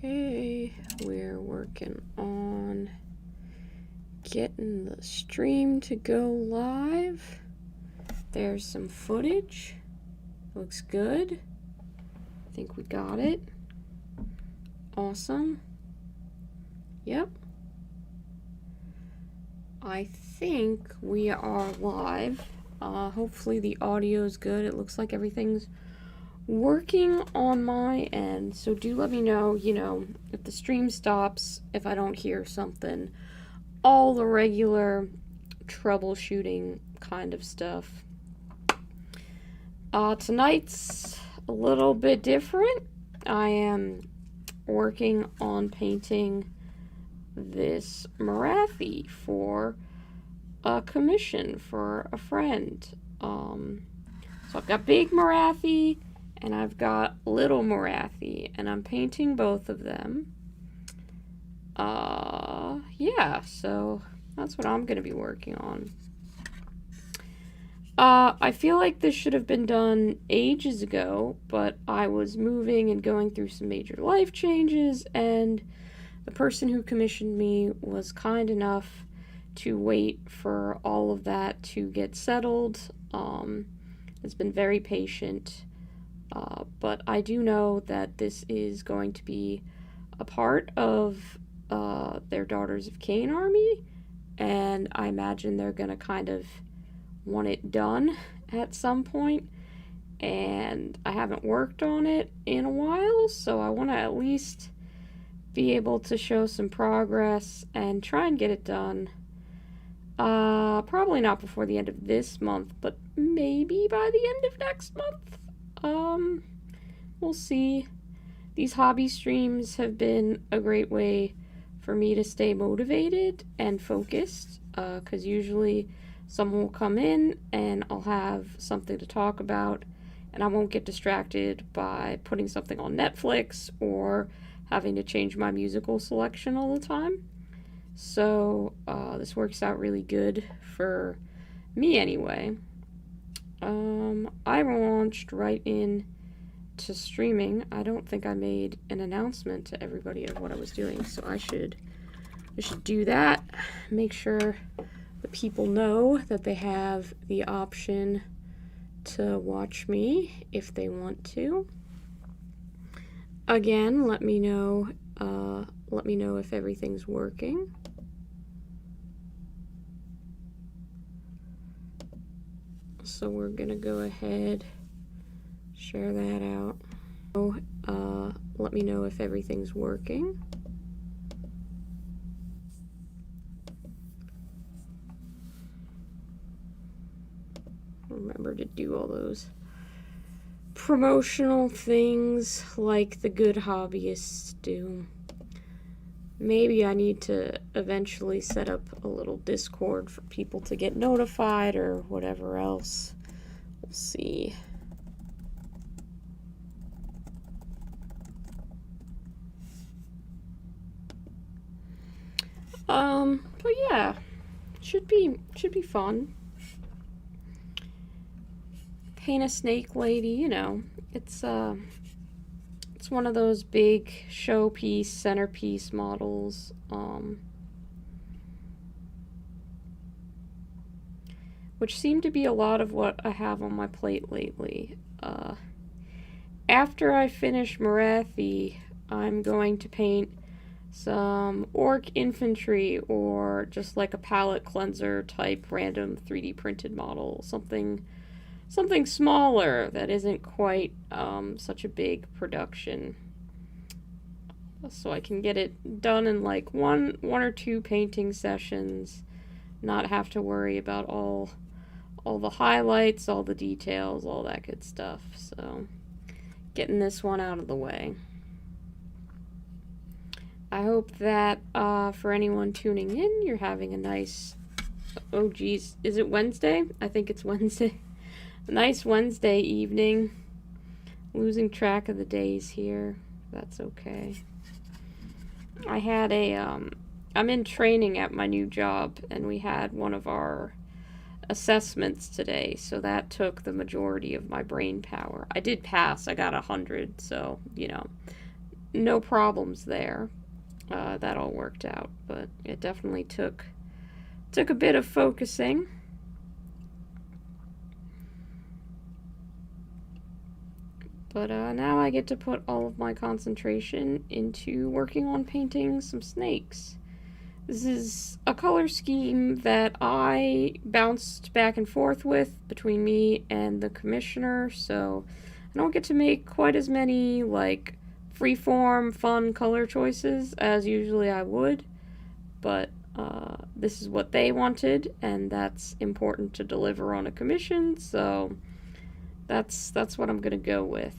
Okay, we're working on getting the stream to go live. There's some footage. Looks good. I think we got it. Awesome. Yep. I think we are live. Hopefully the audio is good. It looks like everything's working on my end, so do let me know, if the stream stops, if I don't hear something, all the regular troubleshooting kind of stuff. Tonight's a little bit different. I am working on painting this Marathi for a commission for a friend. So I've got big Marathi and I've got little Marathi, and I'm painting both of them. Yeah, so that's what I'm going to be working on. I feel like this should have been done ages ago, but I was moving and going through some major life changes, and the person who commissioned me was kind enough to wait for all of that to get settled. Has been very patient. But I do know that this is going to be a part of their Daughters of Cain army, and I imagine they're going to kind of want it done at some point, and I haven't worked on it in a while, so I want to at least be able to show some progress and try and get it done. Probably not before the end of this month, but maybe by the end of next month. We'll see. These hobby streams have been a great way for me to stay motivated and focused, because usually someone will come in and I'll have something to talk about, and I won't get distracted by putting something on Netflix or having to change my musical selection all the time. So, this works out really good for me anyway. I launched right in to streaming. I don't think I made an announcement to everybody of what I was doing, so I should do that. Make sure the people know that they have the option to watch me if they want to. Again, let me know if everything's working. So we're gonna go ahead, share that out. Let me know if everything's working. Remember to do all those promotional things like the good hobbyists do. Maybe I need to eventually set up a little Discord for people to get notified or whatever else. We'll see. But yeah, should be fun. Paint a snake lady, it's one of those big showpiece, centerpiece models. Which seem to be a lot of what I have on my plate lately. After I finish Marathi, I'm going to paint some orc infantry, or just like a palette cleanser type random 3D printed model, something smaller that isn't quite such a big production, so I can get it done in like one or two painting sessions, not have to worry about all the highlights, all the details, all that good stuff. So getting this one out of the way. I hope that for anyone tuning in, you're having a nice, oh geez, is it Wednesday? I think it's Wednesday. A nice Wednesday evening. Losing track of the days here. That's okay. I had I'm in training at my new job, and we had one of our assessments today, so that took the majority of my brain power. I did pass. I got 100, so, no problems there. That all worked out, but it definitely took a bit of focusing. But now I get to put all of my concentration into working on painting some snakes. This is a color scheme that I bounced back and forth with between me and the commissioner, so I don't get to make quite as many, like, freeform, fun color choices as usually I would, but this is what they wanted, and that's important to deliver on a commission, so that's what I'm gonna go with.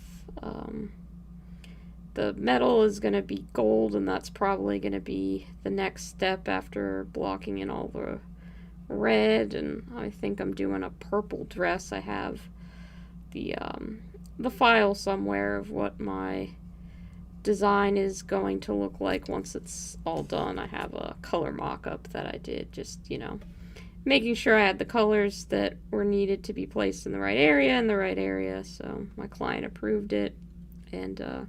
The metal is going to be gold, and that's probably going to be the next step after blocking in all the red, and I think I'm doing a purple dress. I have the file somewhere of what my design is going to look like once it's all done. I have a color mock-up that I did, just, you know, making sure I had the colors that were needed to be placed in the right area, so my client approved it, and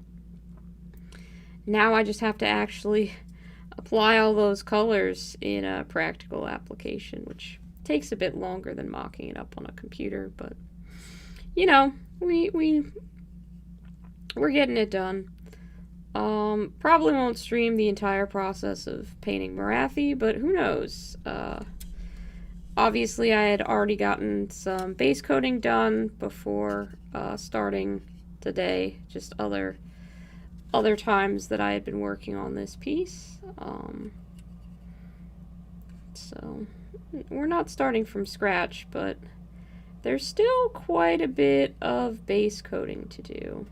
now I just have to actually apply all those colors in a practical application, which takes a bit longer than mocking it up on a computer, but, you know, we're getting it done. Probably won't stream the entire process of painting Marathi, but who knows? Obviously, I had already gotten some base coating done before starting today, just other times that I had been working on this piece. So we're not starting from scratch, but there's still quite a bit of base coating to do.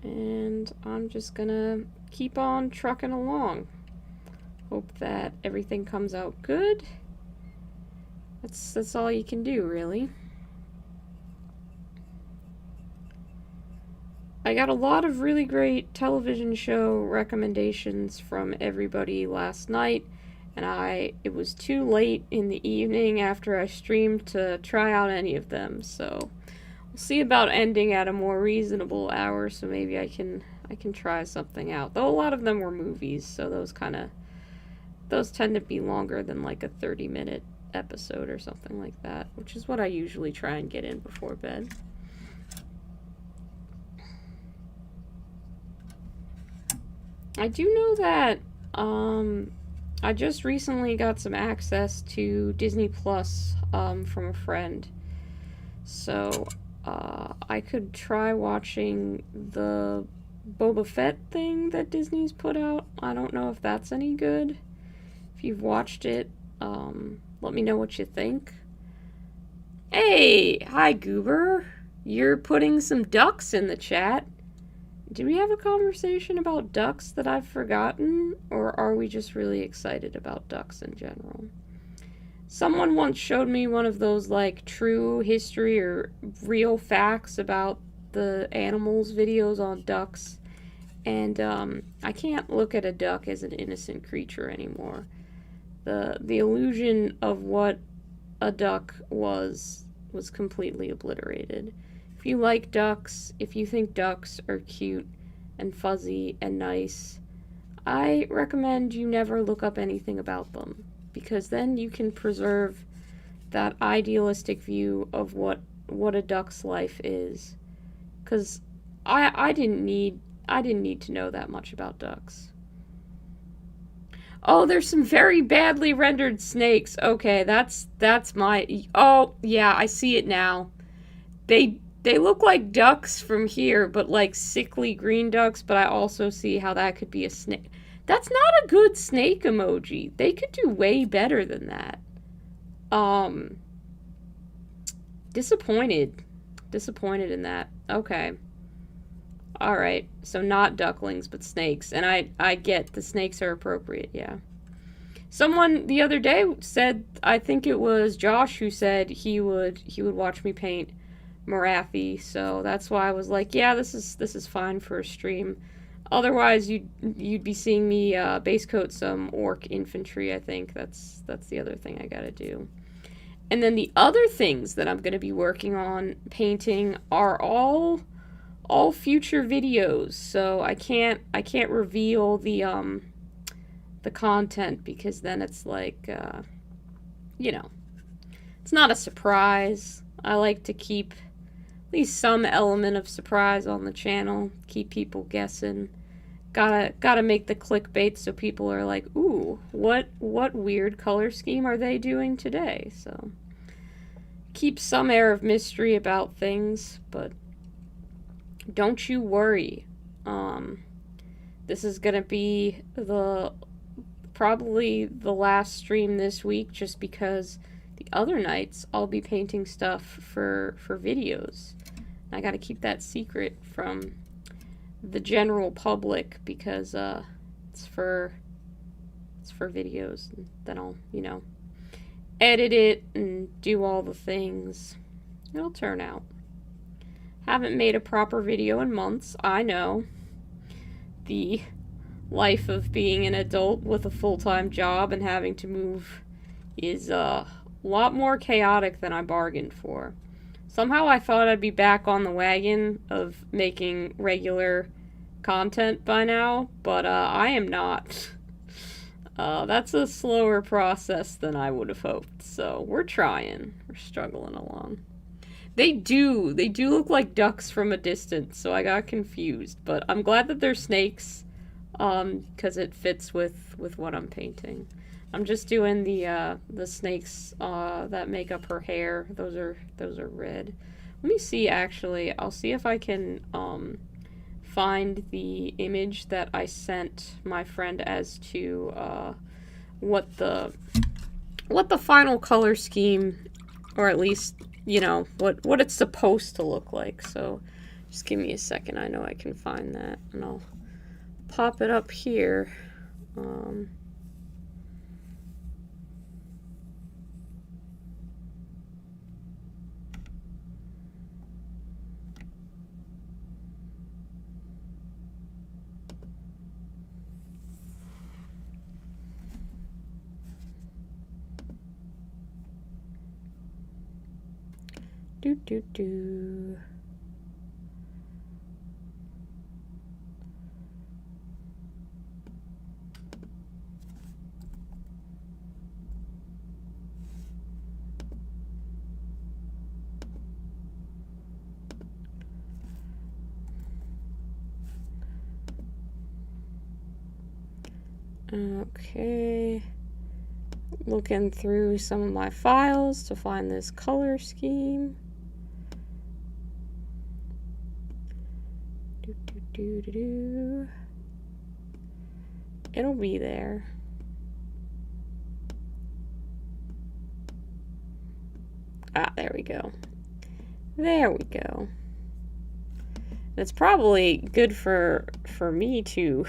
And I'm just gonna keep on trucking along. Hope that everything comes out good. That's all you can do, really. I got a lot of really great television show recommendations from everybody last night, and it was too late in the evening after I streamed to try out any of them, so we'll see about ending at a more reasonable hour, so maybe I can try something out. Though a lot of them were movies, so those tend to be longer than like a 30-minute episode or something like that, which is what I usually try and get in before bed. I do know that I just recently got some access to Disney Plus from a friend, so I could try watching the Boba Fett thing that Disney's put out. I don't know if that's any good. If you've watched it, let me know what you think. Hey, hi Goober. You're putting some ducks in the chat. Did we have a conversation about ducks that I've forgotten, or are we just really excited about ducks in general? Someone once showed me one of those, like, true history or real facts about the animals videos on ducks, and I can't look at a duck as an innocent creature anymore. The illusion of what a duck was completely obliterated. If you like ducks, if you think ducks are cute and fuzzy and nice, I recommend you never look up anything about them, because then you can preserve that idealistic view of what a duck's life is. Because I didn't need to know that much about ducks. Oh, there's some very badly rendered snakes. Okay, that's my... Oh, yeah, I see it now. They look like ducks from here, but like sickly green ducks, but I also see how that could be a snake. That's not a good snake emoji. They could do way better than that. Disappointed in that. Okay. Alright, so not ducklings, but snakes. And I get the snakes are appropriate, yeah. Someone the other day said, I think it was Josh who said he would watch me paint Marathi, so that's why I was like, yeah, this is fine for a stream. Otherwise, you'd be seeing me base coat some orc infantry, I think. That's the other thing I gotta do. And then the other things that I'm gonna be working on painting are all all future videos, so I can't reveal the content, because then it's like, you know, it's not a surprise. I like to keep at least some element of surprise on the channel, keep people guessing. Gotta make the clickbait so people are like, ooh, what weird color scheme are they doing today? So keep some air of mystery about things, but don't you worry. This is gonna be probably the last stream this week, just because the other nights I'll be painting stuff for videos. I gotta keep that secret from the general public, because it's for videos, and then I'll, you know, edit it and do all the things. It'll turn out. Haven't made a proper video in months, I know. The life of being an adult with a full-time job and having to move is a lot more chaotic than I bargained for. Somehow I thought I'd be back on the wagon of making regular content by now, but I am not. That's a slower process than I would have hoped, so we're trying. We're struggling along. They do look like ducks from a distance, so I got confused, but I'm glad that they're snakes, because it fits with what I'm painting. I'm just doing the snakes that make up her hair. Those are red. Let me see, actually. I'll see if I can find the image that I sent my friend as to what the final color scheme, or at least, you know, what it's supposed to look like. So just give me a second. I know I can find that, and I'll pop it up here. Okay, looking through some of my files to find this color scheme. It'll be there. Ah, there we go. There we go. It's probably good for me to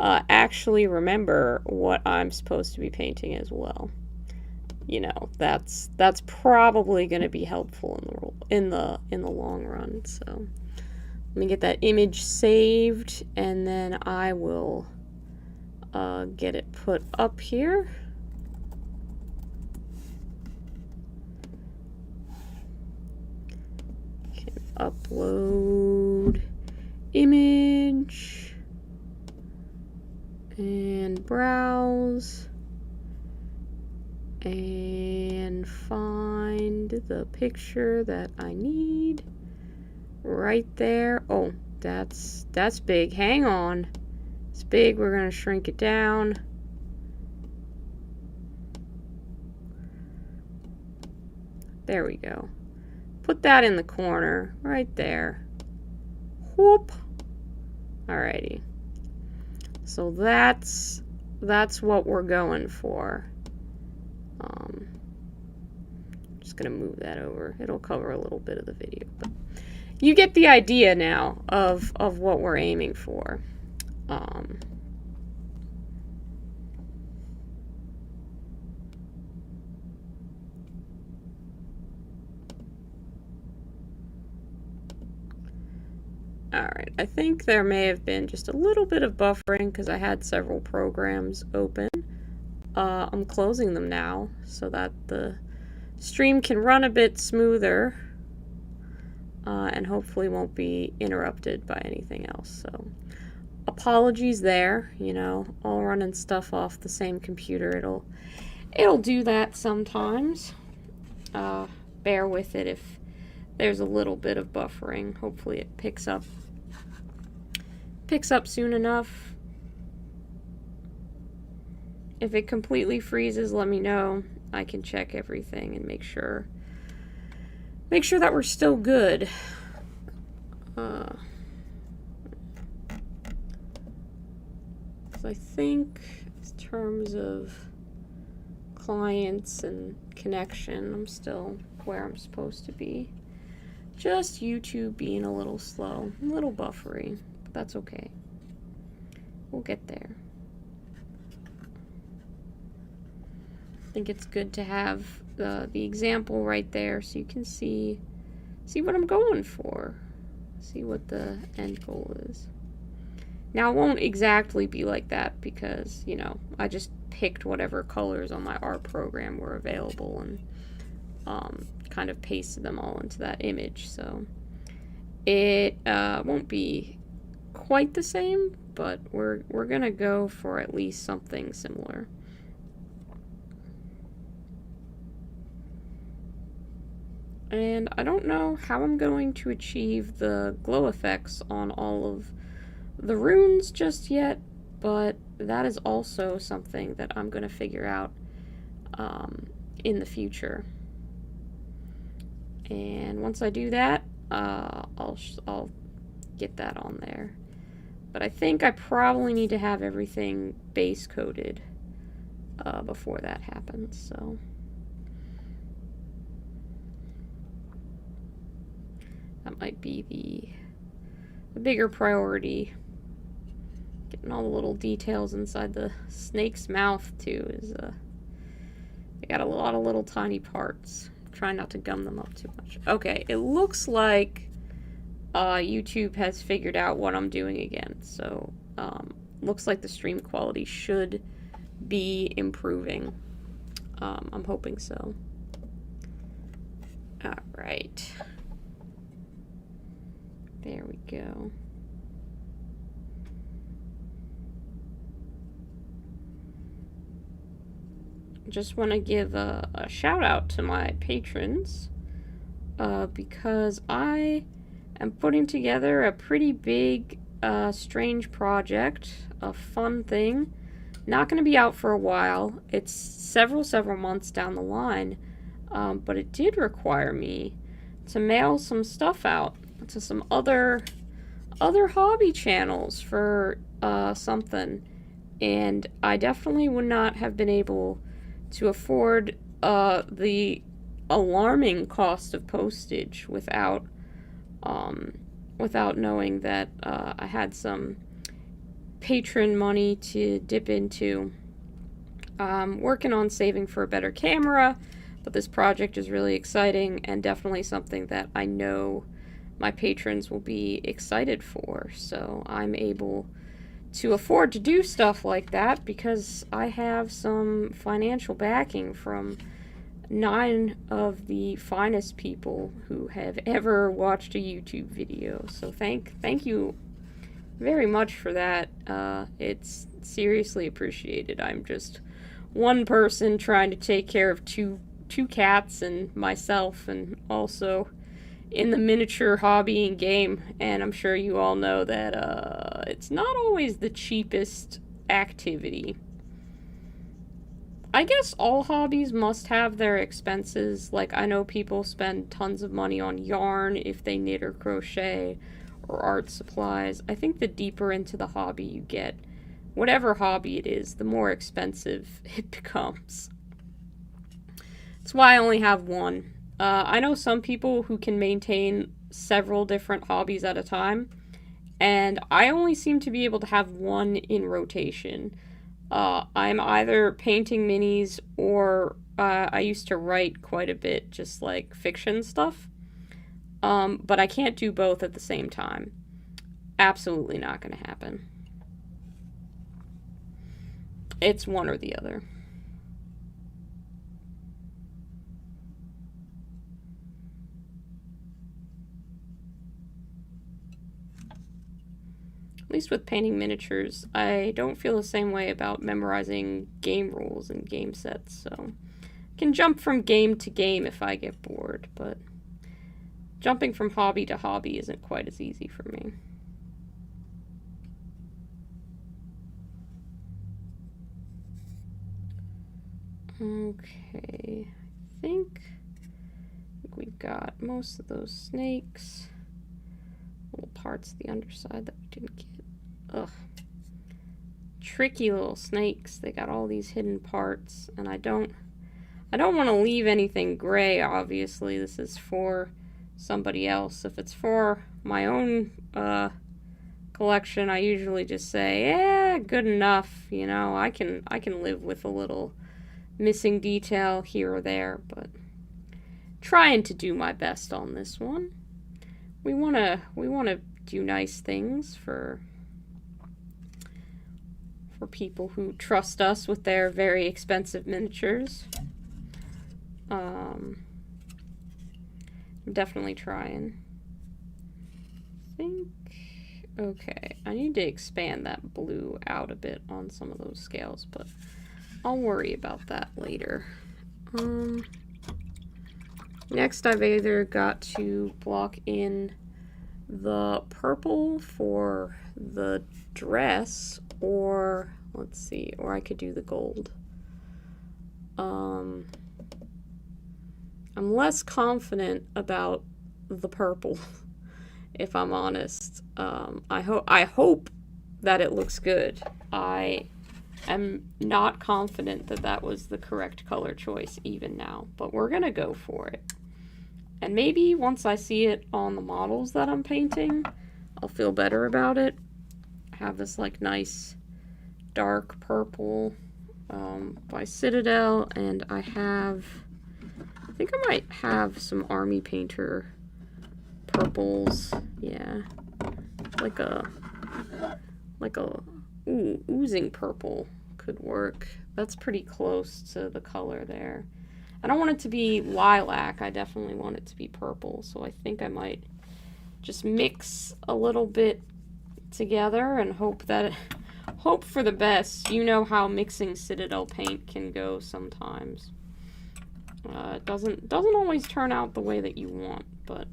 actually remember what I'm supposed to be painting as well. You know, that's probably going to be helpful in the long run. So let me get that image saved, and then I will get it put up here. Can upload image and browse and find the picture that I need. Right there. Oh, that's big. Hang on. It's big. We're going to shrink it down. There we go. Put that in the corner. Right there. Whoop. Alrighty. So that's what we're going for. Just going to move that over. It'll cover a little bit of the video, but you get the idea now of what we're aiming for. Alright, I think there may have been just a little bit of buffering because I had several programs open. I'm closing them now so that the stream can run a bit smoother. and hopefully won't be interrupted by anything else. So apologies there, you know, all running stuff off the same computer. It'll do that sometimes. Bear with it if there's a little bit of buffering. Hopefully it picks up soon enough. If it completely freezes, let me know. I can check everything and make sure that we're still good. So I think in terms of clients and connection, I'm still where I'm supposed to be. Just YouTube being a little slow, a little buffery, but that's okay. We'll get there. I think it's good to have the example right there so you can see what I'm going for. See what the end goal is. Now, it won't exactly be like that because, you know, I just picked whatever colors on my art program were available and kind of pasted them all into that image. So it won't be quite the same, but we're gonna go for at least something similar. And I don't know how I'm going to achieve the glow effects on all of the runes just yet, but that is also something that I'm going to figure out in the future. And once I do that, I'll get that on there. But I think I probably need to have everything base coated before that happens, so... That might be the bigger priority. Getting all the little details inside the snake's mouth, too, is, they got a lot of little tiny parts. Try not to gum them up too much. Okay, it looks like, YouTube has figured out what I'm doing again. So, looks like the stream quality should be improving. I'm hoping so. Alright. There we go. Just want to give a shout out to my patrons because I am putting together a pretty big, strange project, a fun thing. Not going to be out for a while. It's several months down the line, but it did require me to mail some stuff out to some other hobby channels for something, and I definitely would not have been able to afford the alarming cost of postage without knowing that I had some patron money to dip into. Working on saving for a better camera, but this project is really exciting and definitely something that I know my patrons will be excited for, so I'm able to afford to do stuff like that because I have some financial backing from 9 of the finest people who have ever watched a YouTube video. So thank you very much for that. It's seriously appreciated. I'm just one person trying to take care of two cats and myself, and also in the miniature hobby and game, and I'm sure you all know that it's not always the cheapest activity. I guess all hobbies must have their expenses. Like, I know people spend tons of money on yarn if they knit or crochet, or art supplies. I think the deeper into the hobby you get, whatever hobby it is, the more expensive it becomes. That's why I only have one. I know some people who can maintain several different hobbies at a time, and I only seem to be able to have one in rotation. I'm either painting minis or I used to write quite a bit, just like fiction stuff. But I can't do both at the same time. Absolutely not going to happen. It's one or the other. least with painting miniatures, I don't feel the same way about memorizing game rules and game sets, so I can jump from game to game if I get bored, but jumping from hobby to hobby isn't quite as easy for me. Okay, I think we got most of those snakes. Little parts of the underside that we didn't get. Ugh. Tricky little snakes. They got all these hidden parts, and I don't want to leave anything gray, obviously. This is for somebody else. If it's for my own collection, I usually just say, yeah, good enough. You know, I can live with a little missing detail here or there, but trying to do my best on this one. We wanna do nice things for people who trust us with their very expensive miniatures. I'm definitely trying. Okay, I need to expand that blue out a bit on some of those scales, but I'll worry about that later. Next, I've either got to block in the purple for the dress, or let's see, or I could do the gold. I'm less confident about the purple, if I'm honest. I hope that it looks good. I am not confident that that was the correct color choice even now, but we're gonna go for it. And maybe once I see it on the models that I'm painting, I'll feel better about it. I have this like nice dark purple by Citadel, and I think I might have some Army Painter purples. Yeah, like a oozing purple could work. That's pretty close to the color there. I don't want it to be lilac. I definitely want it to be purple. So I think I might just mix a little bit together and hope for the best. You know how mixing Citadel paint can go sometimes. It doesn't always turn out the way that you want, but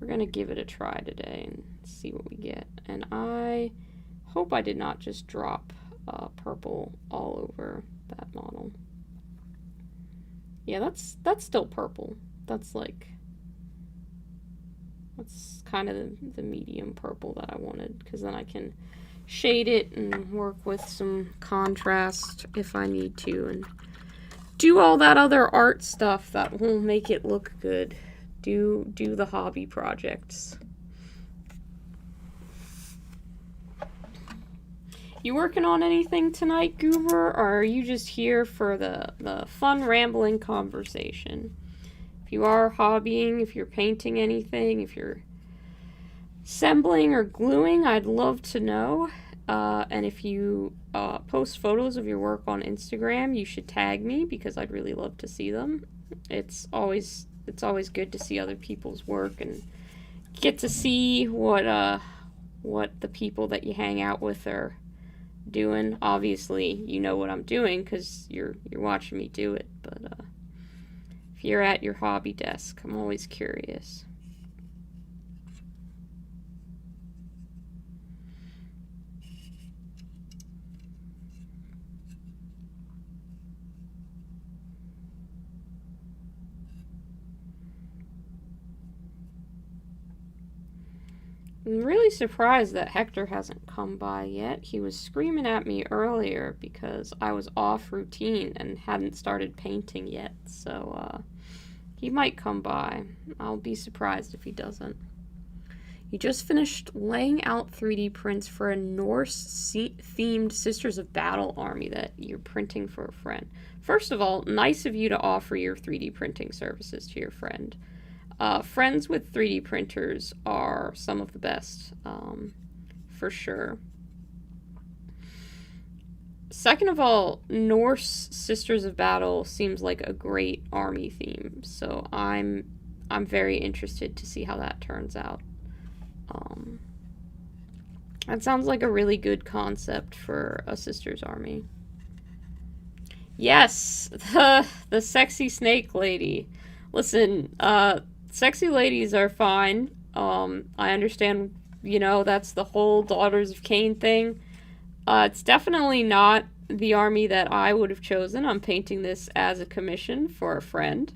we're gonna give it a try today and see what we get. And I hope I did not just drop purple all over that model. Yeah, that's still purple. That's kind of the medium purple that I wanted, because then I can shade it and work with some contrast if I need to, and do all that other art stuff that will make it look good. Do the hobby projects. You working on anything tonight, Goober, or are you just here for the fun rambling conversation? If you are hobbying, if you're painting anything, if you're assembling or gluing, I'd love to know. And if you post photos of your work on Instagram, you should tag me, because I'd really love to see them. It's always good to see other people's work and get to see what the people that you hang out with are doing. Obviously, you know what I'm doing because you're watching me do it, but if you're at your hobby desk, I'm always curious. I'm really surprised that Hector hasn't come by yet. He was screaming at me earlier because I was off routine and hadn't started painting yet, so he might come by. I'll be surprised if he doesn't. You just finished laying out 3D prints for a Norse-themed Sisters of Battle army that you're printing for a friend. First of all, nice of you to offer your 3D printing services to your friend. Friends with 3D printers are some of the best, for sure. Second of all, Norse Sisters of Battle seems like a great army theme, so I'm very interested to see how that turns out. That sounds like a really good concept for a sister's army. Yes, the sexy snake lady. Listen, sexy ladies are fine. I understand, that's the whole Daughters of Cain thing. It's definitely not the army that I would have chosen. I'm painting this as a commission for a friend.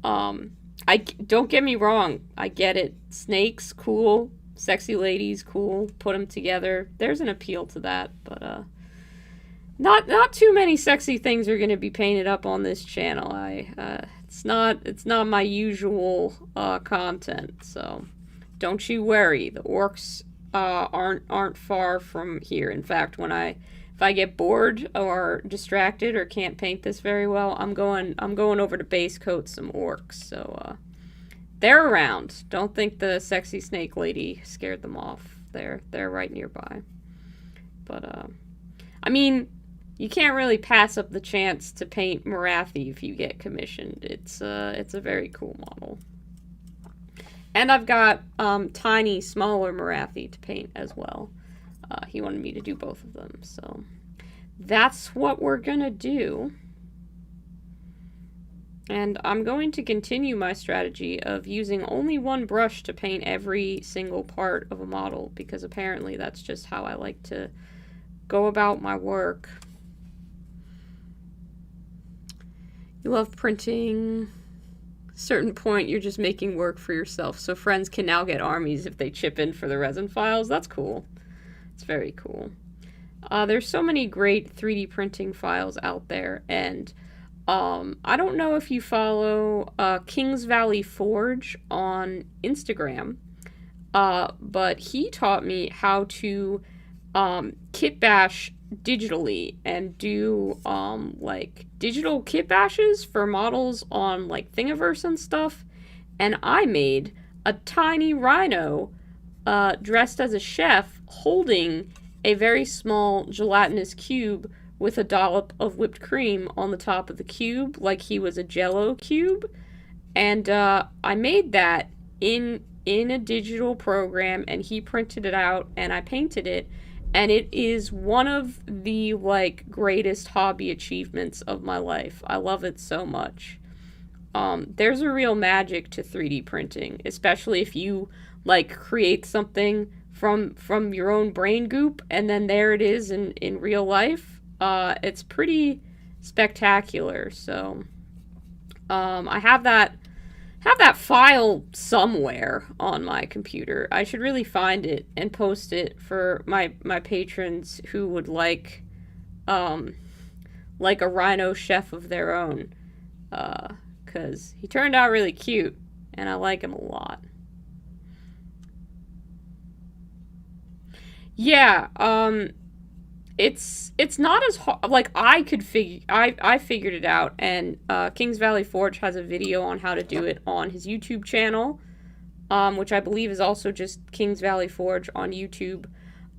I don't get me wrong. I get it. Snakes, cool. Sexy ladies, cool. Put them together. There's an appeal to that, but not too many sexy things are going to be painted up on this channel. It's not my usual content, so don't you worry. The orcs aren't far from here. In fact, if I get bored or distracted or can't paint this very well, I'm going over to base coat some orcs. So they're around. Don't think the sexy snake lady scared them off. They're right nearby. But I mean, you can't really pass up the chance to paint Marathi if you get commissioned. It's a very cool model. And I've got tiny, smaller Marathi to paint as well. He wanted me to do both of them, so that's what we're gonna do. And I'm going to continue my strategy of using only one brush to paint every single part of a model, because apparently that's just how I like to go about my work. You love printing. Certain point, you're just making work for yourself, so friends can now get armies if they chip in for the resin files. That's cool. It's very cool. There's so many great 3D printing files out there, and I don't know if you follow Kings Valley Forge on Instagram, but he taught me how to kit bash digitally and do like digital kit bashes for models on like Thingiverse and stuff, and I made a tiny rhino dressed as a chef holding a very small gelatinous cube with a dollop of whipped cream on the top of the cube, like he was a Jell-O cube. And I made that in a digital program, and he printed it out, and I painted it. And it is one of the, like, greatest hobby achievements of my life. I love it so much. There's a real magic to 3D printing, especially if you, like, create something from your own brain goop, and then there it is in real life. It's pretty spectacular. So I have that file somewhere on my computer. I should really find it and post it for my patrons who would like a rhino chef of their own, because he turned out really cute and I like him a lot. Yeah, it's not as hard. Like, I figured it out, and Kings Valley Forge has a video on how to do it on his YouTube channel, which I believe is also just Kings Valley Forge on YouTube.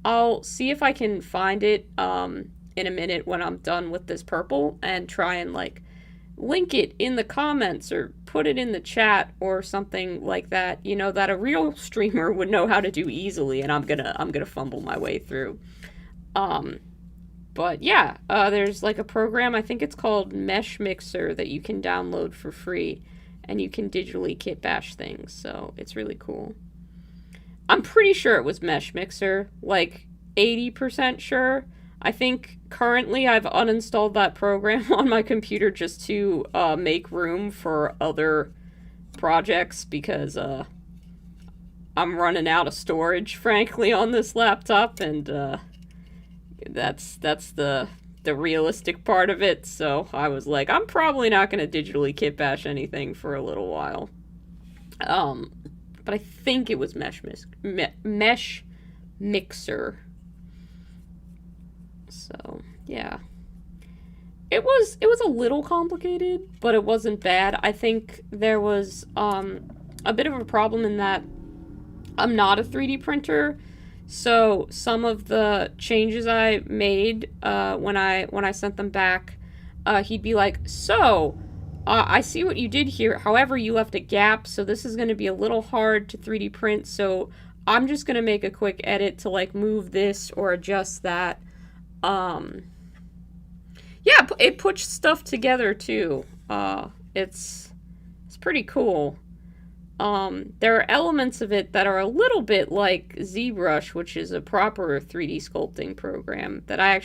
I'll see if I can find it in a minute when I'm done with this purple, and try and like link it in the comments or put it in the chat or something like that, that a real streamer would know how to do easily, and I'm gonna fumble my way through. But yeah, there's like a program, I think it's called Mesh Mixer, that you can download for free, and you can digitally kit bash things, so it's really cool. I'm pretty sure it was Mesh Mixer, like 80% sure. I think currently I've uninstalled that program on my computer just to make room for other projects, because I'm running out of storage, frankly, on this laptop, and that's the realistic part of it. So I was like, I'm probably not going to digitally kit bash anything for a little while. But I think it was Mesh Mixer. So yeah, it was a little complicated, but it wasn't bad. I think there was a bit of a problem in that I'm not a 3D printer. So some of the changes I made when I sent them back, he'd be like, so I see what you did here. However, you left a gap, so this is going to be a little hard to 3D print. So I'm just gonna make a quick edit to like move this or adjust that. Um, yeah, it puts stuff together too. It's pretty cool. There are elements of it that are a little bit like ZBrush, which is a proper 3D sculpting program that I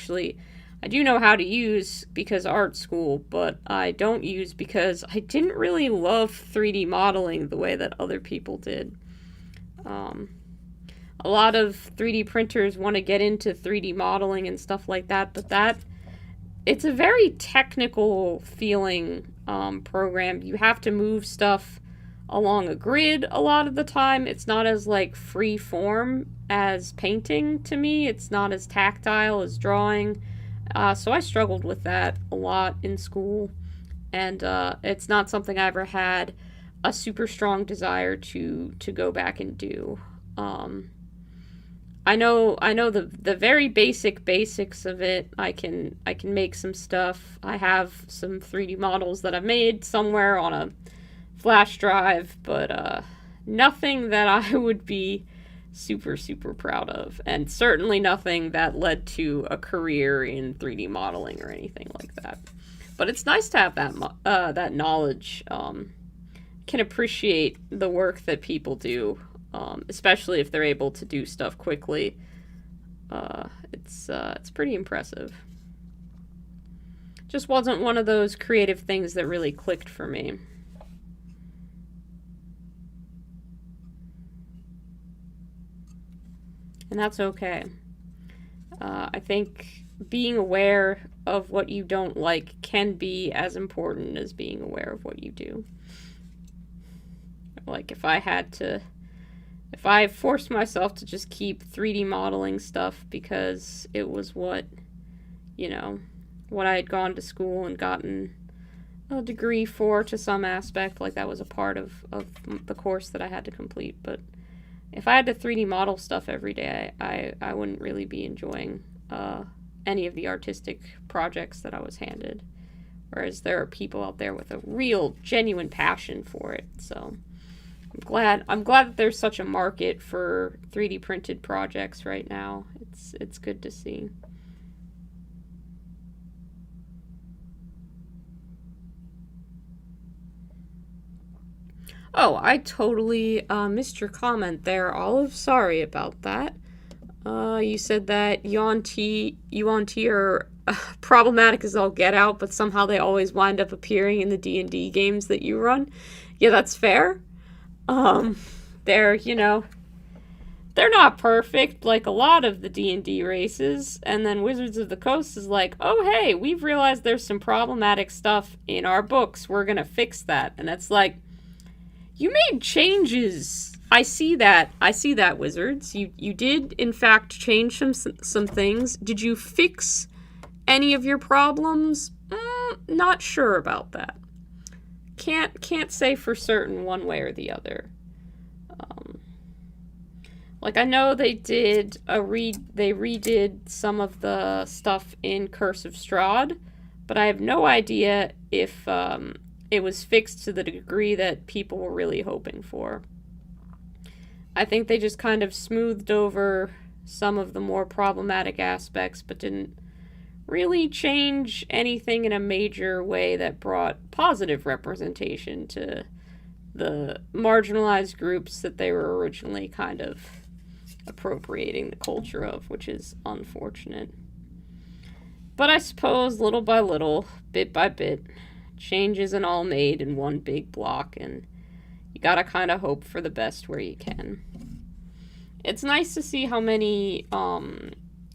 do know how to use because art school, but I don't use because I didn't really love 3D modeling the way that other people did. Um, a lot of 3D printers want to get into 3D modeling and stuff like that, but it's a very technical feeling program. You have to move stuff along a grid a lot of the time. It's not as like free form as painting to me. It's not as tactile as drawing. So I struggled with that a lot in school, and it's not something I ever had a super strong desire to go back and do. I know the very basics of it. I can make some stuff. I have some 3D models that I've made somewhere on a flash drive, but nothing that I would be super proud of, and certainly nothing that led to a career in 3D modeling or anything like that. But it's nice to have that knowledge. Can appreciate the work that people do. Especially if they're able to do stuff quickly. It's pretty impressive. Just wasn't one of those creative things that really clicked for me. And that's okay. I think being aware of what you don't like can be as important as being aware of what you do. Like, if I forced myself to just keep 3D modeling stuff because it was what I had gone to school and gotten a degree for to some aspect, like that was a part of the course that I had to complete. But if I had to 3D model stuff every day, I wouldn't really be enjoying any of the artistic projects that I was handed. Whereas there are people out there with a real, genuine passion for it, so I'm glad that there's such a market for 3D printed projects right now. It's good to see. Oh, I totally missed your comment there, Olive. Sorry about that. You said that Yuan-Ti are problematic as all get out, but somehow they always wind up appearing in the D&D games that you run. Yeah, that's fair. They're, they're not perfect like a lot of the D&D races, and then Wizards of the Coast is like, oh hey, we've realized there's some problematic stuff in our books, we're gonna fix that. And it's like, you made changes. I see that, Wizards. You did, in fact, change some things. Did you fix any of your problems? Not sure about that. Can't say for certain one way or the other. Like, I know they did they redid some of the stuff in Curse of Strahd, but I have no idea if it was fixed to the degree that people were really hoping for. I think they just kind of smoothed over some of the more problematic aspects, but didn't really change anything in a major way that brought positive representation to the marginalized groups that they were originally kind of appropriating the culture of, which is unfortunate. But I suppose little by little, bit by bit, change isn't all made in one big block, and you gotta kind of hope for the best where you can. It's nice to see how many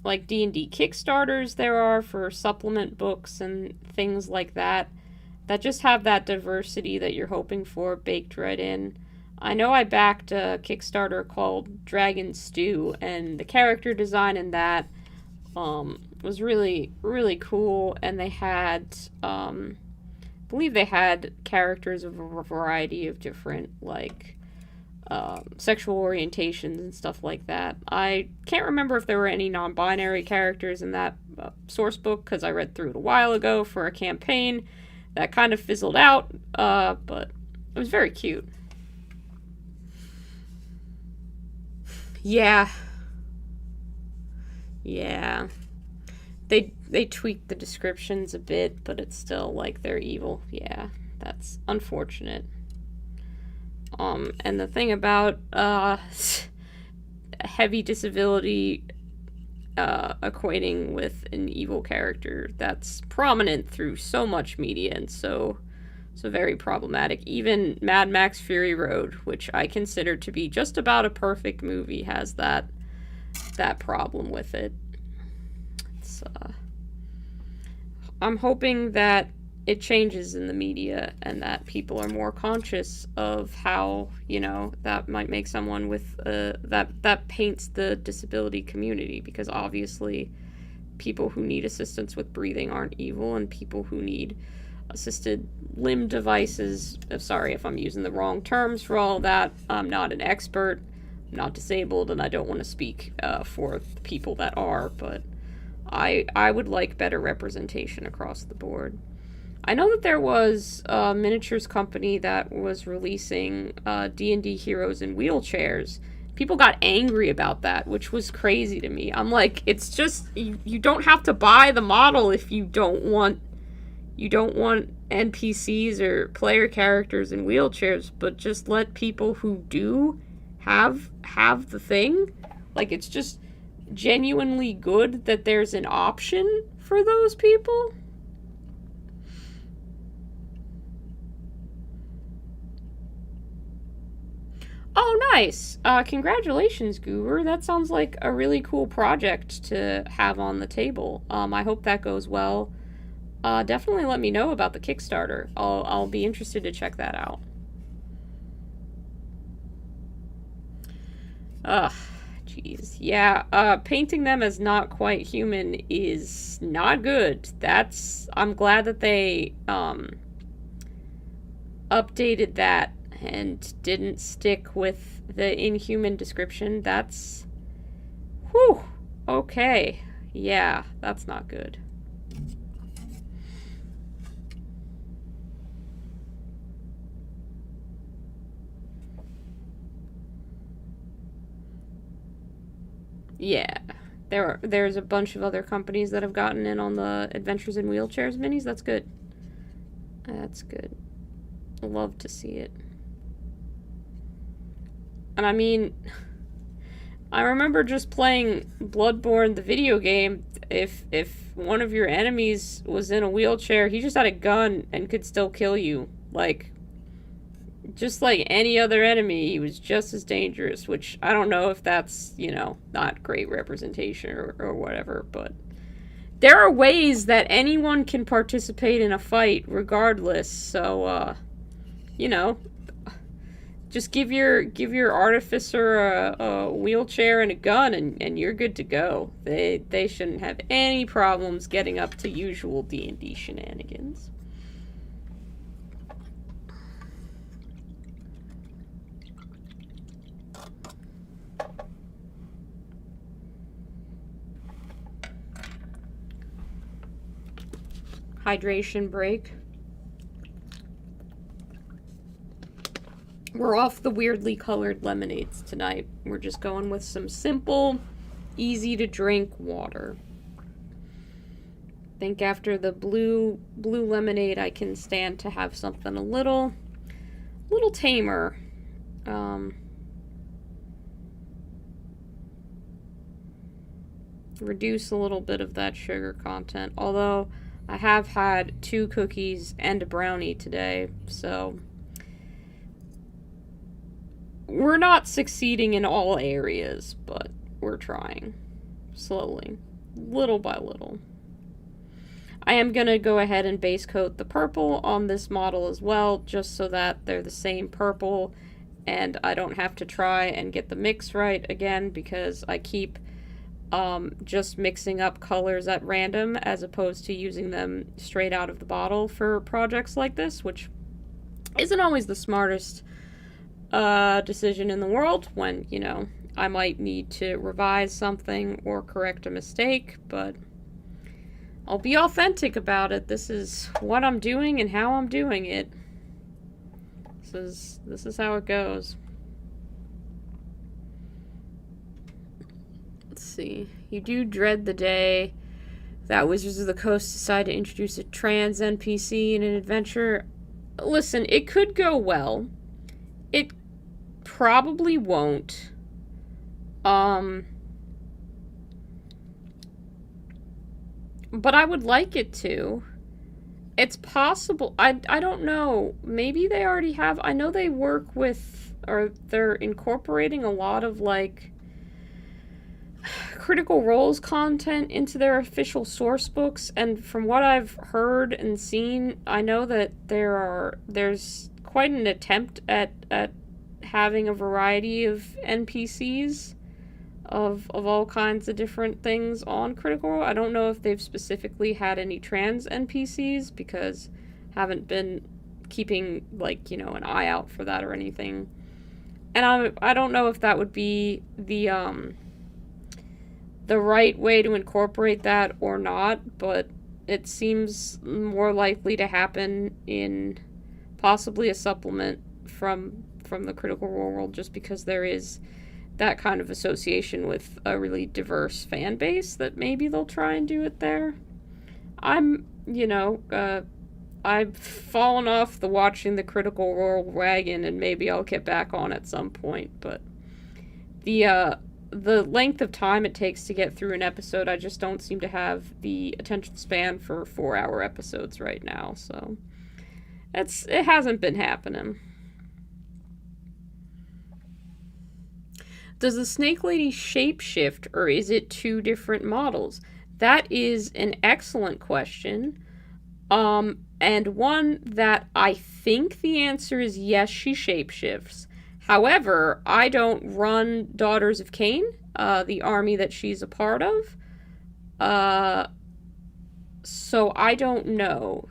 like D&D Kickstarters there are for supplement books and things like that just have that diversity that you're hoping for baked right in. I know I backed a Kickstarter called Dragon Stew, and the character design in that was really, really cool, and they had, I believe they had characters of a variety of different, like, sexual orientations and stuff like that. I can't remember if there were any non-binary characters in that source book, because I read through it a while ago for a campaign that kind of fizzled out, but it was very cute. Yeah. Yeah. They tweaked the descriptions a bit, but it's still like they're evil. Yeah. That's unfortunate. And the thing about heavy disability equating with an evil character, that's prominent through so much media and so very problematic. Even Mad Max Fury Road, which I consider to be just about a perfect movie, has that problem with it. It's I'm hoping that it changes in the media and that people are more conscious of how, that might make someone with that paints the disability community, because obviously people who need assistance with breathing aren't evil, and people who need assisted limb devices, sorry if I'm using the wrong terms for all that, I'm not an expert, I'm not disabled, and I don't want to speak for the people that are, but I would like better representation across the board. I know that there was a miniatures company that was releasing D&D heroes in wheelchairs. People got angry about that, which was crazy to me. I'm like, it's just, you don't have to buy the model if you don't want NPCs or player characters in wheelchairs, but just let people who do have the thing. Like, it's just genuinely good that there's an option for those people. Oh, nice. Congratulations, Goober. That sounds like a really cool project to have on the table. I hope that goes well. Definitely let me know about the Kickstarter. I'll be interested to check that out. Ugh, jeez. Yeah, painting them as not quite human is not good. I'm glad that they, updated that and didn't stick with the inhuman description. That's... Whew. Okay. Yeah, that's not good. Yeah. There's a bunch of other companies that have gotten in on the Adventures in Wheelchairs minis. That's good. That's good. Love to see it. And I mean, I remember just playing Bloodborne, the video game. If one of your enemies was in a wheelchair, he just had a gun and could still kill you. Like, just like any other enemy, he was just as dangerous, which I don't know if that's, not great representation or whatever, but there are ways that anyone can participate in a fight regardless, so, just give your artificer a wheelchair and a gun, and you're good to go. They shouldn't have any problems getting up to usual D&D shenanigans. Hydration break. We're off the weirdly colored lemonades tonight. We're just going with some simple, easy to drink water. I think after the blue lemonade, I can stand to have something a little tamer. Reduce a little bit of that sugar content. Although I have had 2 cookies and a brownie today, so we're not succeeding in all areas, but we're trying. Slowly. Little by little. I am going to go ahead and base coat the purple on this model as well, just so that they're the same purple, and I don't have to try and get the mix right again, because I keep just mixing up colors at random as opposed to using them straight out of the bottle for projects like this, which isn't always the smartest decision in the world when, I might need to revise something or correct a mistake, but I'll be authentic about it. This is what I'm doing and how I'm doing it. This is how it goes. see. You do dread the day that Wizards of the Coast decide to introduce a trans NPC in an adventure. Listen, it could go well. It probably won't. But I would like it to. It's possible. I don't know. Maybe they already have. I know they work with, or they're incorporating a lot of, like, Critical Role's content into their official source books, and from what I've heard and seen, I know that there's quite an attempt at having a variety of NPCs of all kinds of different things on Critical Role. I don't know if they've specifically had any trans NPCs, because I haven't been keeping, like, you know, an eye out for that or anything. And I don't know if that would be the right way to incorporate that or not, but it seems more likely to happen in possibly a supplement from the Critical Role world, just because there is that kind of association with a really diverse fan base that maybe they'll try and do it there. I've fallen off the watching the Critical Role wagon, and maybe I'll get back on at some point, but the length of time it takes to get through an episode, I just don't seem to have the attention span for 4-hour episodes right now, so it hasn't been happening. Does the Snake Lady shapeshift, or is it two different models? That is an excellent question, and one that I think the answer is yes, she shapeshifts. However, I don't run Daughters of Cain, the army that she's a part of, so I don't know.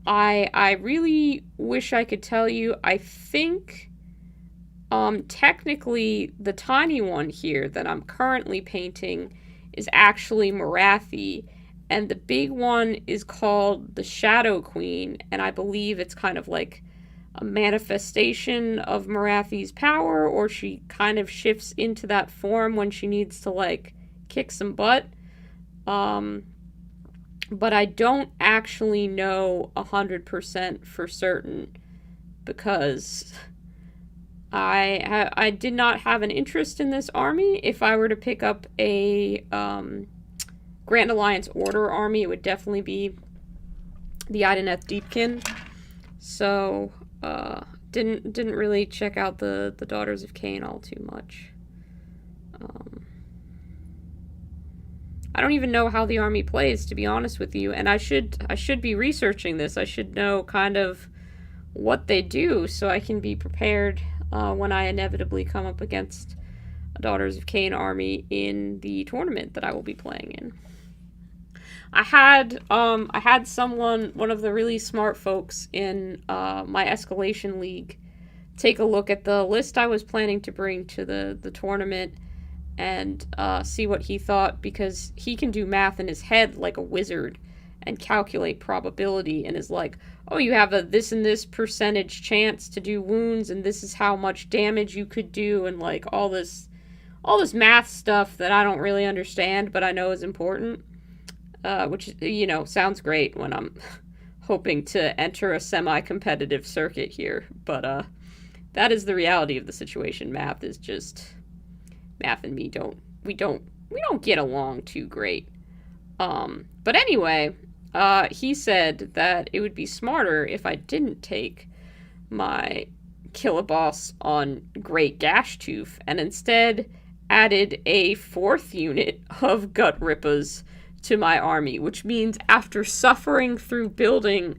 I really wish I could tell you. I think, technically, the tiny one here that I'm currently painting is actually Marathi, and the big one is called the Shadow Queen, and I believe it's kind of like a manifestation of Marathi's power, or she kind of shifts into that form when she needs to, like, kick some butt. But I don't actually know 100% for certain, because I did not have an interest in this army. If I were to pick up a Grand Alliance Order army, it would definitely be the Ideneth Deepkin. So didn't really check out the Daughters of Cain all too much. I don't even know how the army plays, to be honest with you, and I should be researching this. I should know kind of what they do, so I can be prepared when I inevitably come up against a Daughters of Cain army in the tournament that I will be playing in. I had someone, one of the really smart folks in my Escalation League, take a look at the list I was planning to bring to the tournament and see what he thought, because he can do math in his head like a wizard and calculate probability, and is like, oh, you have a this and this percentage chance to do wounds, and this is how much damage you could do, and like all this math stuff that I don't really understand, but I know is important, which, you know, sounds great when I'm hoping to enter a semi-competitive circuit here, but that is the reality of the situation. Math and me don't get along too great. But anyway, he said that it would be smarter if I didn't take my Killaboss on Great Gashtooth and instead added a 4th unit of Gut Rippers to my army, which means after suffering through building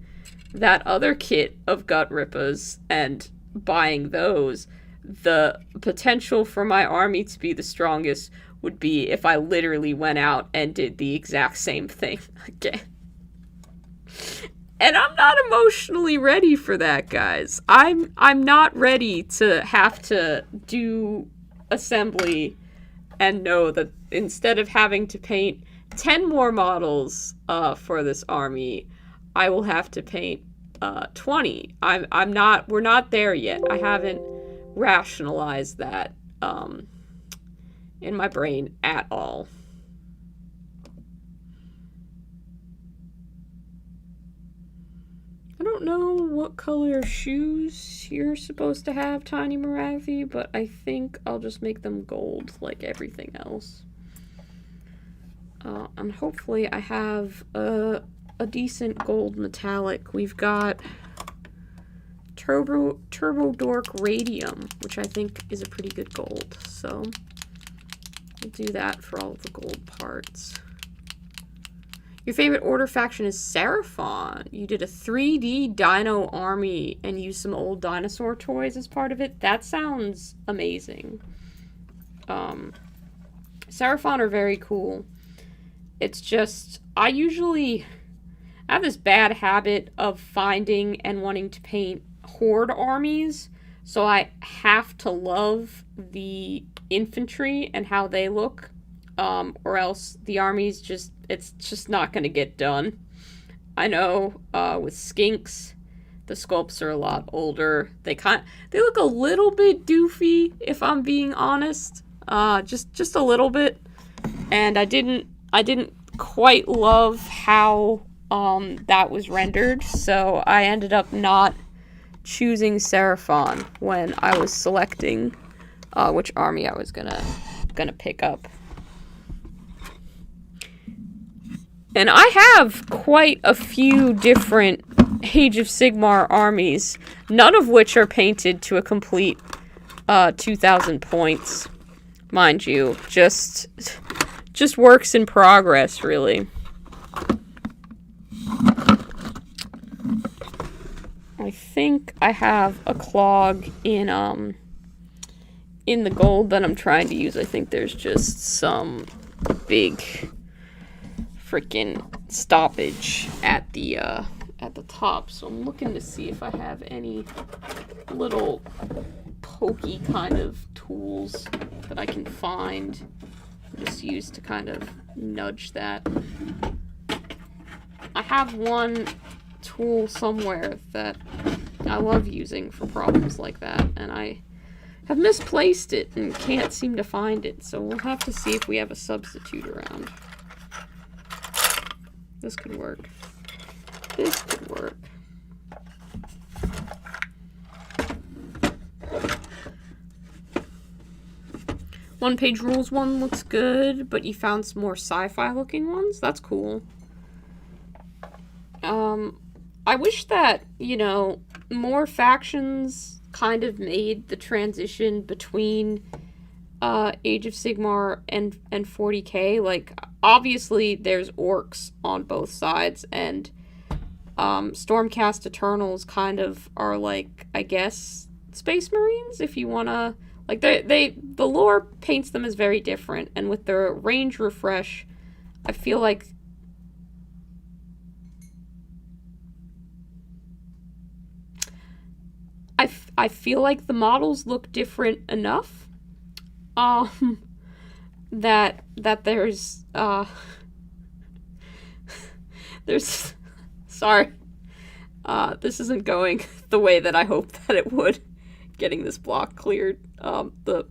that other kit of Gut Rippers and buying those, the potential for my army to be the strongest would be if I literally went out and did the exact same thing again. And I'm not emotionally ready for that, guys. I'm not ready to have to do assembly and know that instead of having to paint 10 more models for this army, I will have to paint 20. We're not there yet. rationalize that in my brain at all. I don't know what color shoes you're supposed to have, Tiny Morathi, but I think I'll just make them gold like everything else. And hopefully I have a decent gold metallic. We've got Turbo Dork Radium, which I think is a pretty good gold, so we'll do that for all of the gold parts. Your favorite order faction is Seraphon. You did a 3D dino army and used some old dinosaur toys as part of it. That sounds amazing. Seraphon are very cool. It's just, I have this bad habit of finding and wanting to paint horde armies, so I have to love the infantry and how they look, or else the armies it's just not going to get done. I know with skinks, the sculpts are a lot older. They look a little bit doofy, if I'm being honest, just a little bit, and I didn't quite love how that was rendered, so I ended up not choosing Seraphon when I was selecting which army I was gonna pick up. And I have quite a few different Age of Sigmar armies, none of which are painted to a complete 2,000 points, mind you. Just works in progress, really. I think I have a clog in the gold that I'm trying to use. I think there's just some big freaking stoppage at the top, so I'm looking to see if I have any little pokey kind of tools that I can find, just use to kind of nudge that. I have one tool somewhere that I love using for problems like that, and I have misplaced it and can't seem to find it, so we'll have to see if we have a substitute around. This could work. This could work. One-page rules one looks good, but you found some more sci-fi looking ones? That's cool. I wish that, more factions kind of made the transition between Age of Sigmar and 40k. Like, obviously there's orcs on both sides, and Stormcast Eternals kind of are like, I guess, Space Marines, if you wanna, like, the lore paints them as very different, and with their range refresh, I feel like I feel like the models look different enough that there's sorry, this isn't going the way that I hoped that it would, getting this block cleared. The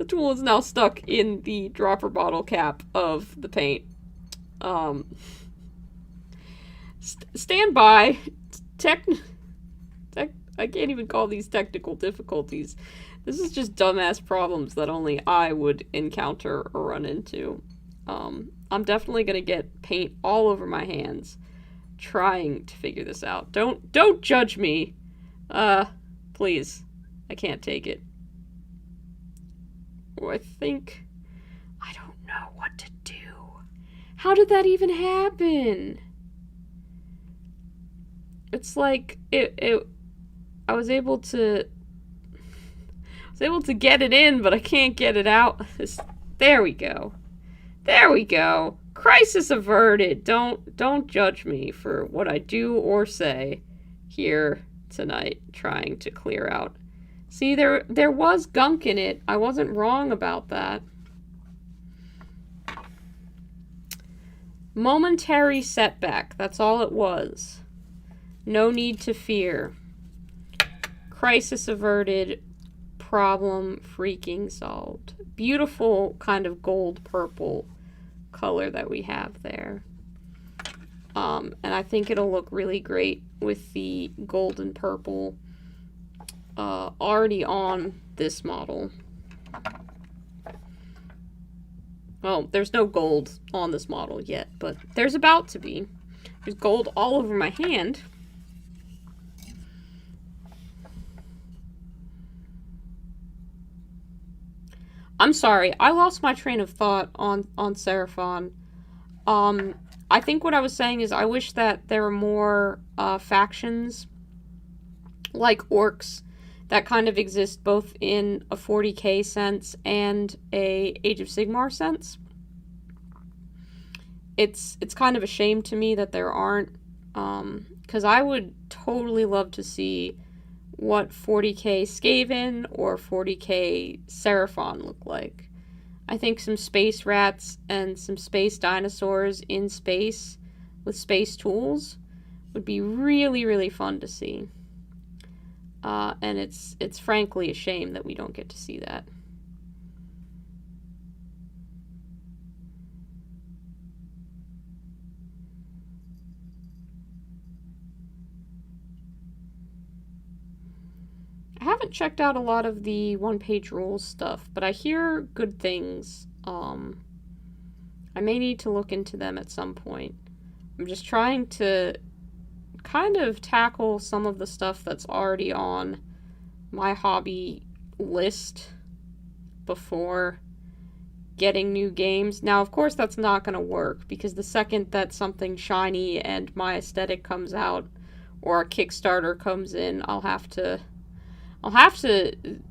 tool is now stuck in the dropper bottle cap of the paint. Stand by. I can't even call these technical difficulties. This is just dumbass problems that only I would encounter or run into. I'm definitely gonna get paint all over my hands trying to figure this out. Don't judge me. Please. I can't take it. Or I don't know what to do. How did that even happen? It's like I was able to get it in, but I can't get it out. There we go. There we go. Crisis averted. Don't judge me for what I do or say here tonight, trying to clear out. See, there was gunk in it. I wasn't wrong about that. Momentary setback. That's all it was. No need to fear. Crisis averted. Problem freaking solved. Beautiful kind of gold purple color that we have there. And I think it'll look really great with the gold and purple already on this model. Well, there's no gold on this model yet, but there's about to be. There's gold all over my hand. I'm sorry, I lost my train of thought on Seraphon. I think what I was saying is I wish that there were more factions like orcs that kind of exist both in a 40k sense and a Age of Sigmar sense. It's kind of a shame to me that there aren't, because I would totally love to see what 40k Skaven or 40k Seraphon look like. I think some space rats and some space dinosaurs in space with space tools would be really, really fun to see. And it's frankly a shame that we don't get to see that. I haven't checked out a lot of the one-page rules stuff, but I hear good things. I may need to look into them at some point. I'm just trying to kind of tackle some of the stuff that's already on my hobby list before getting new games. Now, of course, that's not going to work, because the second that something shiny and my aesthetic comes out, or a Kickstarter comes in, I'll have to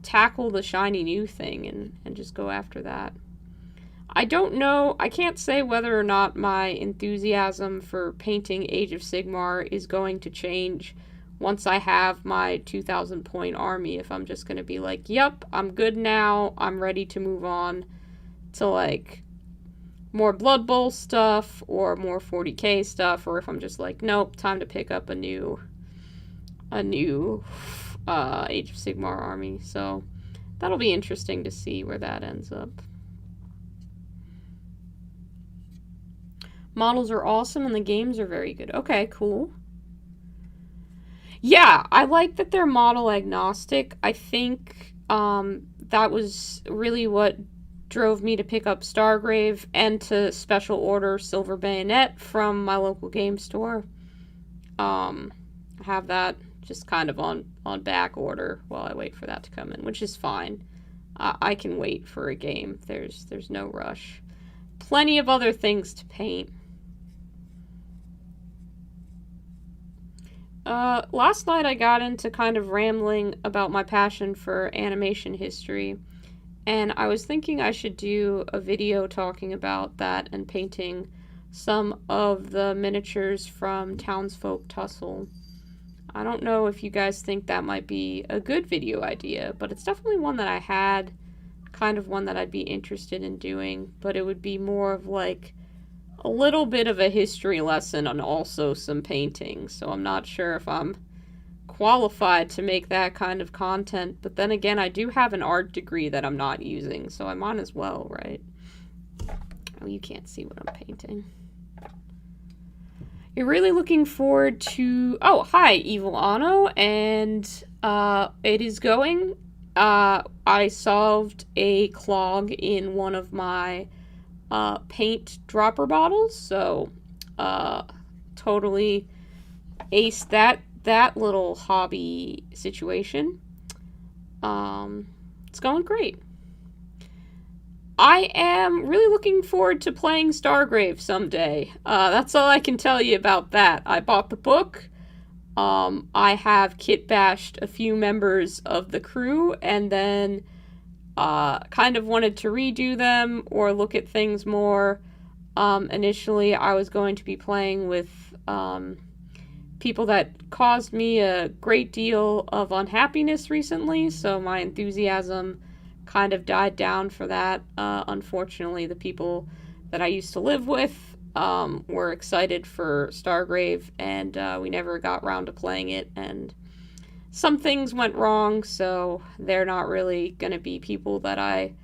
tackle the shiny new thing and just go after that. I don't know, I can't say whether or not my enthusiasm for painting Age of Sigmar is going to change once I have my 2,000 point army, if I'm just going to be like, yep, I'm good now, I'm ready to move on to like more Blood Bowl stuff or more 40k stuff, or if I'm just like, nope, time to pick up a new Age of Sigmar army. So that'll be interesting to see where that ends up. Models are awesome and the games are very good. Okay, cool. Yeah, I like that they're model agnostic. I think that was really what drove me to pick up Stargrave and to special order Silver Bayonet from my local game store. I have that just kind of on back order while I wait for that to come in, which is fine. I can wait for a game. There's no rush. Plenty of other things to paint. Last night I got into kind of rambling about my passion for animation history, and I was thinking I should do a video talking about that and painting some of the miniatures from Townsfolk Tussle. I don't know if you guys think that might be a good video idea, but it's definitely one that I had, kind of one that I'd be interested in doing, but it would be more of like a little bit of a history lesson and also some painting, so I'm not sure if I'm qualified to make that kind of content, but then again, I do have an art degree that I'm not using, so I might as well, right? Oh, you can't see what I'm painting. You're really looking forward to... Oh, hi, Evil Anno, and it is going. I solved a clog in one of my paint dropper bottles, so totally aced that little hobby situation. It's going great. I am really looking forward to playing Stargrave someday. That's all I can tell you about that. I bought the book. I have kit bashed a few members of the crew, and then kind of wanted to redo them or look at things more. Initially, I was going to be playing with people that caused me a great deal of unhappiness recently, so my enthusiasm kind of died down for that. Unfortunately, the people that I used to live with were excited for Stargrave, and we never got around to playing it, and some things went wrong, so they're not really going to be people that I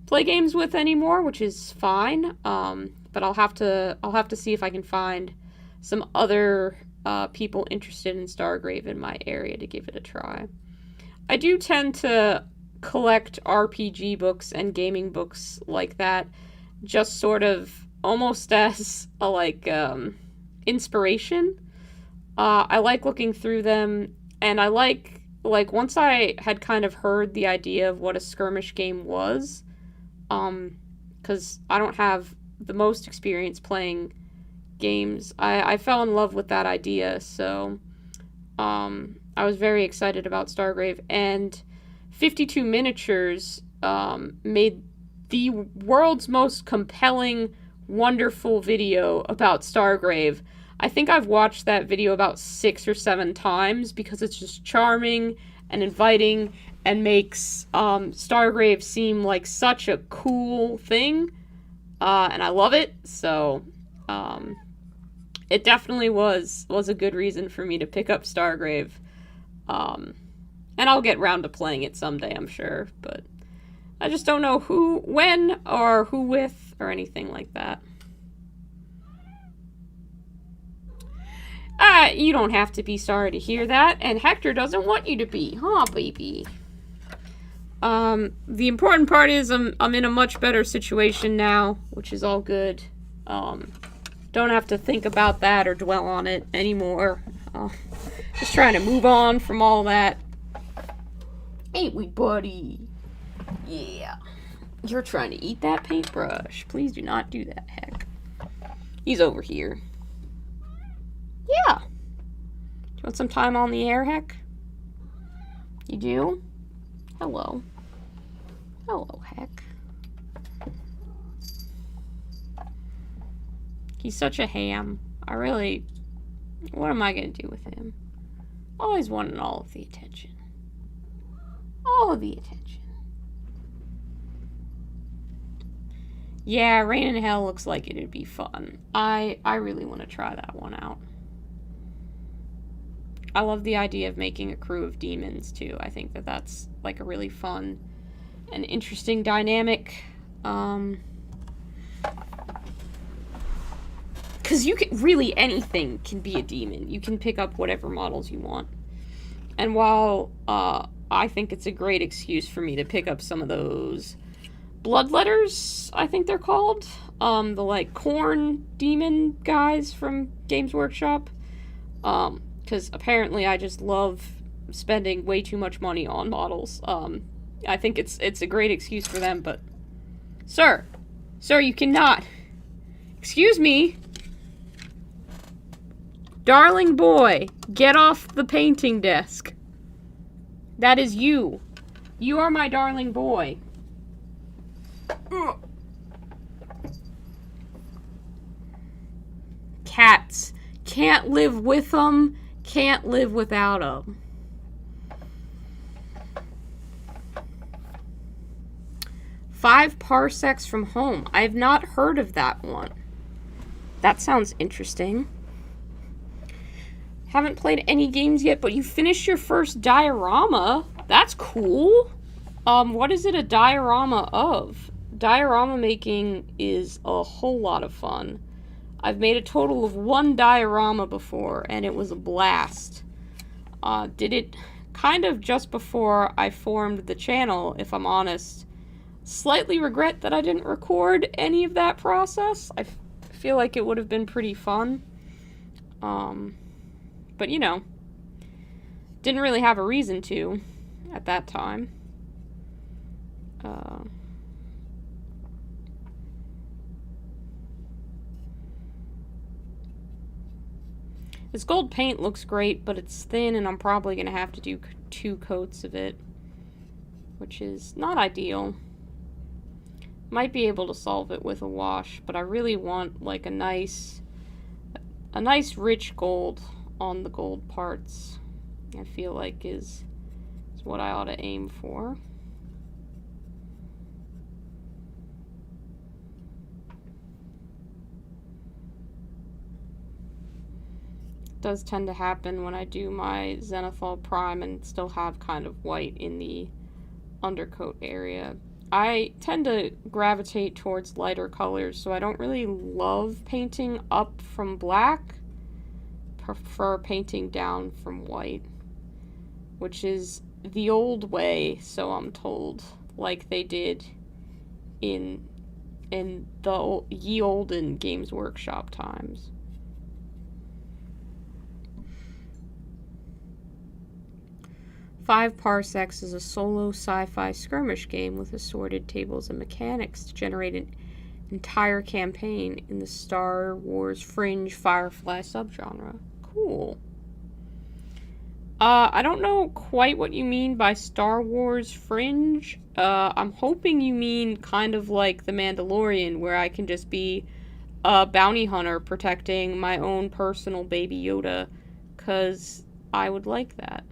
play games with anymore, which is fine. But I'll have to see if I can find some other people interested in Stargrave in my area to give it a try. I do tend to collect RPG books and gaming books like that, just sort of almost as a inspiration. I like looking through them, and I like once I had kind of heard the idea of what a skirmish game was, because I don't have the most experience playing games. I fell in love with that idea, so I was very excited about Stargrave, and 52 Miniatures made the world's most compelling, wonderful video about Stargrave. I think I've watched that video about 6 or 7 times because it's just charming and inviting and makes Stargrave seem like such a cool thing, and I love it. So it definitely was a good reason for me to pick up Stargrave, and I'll get round to playing it someday, I'm sure, but I just don't know who, when, or who with, or anything like that. You don't have to be sorry to hear that, and Hector doesn't want you to be, huh, baby? The important part is I'm in a much better situation now, which is all good. Don't have to think about that or dwell on it anymore. Just trying to move on from all that. Ain't we, buddy? Yeah. You're trying to eat that paintbrush. Please do not do that, Heck. He's over here. Yeah. Do you want some time on the air, Heck? You do? Hello. Hello, Heck. He's such a ham. What am I going to do with him? Always wanting all of the attention. All of the attention. Yeah, Rain in Hell looks like it'd be fun. I really want to try that one out. I love the idea of making a crew of demons, too. I think that's, like, a really fun and interesting dynamic. Because really anything can be a demon. You can pick up whatever models you want. And while I think it's a great excuse for me to pick up some of those bloodletters, I think they're called, the like corn demon guys from Games Workshop, because apparently I just love spending way too much money on models. I think it's a great excuse for them, but sir, you cannot. Excuse me. Darling boy, get off the painting desk. That is you. You are my darling boy. Ugh. Cats. Can't live with them, can't live without them. Five parsecs from home. I've not heard of that one. That sounds interesting. Haven't played any games yet, but you finished your first diorama. That's cool. What is it a diorama of? Diorama making is a whole lot of fun. I've made a total of 1 diorama before, and it was a blast. Did it kind of just before I formed the channel, if I'm honest. Slightly regret that I didn't record any of that process. I feel like it would have been pretty fun. But, you know, didn't really have a reason to at that time. This gold paint looks great, but it's thin, and I'm probably going to have to do 2 coats of it, which is not ideal. Might be able to solve it with a wash, but I really want, like, a nice rich gold on the gold parts. I feel like is what I ought to aim for. does tend to happen when I do my Zenithal Prime and still have kind of white in the undercoat area. I tend to gravitate towards lighter colors, so I don't really love painting up from black. Prefer painting down from white, which is the old way, so I'm told, like they did in the ye olden Games Workshop times. Five Parsecs is a solo sci-fi skirmish game with assorted tables and mechanics to generate an entire campaign in the Star Wars Fringe Firefly subgenre. Cool. I don't know quite what you mean by Star Wars Fringe. I'm hoping you mean kind of like The Mandalorian, where I can just be a bounty hunter protecting my own personal Baby Yoda, because I would like that.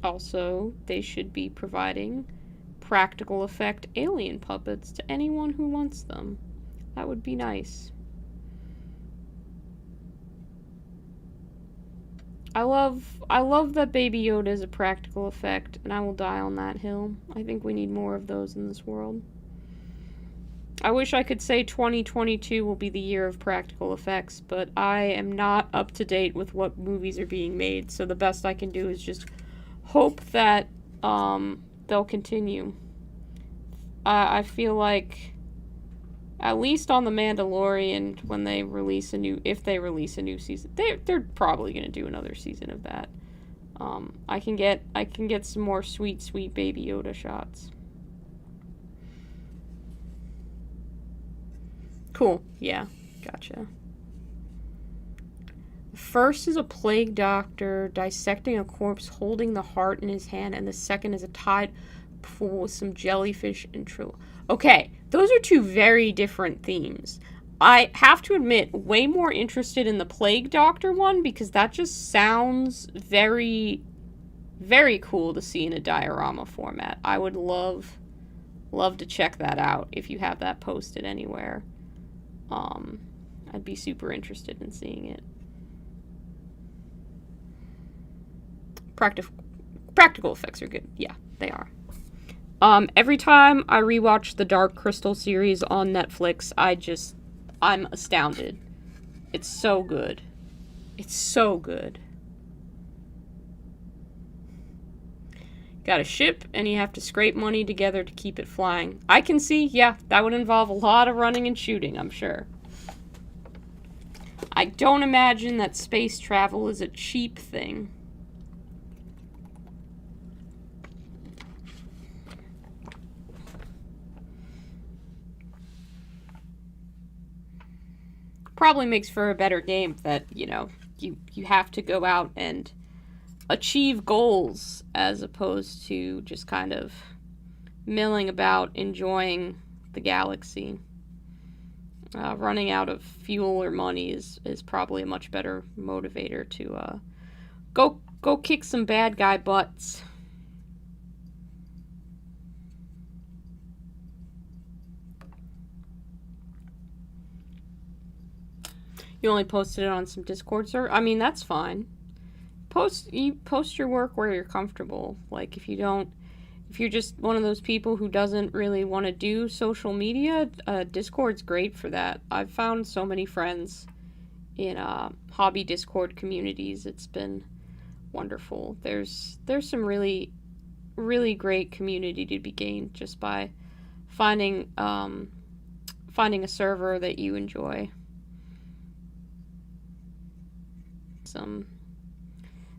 Also, they should be providing practical effect alien puppets to anyone who wants them. That would be nice. I love that Baby Yoda is a practical effect, and I will die on that hill. I think we need more of those in this world. I wish I could say 2022 will be the year of practical effects, but I am not up to date with what movies are being made, so the best I can do is just hope that they'll continue. I feel like, at least on The Mandalorian, when they release if they release a new season, they're probably gonna do another season of that. I can get some more sweet Baby Yoda shots. Cool. Yeah. Gotcha. The first is a plague doctor dissecting a corpse, holding the heart in his hand, and the second is a tide pool with some jellyfish and Okay, those are two very different themes. I have to admit, way more interested in the plague doctor one, because that just sounds very, very cool to see in a diorama format. I would love to check that out if you have that posted anywhere. I'd be super interested in seeing it. Practical effects are good. Yeah, they are. Every time I rewatch the Dark Crystal series on Netflix, I'm astounded. It's so good. It's so good. Got a ship, and you have to scrape money together to keep it flying. I can see, yeah, that would involve a lot of running and shooting, I'm sure. I don't imagine that space travel is a cheap thing. Probably makes for a better game that, you have to go out and achieve goals as opposed to just kind of milling about enjoying the galaxy. Running out of fuel or money is probably a much better motivator to go kick some bad guy butts. You only posted it on some Discord server? I mean, that's fine. You post your work where you're comfortable. Like, if you're just one of those people who doesn't really want to do social media, Discord's great for that. I've found so many friends in hobby Discord communities. It's been wonderful. There's some really, really great community to be gained just by finding a server that you enjoy.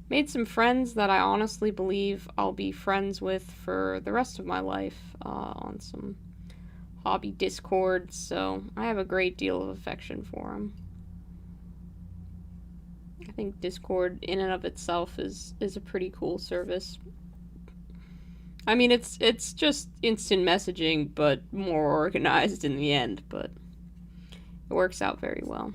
Made some friends that I honestly believe I'll be friends with for the rest of my life on some hobby Discord, so I have a great deal of affection for them. I think Discord in and of itself is a pretty cool service. I mean, it's just instant messaging, but more organized in the end, but it works out very well.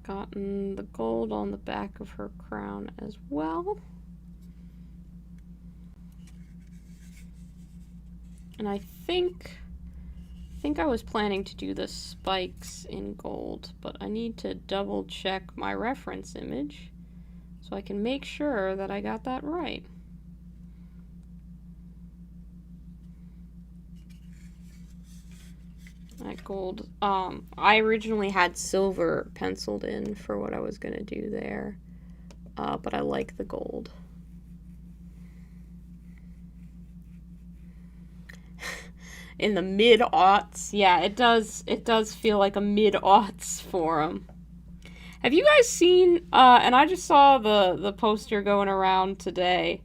Gotten the gold on the back of her crown as well. And I think I was planning to do the spikes in gold, but I need to double check my reference image so I can make sure that I got that right. That gold, I originally had silver penciled in for what I was gonna do there, but I like the gold. In the mid-aughts, yeah, it does feel like a mid-aughts forum. Have you guys seen, and I just saw the poster going around today,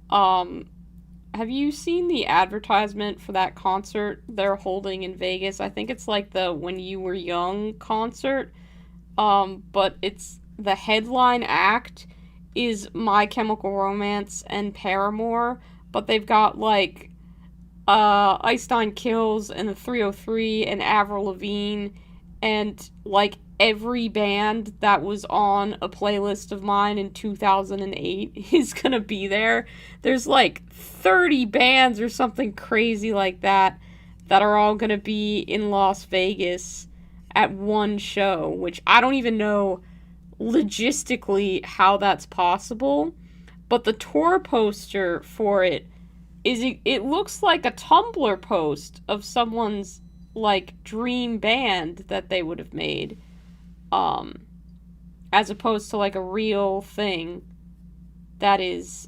have you seen the advertisement for that concert they're holding in Vegas? I think it's like the When You Were Young concert, but it's the headline act is My Chemical Romance and Paramore, but they've got like Einstein Kills and the 303 and Avril Lavigne and like every band that was on a playlist of mine in 2008 is gonna be there. There's like 30 bands or something crazy like that are all gonna be in Las Vegas at one show, which I don't even know logistically how that's possible, but the tour poster for it looks like a Tumblr post of someone's like dream band that they would have made, as opposed to like a real thing that is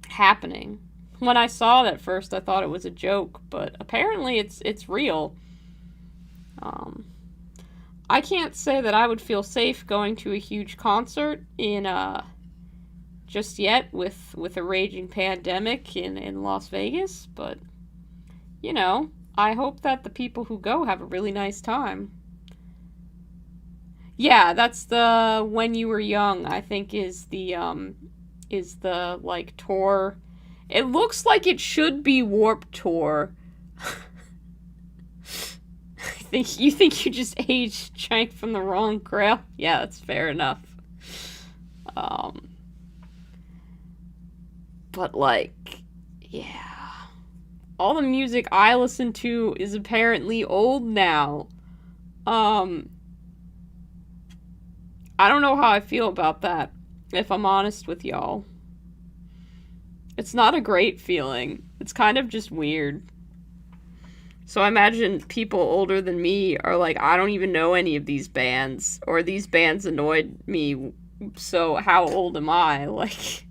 happening. When I saw it at first, I thought it was a joke, but apparently it's real. I can't say that I would feel safe going to a huge concert in just yet with a raging pandemic in Las Vegas, but I hope that the people who go have a really nice time. Yeah, that's the When You Were Young, I think is the like tour. It looks like it should be Warped Tour. You think you just aged Shank from the wrong grail? Yeah, that's fair enough. But like, yeah. All the music I listen to is apparently old now. I don't know how I feel about that, if I'm honest with y'all. It's not a great feeling. It's kind of just weird. So I imagine people older than me are like, I don't even know any of these bands, or these bands annoyed me, so how old am I? Like,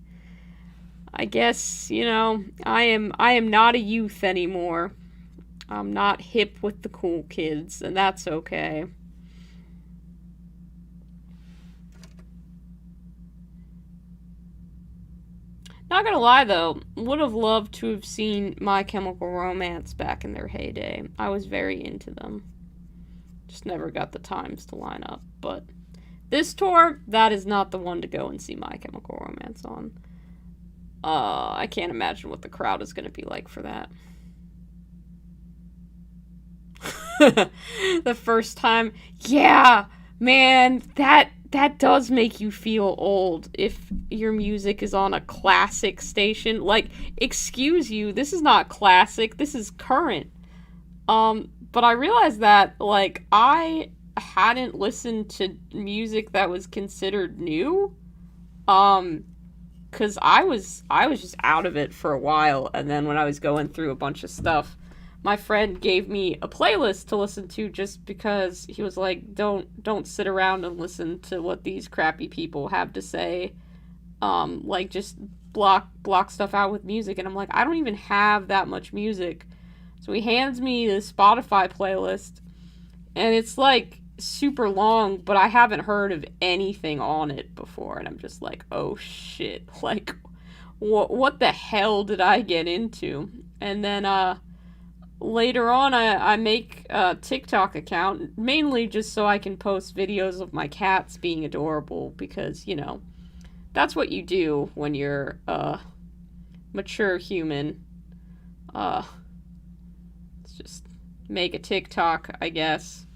I guess, I am not a youth anymore. I'm not hip with the cool kids, and that's okay. Not gonna lie though, would have loved to have seen My Chemical Romance back in their heyday. I was very into them. Just never got the times to line up. But this tour, that is not the one to go and see My Chemical Romance on. I can't imagine what the crowd is gonna be like for that. The first time, yeah, man, that does make you feel old if your music is on a classic station. Like, excuse you, this is not classic, this is current. But I realized that, like, I hadn't listened to music that was considered new. Cause I was just out of it for a while, and then when I was going through a bunch of stuff, my friend gave me a playlist to listen to just because he was like, don't sit around and listen to what these crappy people have to say. Like, just block stuff out with music. And I'm like, I don't even have that much music. So he hands me the Spotify playlist, and it's like super long, but I haven't heard of anything on it before. And I'm just like, oh shit, like, what the hell did I get into? And then, later on, I make a TikTok account, mainly just so I can post videos of my cats being adorable, because, that's what you do when you're a mature human. Let's just make a TikTok, I guess.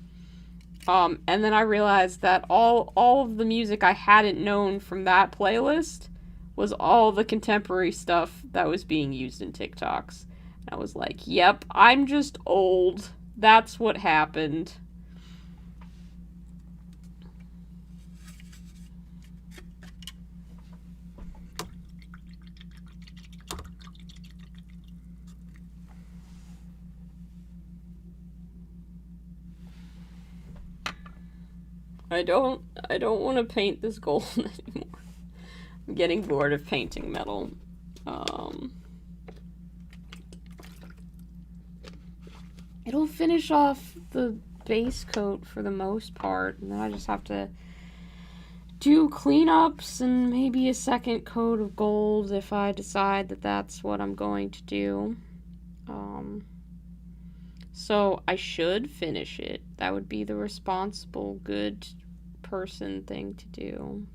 And then I realized that all of the music I hadn't known from that playlist was all the contemporary stuff that was being used in TikToks. And I was like, yep, I'm just old. That's what happened. I don't want to paint this gold anymore. I'm getting bored of painting metal. It'll finish off the base coat for the most part, and then I just have to do cleanups and maybe a second coat of gold if I decide that that's what I'm going to do. So I should finish it. That would be the responsible, good person thing to do.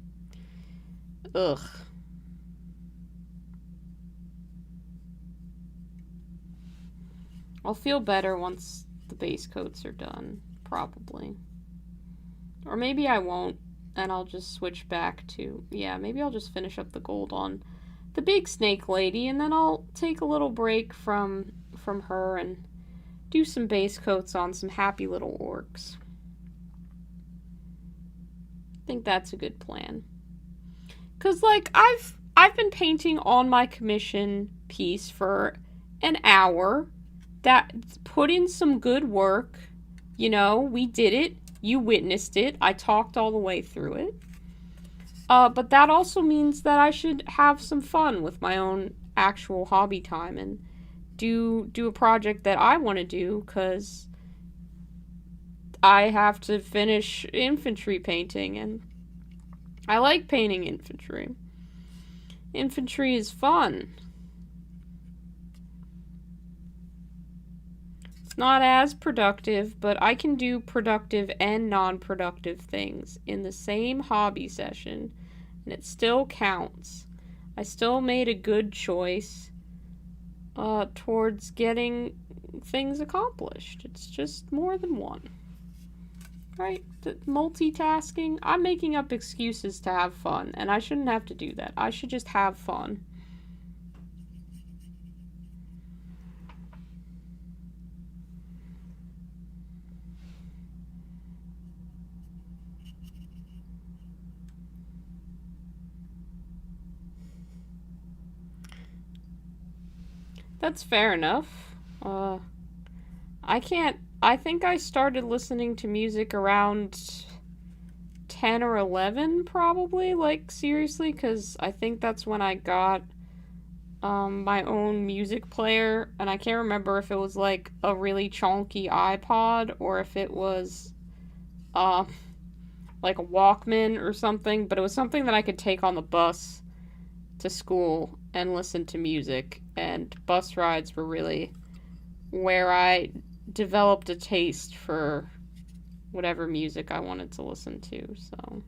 Ugh. I'll feel better once the base coats are done, probably. Or maybe I won't, and I'll just switch back to... Yeah, maybe I'll just finish up the gold on the big snake lady, and then I'll take a little break from her and do some base coats on some happy little orcs. I think that's a good plan. 'Cause, like, I've been painting on my commission piece for an hour. That put in some good work. You know, we did it. You witnessed it. I talked all the way through it. But that also means that I should have some fun with my own actual hobby time and do a project that I want to do, because I have to finish infantry painting, and I like painting infantry. Infantry is fun. It's not as productive, but I can do productive and non-productive things in the same hobby session, and it still counts. I still made a good choice towards getting things accomplished. It's just more than one. Right? The multitasking. I'm making up excuses to have fun, and I shouldn't have to do that. I should just have fun. That's fair enough. I think I started listening to music around 10 or 11, probably, like, seriously, because I think that's when I got my own music player, and I can't remember if it was, like, a really chonky iPod, or if it was, like a Walkman or something, but it was something that I could take on the bus to school and listen to music, and bus rides were really where I developed a taste for whatever music I wanted to listen to, so.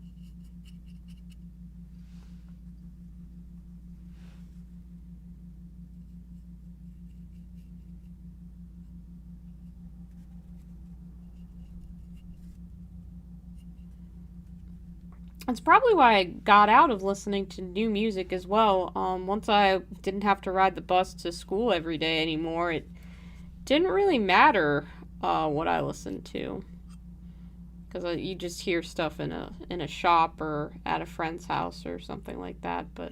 That's probably why I got out of listening to new music as well. Once I didn't have to ride the bus to school every day anymore, it didn't really matter what I listened to, because you just hear stuff in a shop or at a friend's house or something like that. But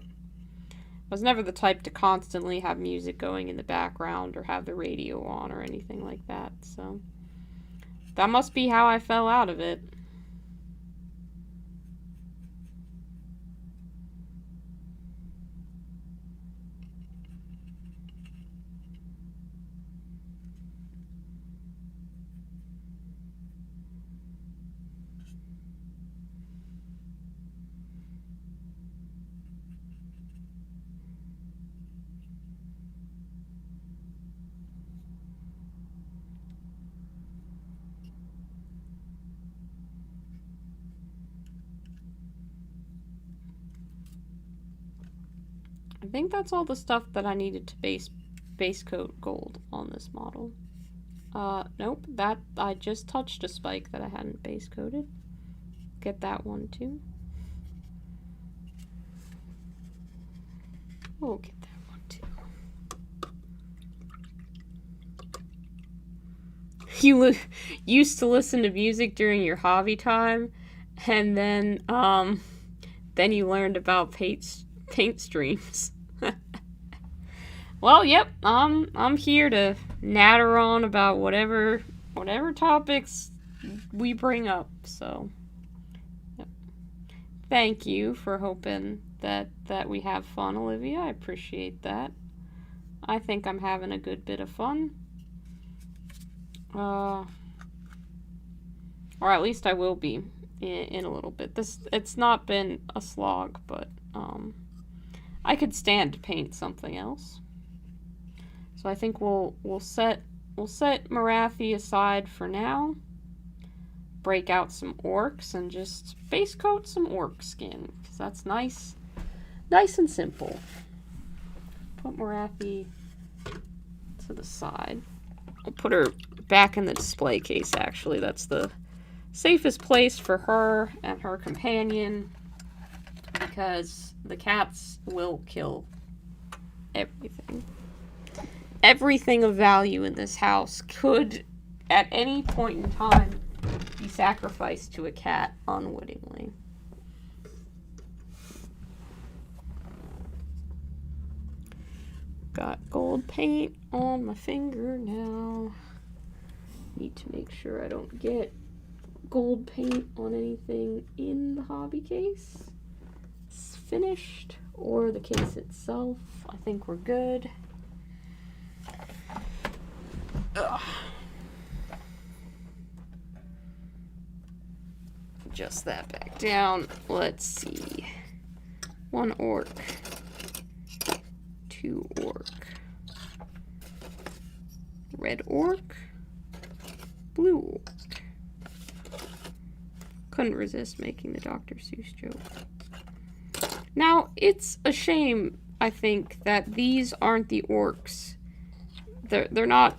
I was never the type to constantly have music going in the background or have the radio on or anything like that. So that must be how I fell out of it. I think that's all the stuff that I needed to base coat gold on this model. Nope, that I just touched a spike that I hadn't base coated. Get that one too. We'll get that one too. You used to listen to music during your hobby time, and then you learned about paint streams. Well, yep, I'm here to natter on about whatever topics we bring up. So, yep. Thank you for hoping that we have fun, Olivia. I appreciate that. I think I'm having a good bit of fun. Or at least I will be in a little bit. It's not been a slog, but I could stand to paint something else. So I think we'll set Marathi aside for now. Break out some orcs and just base coat some orc skin, because that's nice and simple. Put Marathi to the side. I'll put her back in the display case, actually. That's the safest place for her and her companion, because the cats will kill everything. Everything of value in this house could, at any point in time, be sacrificed to a cat unwittingly. Got gold paint on my finger now. Need to make sure I don't get gold paint on anything in the hobby case. It's finished, or the case itself. I think we're good. Ugh. Adjust that back down. Let's see. 1 orc. 2 orc. Red orc. Blue orc. Couldn't resist making the Dr. Seuss joke. Now, it's a shame, I think, that these aren't the orcs. They're not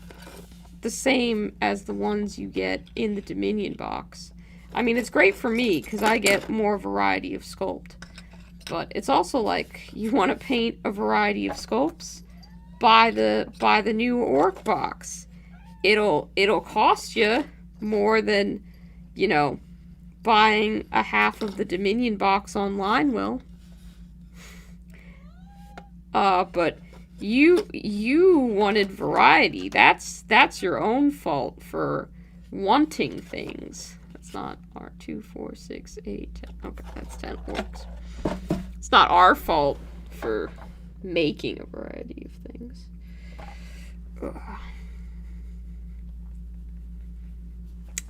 the same as the ones you get in the Dominion box. I mean, it's great for me, because I get more variety of sculpt. But it's also like, you want to paint a variety of sculpts? Buy the new orc box. It'll cost you more than, you know, buying a half of the Dominion box online will. But you wanted variety. That's your own fault for wanting things. That's not our 2, 4, 6, 8, 10. Okay, that's 10 orcs. It's not our fault for making a variety of things. Ugh.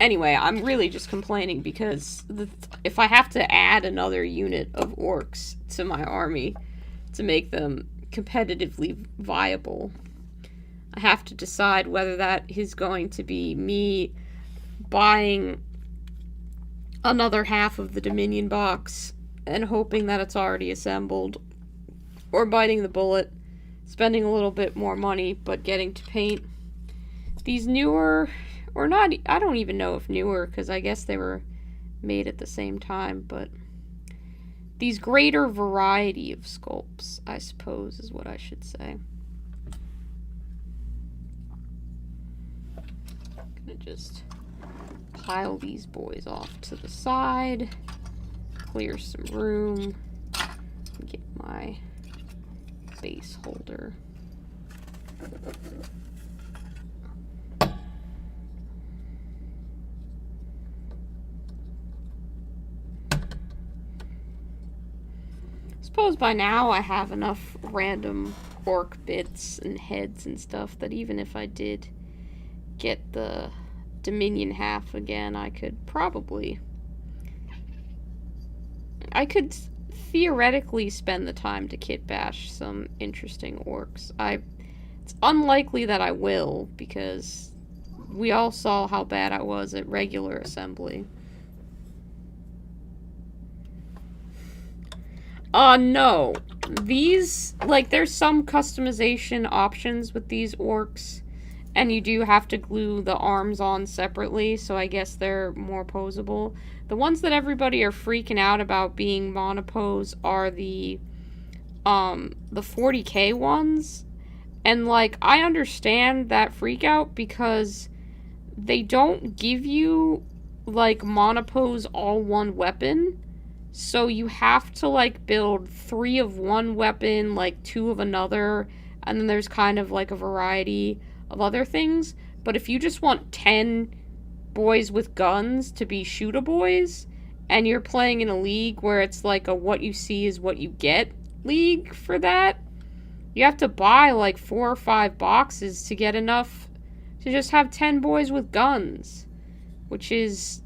Anyway, I'm really just complaining because if I have to add another unit of orcs to my army to make them competitively viable, I have to decide whether that is going to be me buying another half of the Dominion box and hoping that it's already assembled, or biting the bullet, spending a little bit more money, but getting to paint these newer, or not, I don't even know if newer, because I guess they were made at the same time, but these greater variety of sculpts, I suppose, is what I should say. I'm gonna just pile these boys off to the side, clear some room, and get my base holder. Suppose by now I have enough random orc bits and heads and stuff that even if I did get the Dominion half again, I could theoretically spend the time to kit bash some interesting orcs. It's unlikely that I will, because we all saw how bad I was at regular assembly. No. These, like, there's some customization options with these orcs, and you do have to glue the arms on separately, so I guess they're more posable. The ones that everybody are freaking out about being monopose are the the 40k ones, and, like, I understand that freak out because they don't give you, like, monopose all one weapon, so you have to, like, build 3 of one weapon, like, 2 of another, and then there's kind of, like, a variety of other things. But if you just want 10 boys with guns to be shooter boys, and you're playing in a league where it's like a what you see is what you get league for that, you have to buy like 4 or 5 boxes to get enough to just have 10 boys with guns. Which is,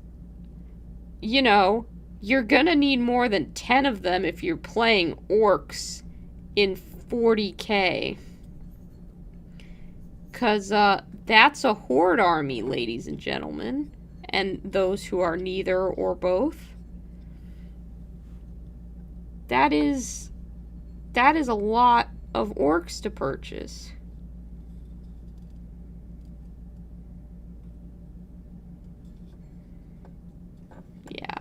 you know, you're gonna need more than 10 of them if you're playing orcs in 40k. Because that's a horde army, ladies and gentlemen. And those who are neither or both. That is a lot of orcs to purchase. Yeah.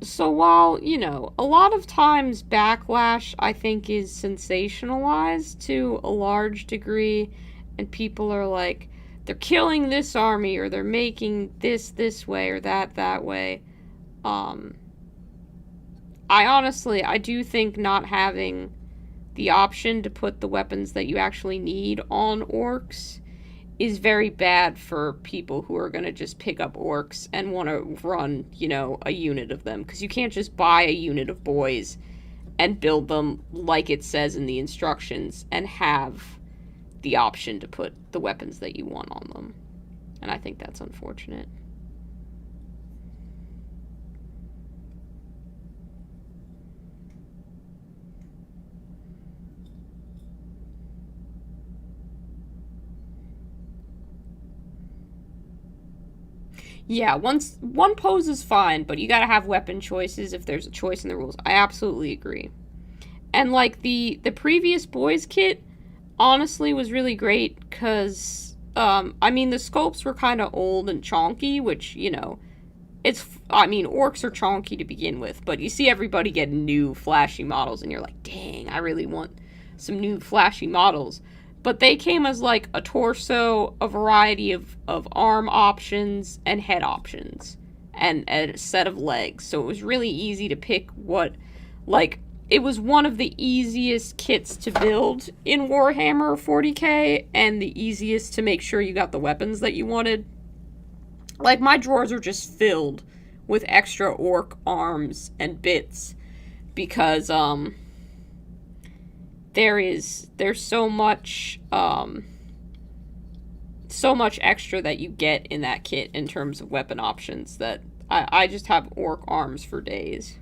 So while, you know, a lot of times backlash, I think, is sensationalized to a large degree, and people are like, they're killing this army, or they're making this way, or that way. I do think not having the option to put the weapons that you actually need on orcs is very bad for people who are going to just pick up orcs and want to run, you know, a unit of them. Because you can't just buy a unit of boys and build them like it says in the instructions and have the option to put the weapons that you want on them. And I think that's unfortunate. Yeah, one pose is fine, but you gotta have weapon choices if there's a choice in the rules. I absolutely agree. And, like, the previous boys kit, honestly, was really great, because, I mean, the scopes were kind of old and chonky, which, you know, orcs are chonky to begin with, but you see everybody getting new flashy models, and you're like, dang, I really want some new flashy models. But they came as, like, a torso, a variety of arm options, and head options, and a set of legs. So it was really easy to pick what, like, it was one of the easiest kits to build in Warhammer 40k, and the easiest to make sure you got the weapons that you wanted. Like, my drawers are just filled with extra orc arms and bits, because, there's so much extra that you get in that kit in terms of weapon options that I just have orc arms for days.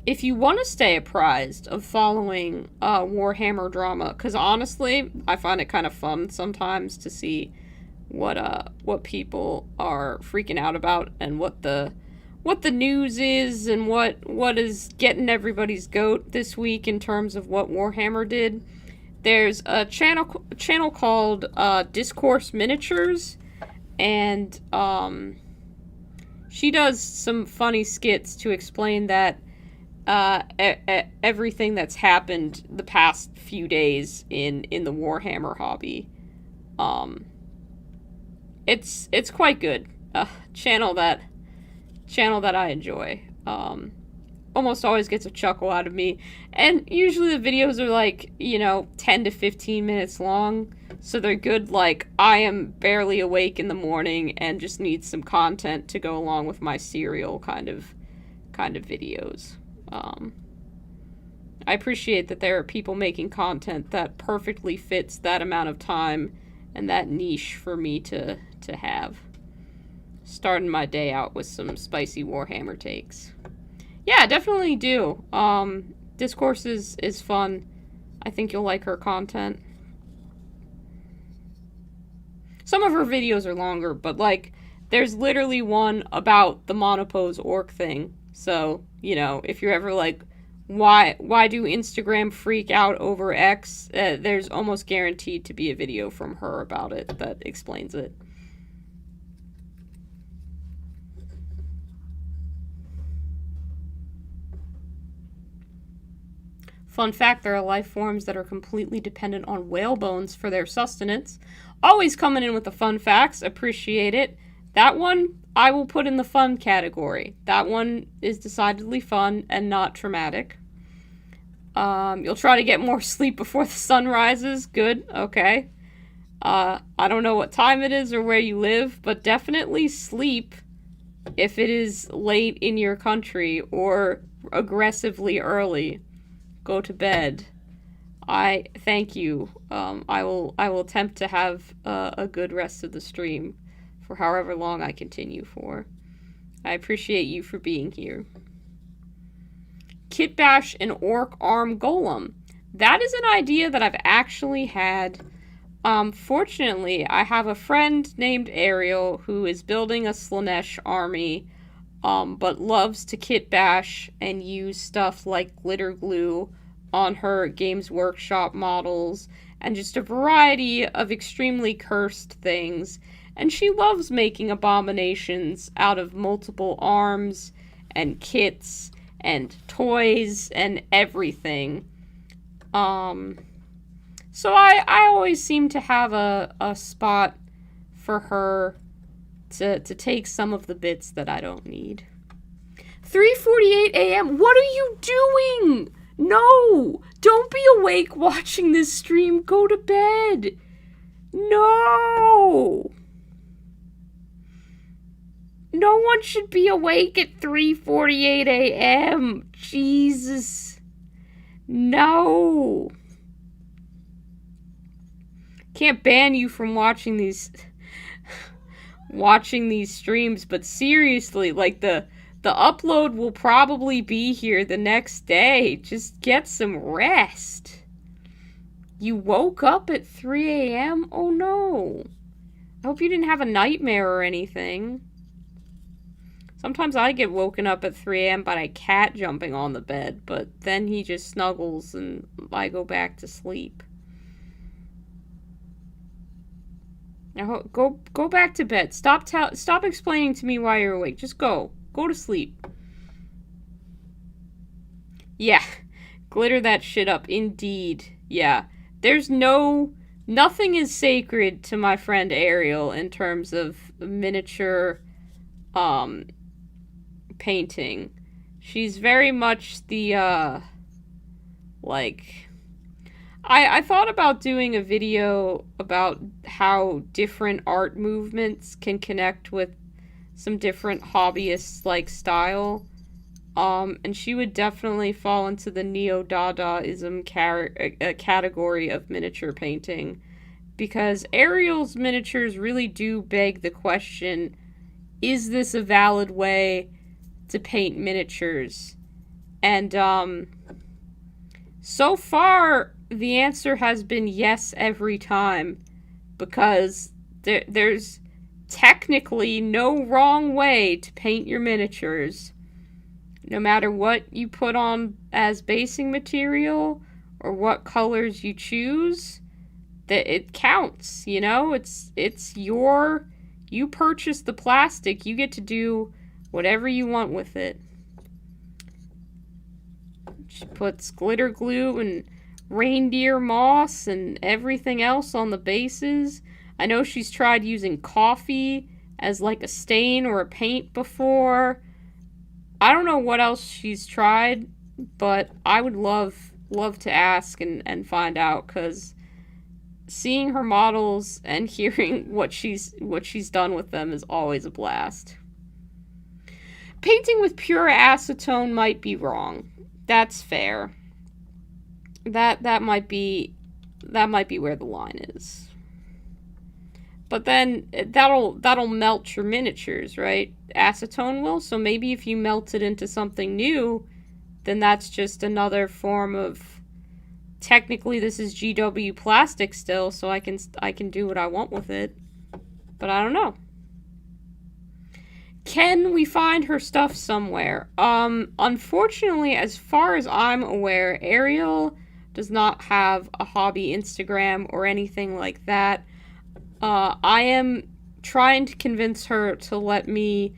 If you want to stay apprised of following Warhammer drama, because honestly, I find it kind of fun sometimes to see what people are freaking out about, and what the news is, and what is getting everybody's goat this week in terms of what Warhammer did. There's a channel called Discourse Miniatures, and she does some funny skits to explain that everything that's happened the past few days in the Warhammer hobby. It's quite good. Channel that I enjoy. Almost always gets a chuckle out of me. And usually the videos are like, you know, 10 to 15 minutes long. So they're good, like, I am barely awake in the morning and just need some content to go along with my serial kind of videos. I appreciate that there are people making content that perfectly fits that amount of time and that niche for me to have. Starting my day out with some spicy Warhammer takes. Yeah, definitely do. Discourse is fun. I think you'll like her content. Some of her videos are longer, but, like, there's literally one about the monopose orc thing. So, you know, if you're ever like, why do Instagram freak out over X? There's almost guaranteed to be a video from her about it that explains it. Fun fact, there are life forms that are completely dependent on whale bones for their sustenance. Always coming in with the fun facts. Appreciate it. That one, I will put in the fun category. That one is decidedly fun and not traumatic. You'll try to get more sleep before the sun rises. Good. Okay. I don't know what time it is or where you live, but definitely sleep if it is late in your country or aggressively early. Go to bed. I thank you. I will attempt to have a good rest of the stream for however long I continue for. I appreciate you for being here. Kit Bash an Orc Arm Golem. That is an idea that I've actually had. Fortunately, I have a friend named Ariel who is building a Slaanesh army, but loves to kit bash and use stuff like glitter glue on her Games Workshop models and just a variety of extremely cursed things. And she loves making abominations out of multiple arms and kits and toys and everything. So I always seem to have a spot for her to take some of the bits that I don't need. 3:48 a.m. What are you doing? No! Don't be awake watching this stream. Go to bed. No! No one should be awake at 3:48 a.m. Jesus. No. Can't ban you from watching these streams, but seriously, like the upload will probably be here the next day. Just get some rest. You woke up at 3 a.m.? Oh no. I hope you didn't have a nightmare or anything. Sometimes I get woken up at 3 a.m. by a cat jumping on the bed, but then he just snuggles and I go back to sleep. Now go back to bed. Stop explaining to me why you're awake. Just go. Go to sleep. Yeah. Glitter that shit up. Indeed. Yeah. There's nothing is sacred to my friend Ariel in terms of miniature painting. She's very much the I thought about doing a video about how different art movements can connect with some different hobbyists like style. And she would definitely fall into the neo-Dadaism category of miniature painting, because Ariel's miniatures really do beg the question, is this a valid way to paint miniatures? And so far the answer has been yes every time, because there's technically no wrong way to paint your miniatures. No matter what you put on as basing material or what colors you choose, that it counts, you know? It's you purchase the plastic, you get to do whatever you want with it. She puts glitter glue and reindeer moss and everything else on the bases. I know she's tried using coffee as like a stain or a paint before. I don't know what else she's tried, but I would love to ask and find out, because seeing her models and hearing what she's done with them is always a blast. Painting with pure acetone might be wrong. That's fair. That might be where the line is. But then that'll melt your miniatures, right? Acetone will. So maybe if you melt it into something new, then that's just another form of, technically this is GW plastic still, so I can do what I want with it. But I don't know. Can we find her stuff somewhere? Unfortunately, as far as I'm aware, Ariel does not have a hobby Instagram or anything like that. I am trying to convince her to let me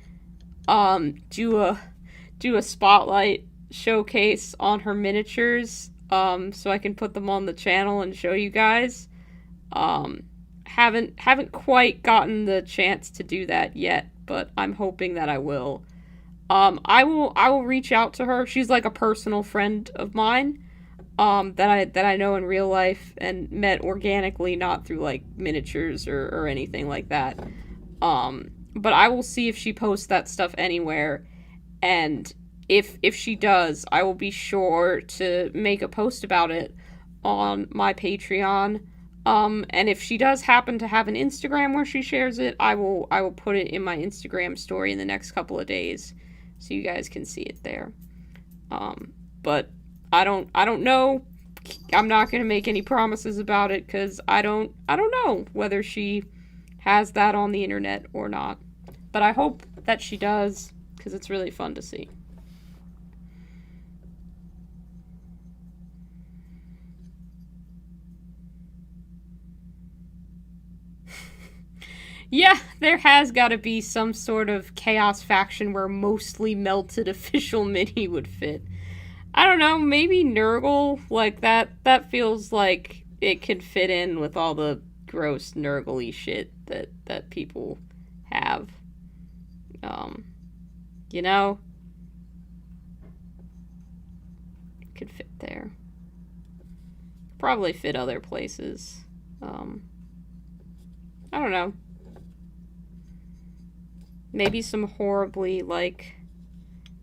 do a spotlight showcase on her miniatures so I can put them on the channel and show you guys. Haven't quite gotten the chance to do that yet, but I'm hoping that I will. I will reach out to her. She's like a personal friend of mine, that I know in real life and met organically, not through like miniatures or anything like that. But I will see if she posts that stuff anywhere, and if she does, I will be sure to make a post about it on my Patreon. And if she does happen to have an Instagram where she shares it, I will put it in my Instagram story in the next couple of days, so you guys can see it there. But I don't know. I'm not gonna make any promises about it because I don't know whether she has that on the internet or not. But I hope that she does, because it's really fun to see. Yeah, there has got to be some sort of chaos faction where mostly melted official mini would fit. I don't know, maybe Nurgle, like that feels like it could fit in with all the gross Nurgle-y shit that people have. You know? Could fit there. Probably fit other places. I don't know. Maybe some horribly, like,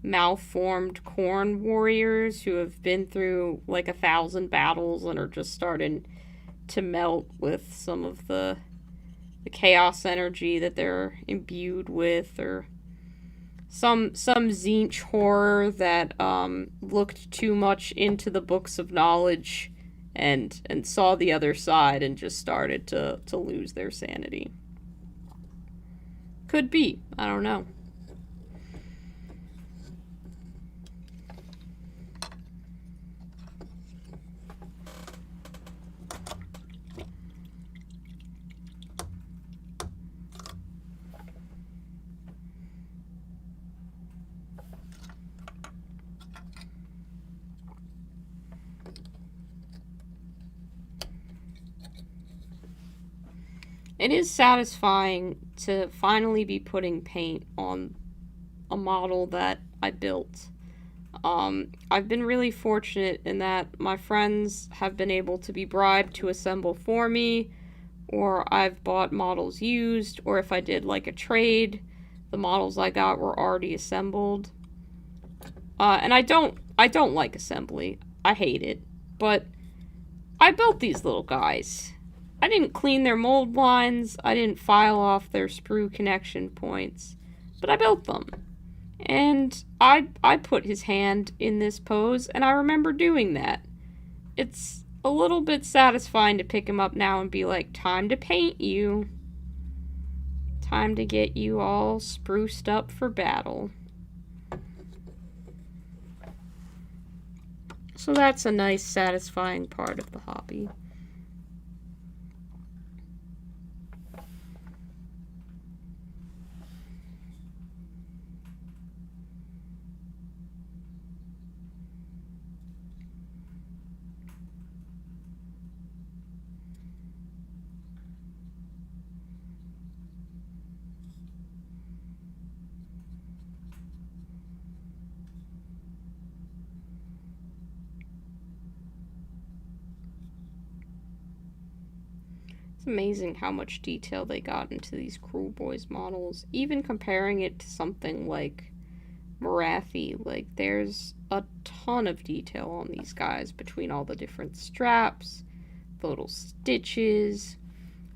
malformed corn warriors who have been through, like, 1,000 battles and are just starting to melt with some of the chaos energy that they're imbued with, or some Tzeentch horror that looked too much into the books of knowledge and saw the other side and just started to lose their sanity. Could be. I don't know. It is satisfying to finally be putting paint on a model that I built. I've been really fortunate in that my friends have been able to be bribed to assemble for me, or I've bought models used, or if I did like a trade, the models I got were already assembled. And I don't like assembly. I hate it. But I built these little guys. I didn't clean their mold lines, I didn't file off their sprue connection points, but I built them. And I put his hand in this pose, and I remember doing that. It's a little bit satisfying to pick him up now and be like, time to paint you. Time to get you all spruced up for battle. So that's a nice, satisfying part of the hobby. Amazing how much detail they got into these Cruel Boys models, even comparing it to something like Marathi. Like, there's a ton of detail on these guys between all the different straps, the little stitches.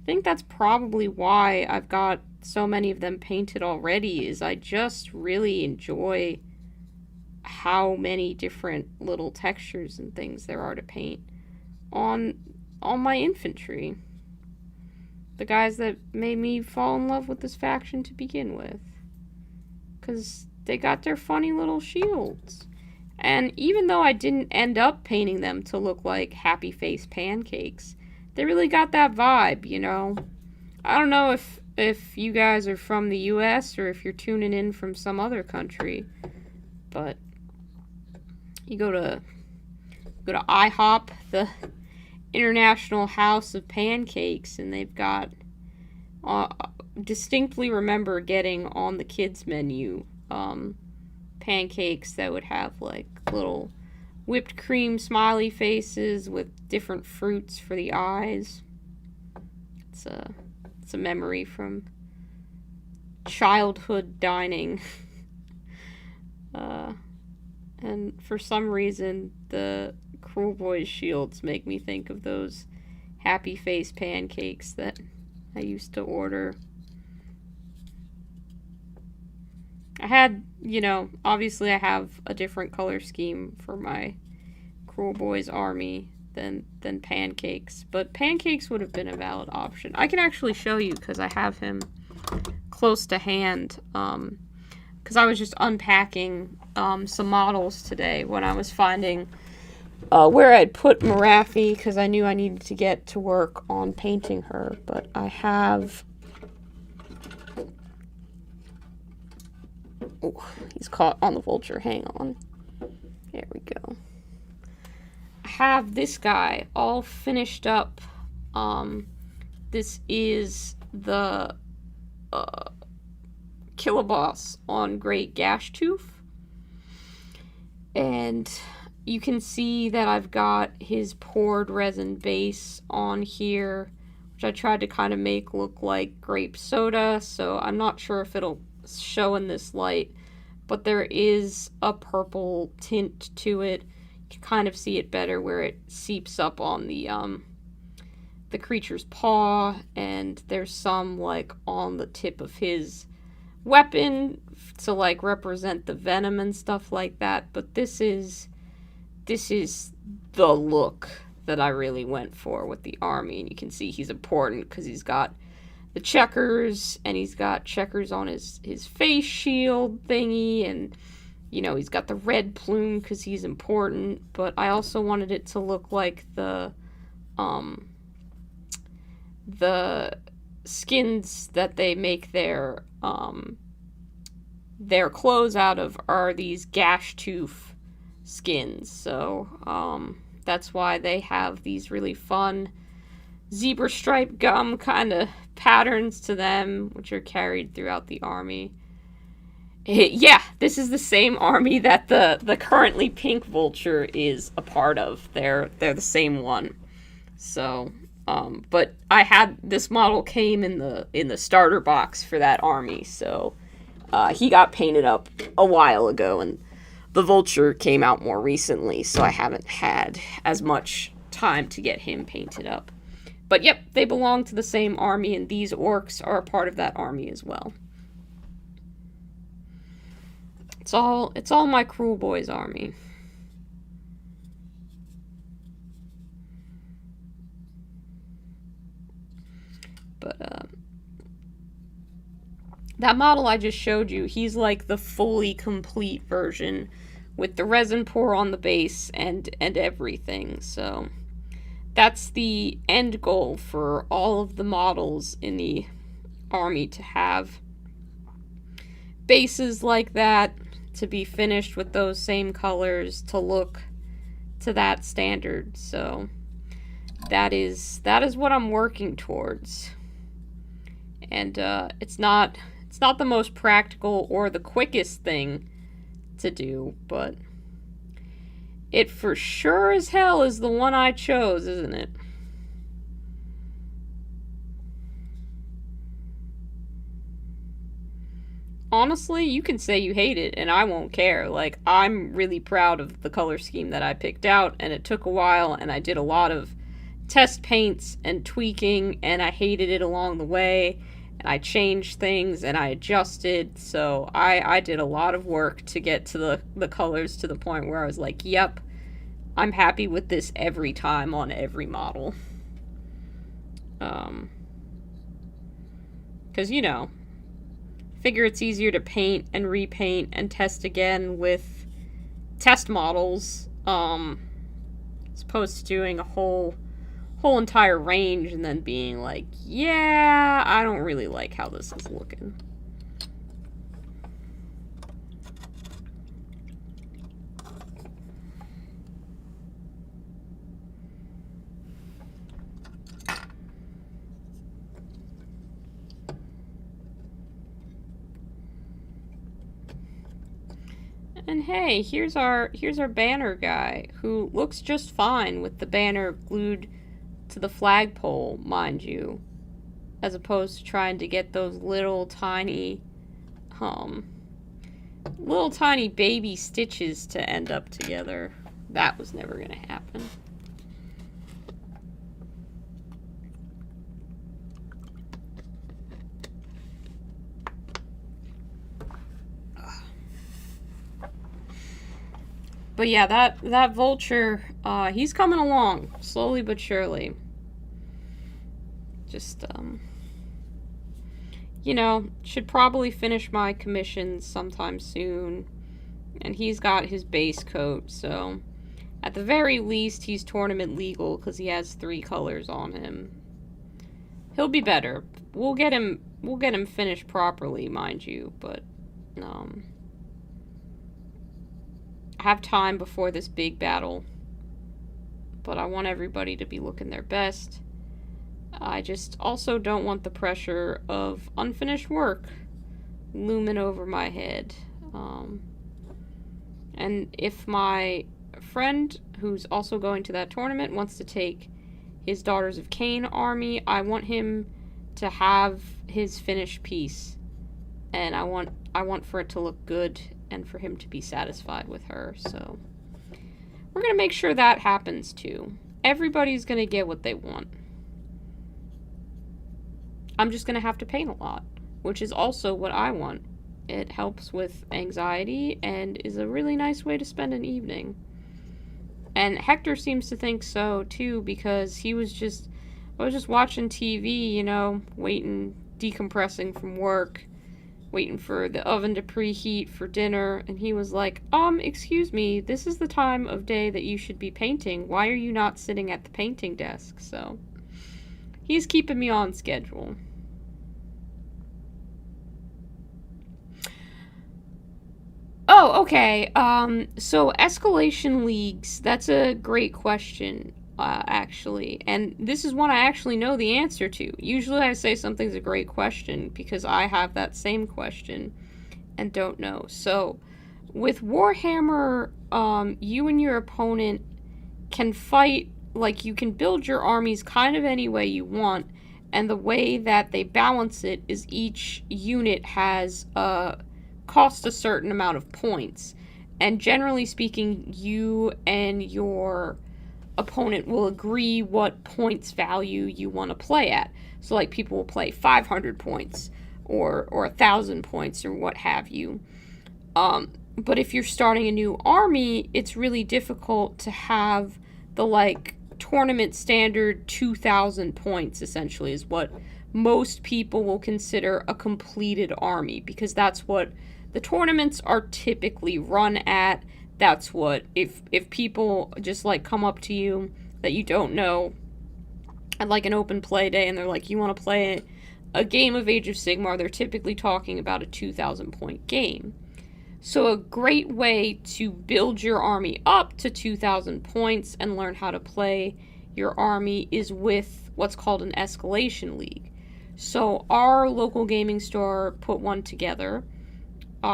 I think that's probably why I've got so many of them painted already, is I just really enjoy how many different little textures and things there are to paint on my infantry. The guys that made me fall in love with this faction to begin with. Because they got their funny little shields. And even though I didn't end up painting them to look like happy face pancakes, they really got that vibe, you know? I don't know if you guys are from the US or if you're tuning in from some other country, but you go to go to IHOP, the International House of Pancakes, and they've got, distinctly remember getting on the kids menu, pancakes that would have like little whipped cream smiley faces with different fruits for the eyes. It's a memory from childhood dining. And for some reason, the Cruel Boys shields make me think of those happy face pancakes that I used to order. I had, obviously I have a different color scheme for my Cruel Boys army than pancakes, but pancakes would have been a valid option. I can actually show you because I have him close to hand, because I was just unpacking some models today when I was finding where I'd put Marafi, because I knew I needed to get to work on painting her. But I have... Oh, he's caught on the vulture. Hang on. There we go. I have this guy all finished up. This is the Killaboss on Great Gashtooth. And you can see that I've got his poured resin base on here, which I tried to kind of make look like grape soda, so I'm not sure if it'll show in this light, but there is a purple tint to it. You can kind of see it better where it seeps up on the creature's paw, and there's some like on the tip of his weapon to like represent the venom and stuff like that. But this is the look that I really went for with the army, and you can see he's important because he's got the checkers, and he's got checkers on his face shield thingy, and he's got the red plume because he's important. But I also wanted it to look like the skins that they make their clothes out of are these Gashtooth skins, so that's why they have these really fun zebra stripe gum kind of patterns to them, which are carried throughout the army. Yeah, this is the same army that the currently pink vulture is a part of. They're the same one. So, but I had this model came in the starter box for that army, so he got painted up a while ago, and the vulture came out more recently, so I haven't had as much time to get him painted up. But yep, they belong to the same army, and these orcs are a part of that army as well. It's all my Cruel Boys army. But that model I just showed you, he's like the fully complete version with the resin pour on the base and everything. So that's the end goal for all of the models in the army, to have bases like that, to be finished with those same colors, to look to that standard. So that is what I'm working towards. And it's not the most practical or the quickest thing to do, but it for sure as hell is the one I chose, isn't it? Honestly, you can say you hate it, and I won't care. Like, I'm really proud of the color scheme that I picked out, and it took a while, and I did a lot of test paints and tweaking, and I hated it along the way, and I changed things, and I adjusted, so I did a lot of work to get to the colors to the point where I was like, yep, I'm happy with this every time on every model. Because, figure it's easier to paint and repaint and test again with test models, as opposed to doing a whole entire range and then being like, yeah, I don't really like how this is looking. And hey, here's our banner guy, who looks just fine with the banner glued to the flagpole, mind you, as opposed to trying to get those little tiny baby stitches to end up together. That was never gonna happen. But yeah, that vulture, he's coming along, slowly but surely. Just, you know, should probably finish my commissions sometime soon. And he's got his base coat, so at the very least, he's tournament legal because he has 3 colors on him. He'll be better. We'll get him finished properly, mind you, but, I have time before this big battle, but I want everybody to be looking their best. I just also don't want the pressure of unfinished work looming over my head. And if my friend, who's also going to that tournament, wants to take his Daughters of Cain army, I want him to have his finished piece, and I want for it to look good and for him to be satisfied with her. So we're gonna make sure that happens too. Everybody's gonna get what they want. I'm just gonna have to paint a lot, which is also what I want. It helps with anxiety and is a really nice way to spend an evening. And Hector seems to think so too, because I was just watching TV, you know, waiting, decompressing from work, waiting for the oven to preheat for dinner, and he was like, excuse me, this is the time of day that you should be painting. Why are you not sitting at the painting desk? So he's keeping me on schedule. Oh, okay. So Escalation Leagues, that's a great question, actually. And this is one I actually know the answer to. Usually I say something's a great question because I have that same question and don't know. So with Warhammer, you and your opponent can fight, like, you can build your armies kind of any way you want, and the way that they balance it is each unit has cost a certain amount of points, and generally speaking, you and your opponent will agree what points value you want to play at. So like, people will play 500 points or 1,000 points or what have you. But if you're starting a new army, it's really difficult to have the, like, tournament standard 2,000 points, essentially, is what most people will consider a completed army, because that's what the tournaments are typically run at. That's what, if people just, like, come up to you that you don't know at, like, an open play day, and they're like, you want to play a game of Age of Sigmar, they're typically talking about a 2,000 point game. So a great way to build your army up to 2,000 points and learn how to play your army is with what's called an Escalation League. So our local gaming store put one together.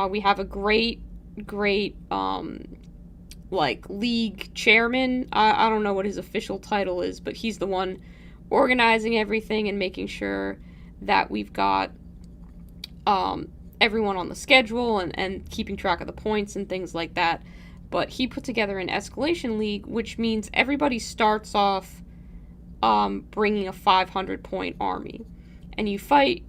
We have a great, like, league chairman. I don't know what his official title is, but he's the one organizing everything and making sure that we've got everyone on the schedule and keeping track of the points and things like that. But he put together an Escalation League, which means everybody starts off bringing a 500 point army. And you fight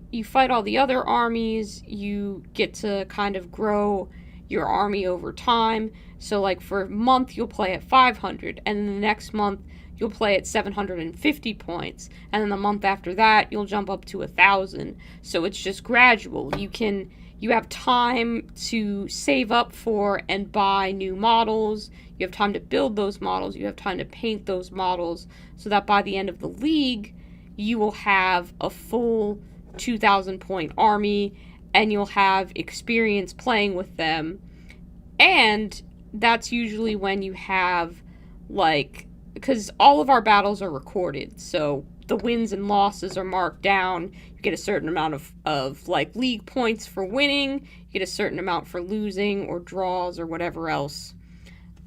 all the other armies, you get to kind of grow your army over time. So, like, for a month, you'll play at 500, and then the next month, you'll play at 750 points, and then the month after that, you'll jump up to 1,000. So it's just gradual. You have time to save up for and buy new models, you have time to build those models, you have time to paint those models, so that by the end of the league, you will have a full 2,000 point army, and you'll have experience playing with them. And that's usually when you have, like, because all of our battles are recorded, so the wins and losses are marked down. You get a certain amount of like, league points for winning. You get a certain amount for losing or draws or whatever else.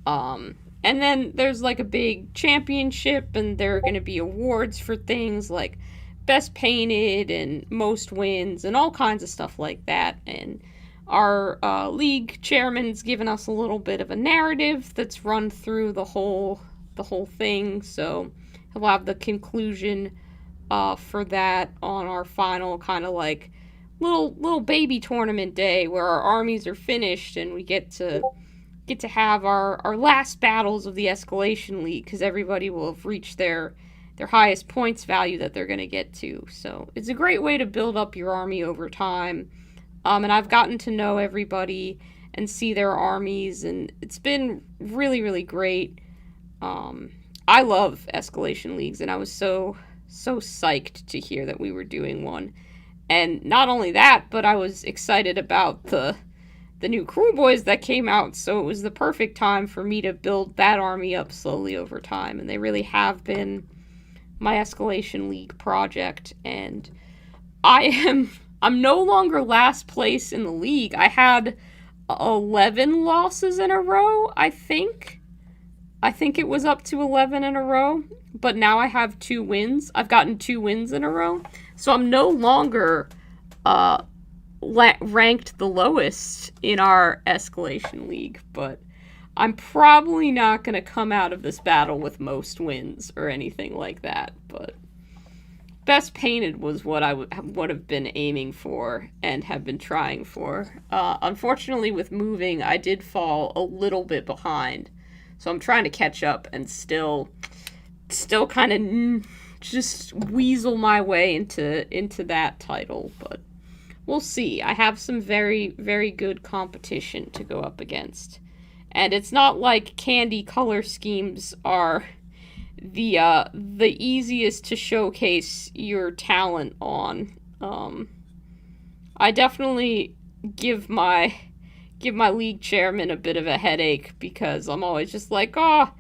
And then there's like a big championship, and there are going to be awards for things like best painted and most wins and all kinds of stuff like that. And our league chairman's given us a little bit of a narrative that's run through the whole thing. So he'll have the conclusion for that on our final kind of like little baby tournament day where our armies are finished and we get to have our last battles of the Escalation League, because everybody will have reached their highest points value that they're going to get to. So it's a great way to build up your army over time. And I've gotten to know everybody and see their armies, and it's been really, really great. I love Escalation Leagues, and I was so psyched to hear that we were doing one. And not only that, but I was excited about the new Crew Boys that came out, so it was the perfect time for me to build that army up slowly over time, and they really have been my Escalation League project. And I'm no longer last place in the league. I had 11 losses in a row, I think it was up to 11 in a row, but now I have 2 wins. I've gotten 2 wins in a row, so I'm no longer ranked the lowest in our Escalation League, but I'm probably not going to come out of this battle with most wins or anything like that. But best painted was what I would have been aiming for and have been trying for. Unfortunately, with moving, I did fall a little bit behind, so I'm trying to catch up and still kind of just weasel my way into that title, but we'll see. I have some very, very good competition to go up against. And it's not like candy color schemes are the easiest to showcase your talent on. I definitely give my league chairman a bit of a headache, because I'm always just like, oh,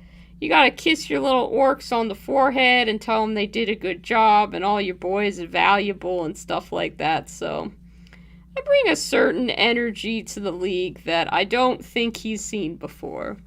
you gotta kiss your little orcs on the forehead and tell them they did a good job and all your boys are valuable and stuff like that. So I bring a certain energy to the league that I don't think he's seen before.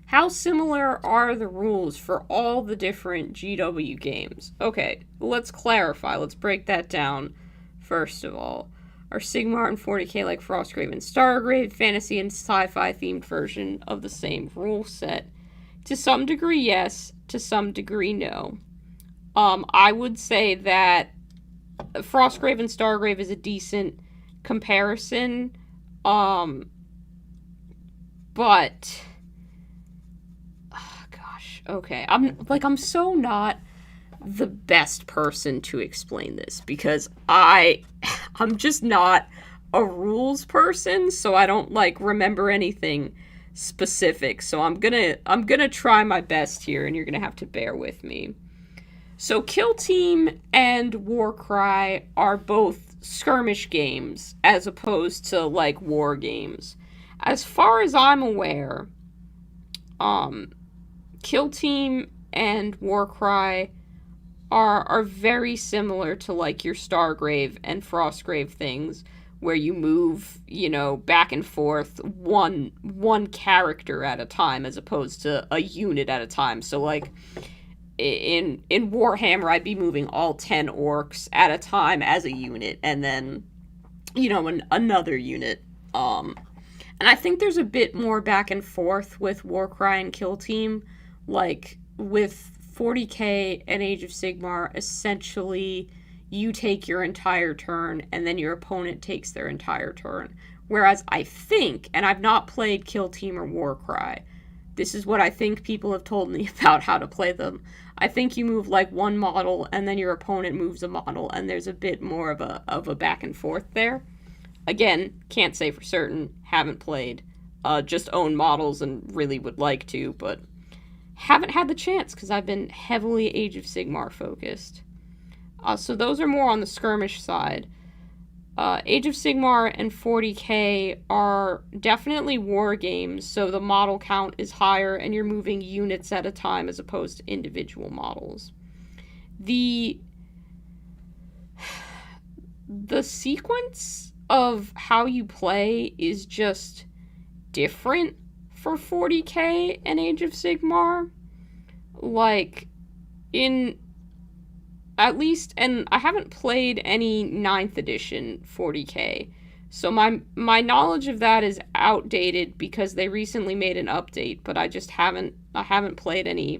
How similar are the rules for all the different GW games? Okay, let's clarify. Let's break that down first of all. Are Sigmar and 40k like Frostgrave and Stargrave, fantasy and sci-fi themed version of the same rule set? To some degree, yes. To some degree, no. I would say that Frostgrave and Stargrave is a decent comparison. But okay. I'm so not the best person to explain this, because I'm just not a rules person, so I don't remember anything specific. So I'm gonna try my best here, and you're gonna have to bear with me. So Kill Team and Warcry are both skirmish games as opposed to war games. As far as I'm aware, Kill Team and Warcry are very similar to your Stargrave and Frostgrave things, where you move, back and forth one character at a time as opposed to a unit at a time. So in Warhammer, I'd be moving all 10 orcs at a time as a unit, and then another unit. And I think there's a bit more back and forth with Warcry and Kill Team. With 40k and Age of Sigmar, essentially you take your entire turn and then your opponent takes their entire turn. Whereas I think, and I've not played Kill Team or Warcry, this is what I think people have told me about how to play them. I think you move one model and then your opponent moves a model, and there's a bit more of a back and forth there. Again, can't say for certain, haven't played, just own models and really would like to, but haven't had the chance because I've been heavily Age of Sigmar focused. So those are more on the skirmish side. Age of Sigmar and 40k are definitely war games, so the model count is higher and you're moving units at a time as opposed to individual models. The the sequence of how you play is just different for 40k and Age of Sigmar. Like, in at least, and I haven't played any 9th edition 40k, so my knowledge of that is outdated because they recently made an update, but I haven't played any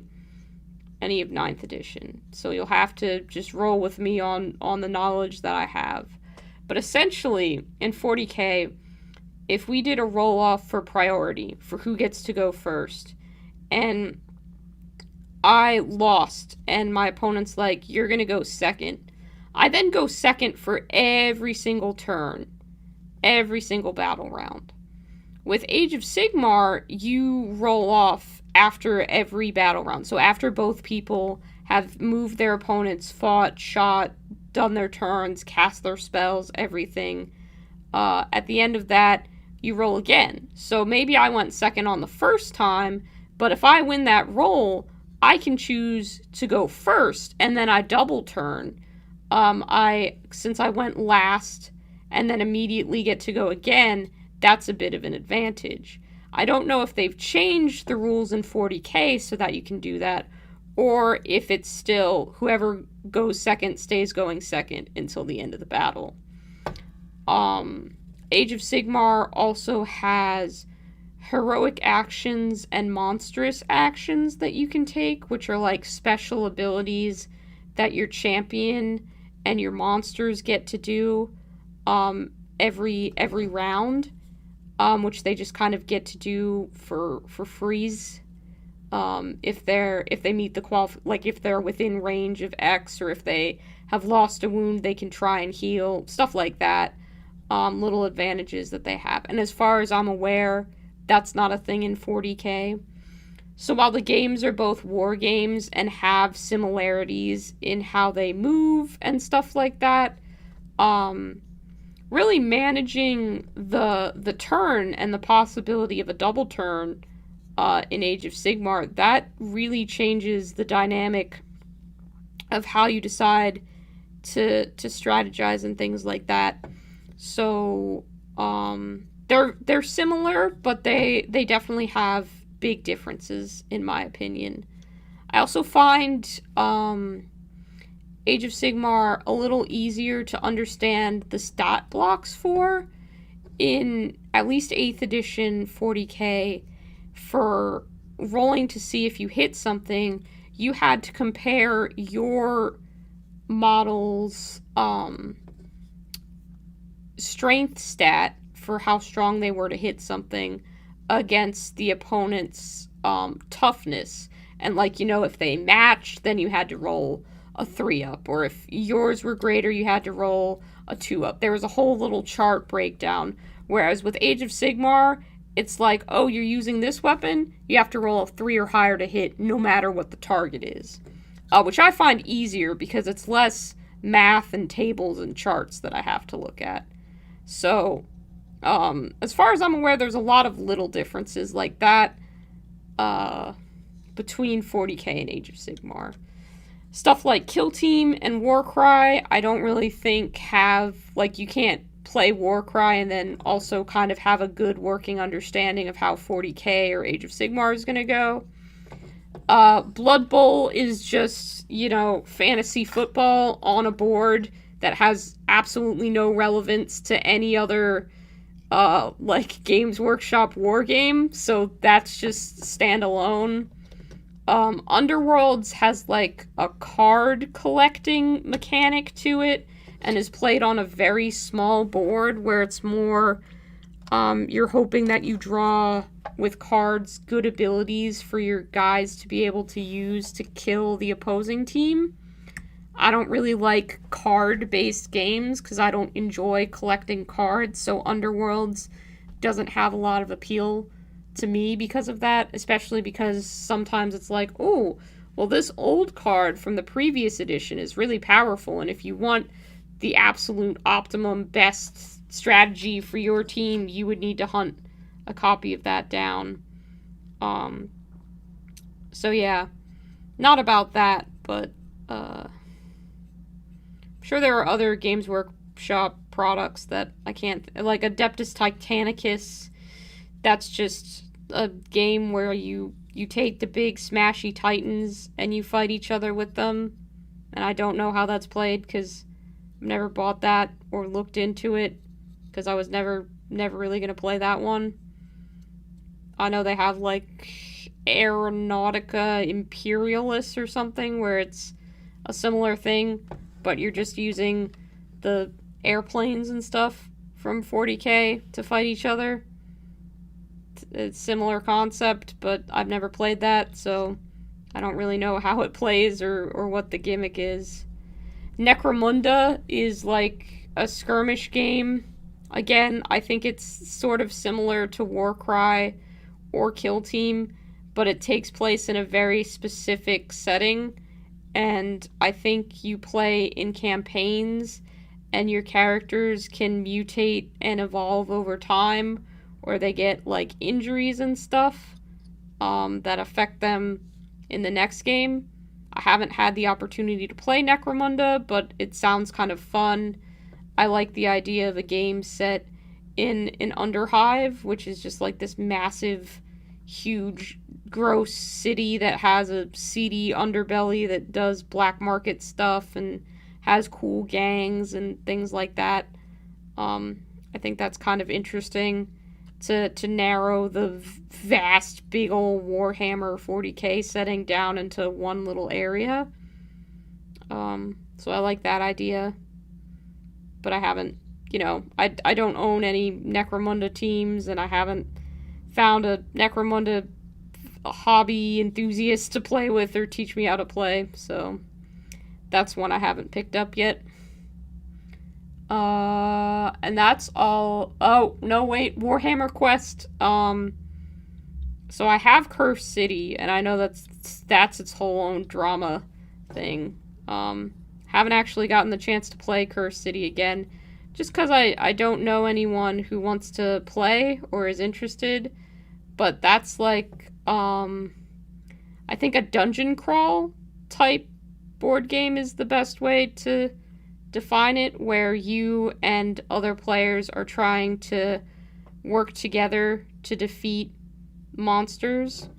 of 9th edition. So you'll have to just roll with me on the knowledge that I have. But essentially, in 40k, if we did a roll-off for priority, for who gets to go first, and I lost, and my opponent's like, you're gonna go second, I then go second for every single turn, every single battle round. With Age of Sigmar, you roll off after every battle round. So after both people have moved their opponents, fought, shot, done their turns, cast their spells, everything, at the end of that, you roll again. So maybe I went second on the first time, but if I win that roll, I can choose to go first, and then I double turn. Since I went last and then immediately get to go again, that's a bit of an advantage. I don't know if they've changed the rules in 40k so that you can do that, or if it's still whoever goes second stays going second until the end of the battle. Age of Sigmar also has heroic actions and monstrous actions that you can take, which are like special abilities that your champion and your monsters get to do every round, which they just kind of get to do for freeze. If they meet the like if they're within range of X, or if they have lost a wound, they can try and heal, stuff like that. Little advantages that they have. And as far as I'm aware, that's not a thing in 40k. So while the games are both war games and have similarities in how they move and stuff like that, really managing the turn and the possibility of a double turn in Age of Sigmar, that really changes the dynamic of how you decide to strategize and things like that. So they're similar, but they definitely have big differences, in my opinion. I also find Age of Sigmar a little easier to understand the stat blocks for. In at least 8th edition 40k, for rolling to see if you hit something, you had to compare your model's strength stat for how strong they were to hit something against the opponent's toughness. And, like, you know, if they matched, then you had to roll a 3-up. Or if yours were greater, you had to roll a 2-up. There was a whole little chart breakdown. Whereas with Age of Sigmar, it's like, oh, you're using this weapon? You have to roll a 3 or higher to hit, no matter what the target is. Which I find easier because it's less math and tables and charts that I have to look at. So, as far as I'm aware, there's a lot of little differences like that between 40k and Age of Sigmar. Stuff like Kill Team and Warcry, I don't really think have, like, you can't play Warcry and then also kind of have a good working understanding of how 40k or Age of Sigmar is going to go. Blood Bowl is just, you know, fantasy football on a board that has absolutely no relevance to any other like Games Workshop war game, so that's just standalone. Underworlds has like a card collecting mechanic to it and is played on a very small board where it's more you're hoping that you draw with cards good abilities for your guys to be able to use to kill the opposing team. I don't really like card-based games because I don't enjoy collecting cards, so Underworlds doesn't have a lot of appeal to me because of that, especially because sometimes it's like, oh, well, this old card from the previous edition is really powerful, and if you want the absolute optimum best strategy for your team, you would need to hunt a copy of that down. So yeah, not about that, but I'm sure there are other Games shop products that I can't, like Adeptus Titanicus. That's just a game where you take the big smashy titans and you fight each other with them, and I don't know how that's played because I've never bought that or looked into it because I was never really gonna play that one. I know they have like Aeronautica Imperialis or something where it's a similar thing, but you're just using the airplanes and stuff from 40k to fight each other. It's similar concept, but I've never played that, so I don't really know how it plays or what the gimmick is. Necromunda is like a skirmish game. Again, I think it's sort of similar to Warcry or Kill Team, but it takes place in a very specific setting, and I think you play in campaigns, and your characters can mutate and evolve over time, or they get, like, injuries and stuff that affect them in the next game. I haven't had the opportunity to play Necromunda, but it sounds kind of fun. I like the idea of a game set in an Underhive, which is just, like, this massive, huge, gross city that has a seedy underbelly that does black market stuff and has cool gangs and things like that. I think that's kind of interesting to narrow the vast, big old Warhammer 40k setting down into one little area. So I like that idea. But I haven't, I don't own any Necromunda teams, and I haven't found a Necromunda hobby enthusiast to play with or teach me how to play, so that's one I haven't picked up yet. And that's all. Oh, no, wait, Warhammer Quest. So I have Cursed City, and I know that's its whole own drama thing. Haven't actually gotten the chance to play Cursed City again, just because I don't know anyone who wants to play or is interested. But that's like, I think a dungeon crawl type board game is the best way to define it, where you and other players are trying to work together to defeat monsters.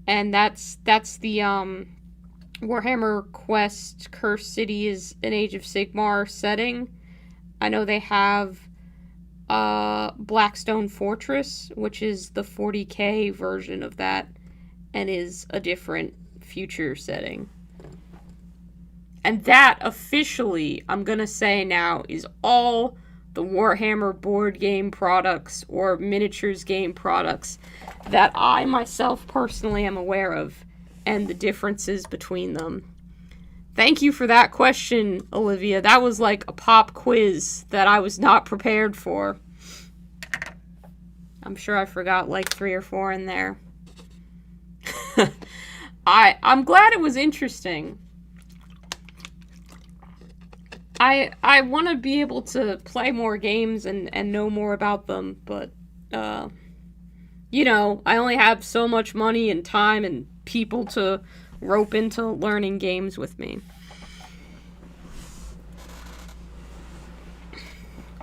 And that's the, Warhammer Quest Cursed City is an Age of Sigmar setting. I know they have Blackstone Fortress, which is the 40k version of that, and is a different future setting. And that officially, I'm gonna say now, is all the Warhammer board game products or miniatures game products that I myself personally am aware of, and the differences between them. Thank you for that question, Olivia. That was like a pop quiz that I was not prepared for. I'm sure I forgot like 3 or 4 in there. I'm glad it was interesting. I want to be able to play more games and know more about them, but, I only have so much money and time and people to rope into learning games with me.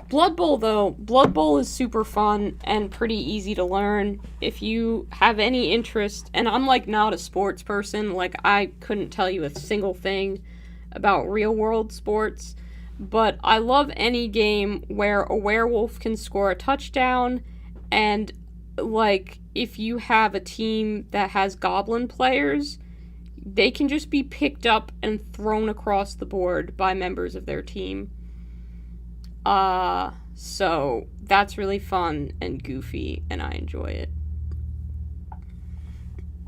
Blood Bowl, though. Blood Bowl is super fun and pretty easy to learn. If you have any interest, and I'm, like, not a sports person, like, I couldn't tell you a single thing about real-world sports, but I love any game where a werewolf can score a touchdown, and, like, if you have a team that has goblin players, they can just be picked up and thrown across the board by members of their team. So that's really fun and goofy, and I enjoy it.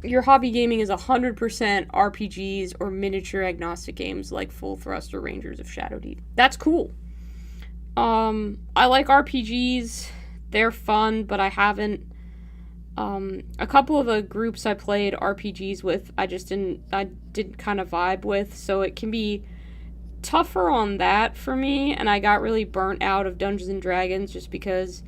Your hobby gaming is 100% RPGs or miniature agnostic games like Full Thrust or Rangers of Shadow Deep. That's cool. I like RPGs. They're fun, but I haven't. A couple of the groups I played RPGs with, I didn't kind of vibe with, so it can be tougher on that for me, and I got really burnt out of Dungeons and Dragons just because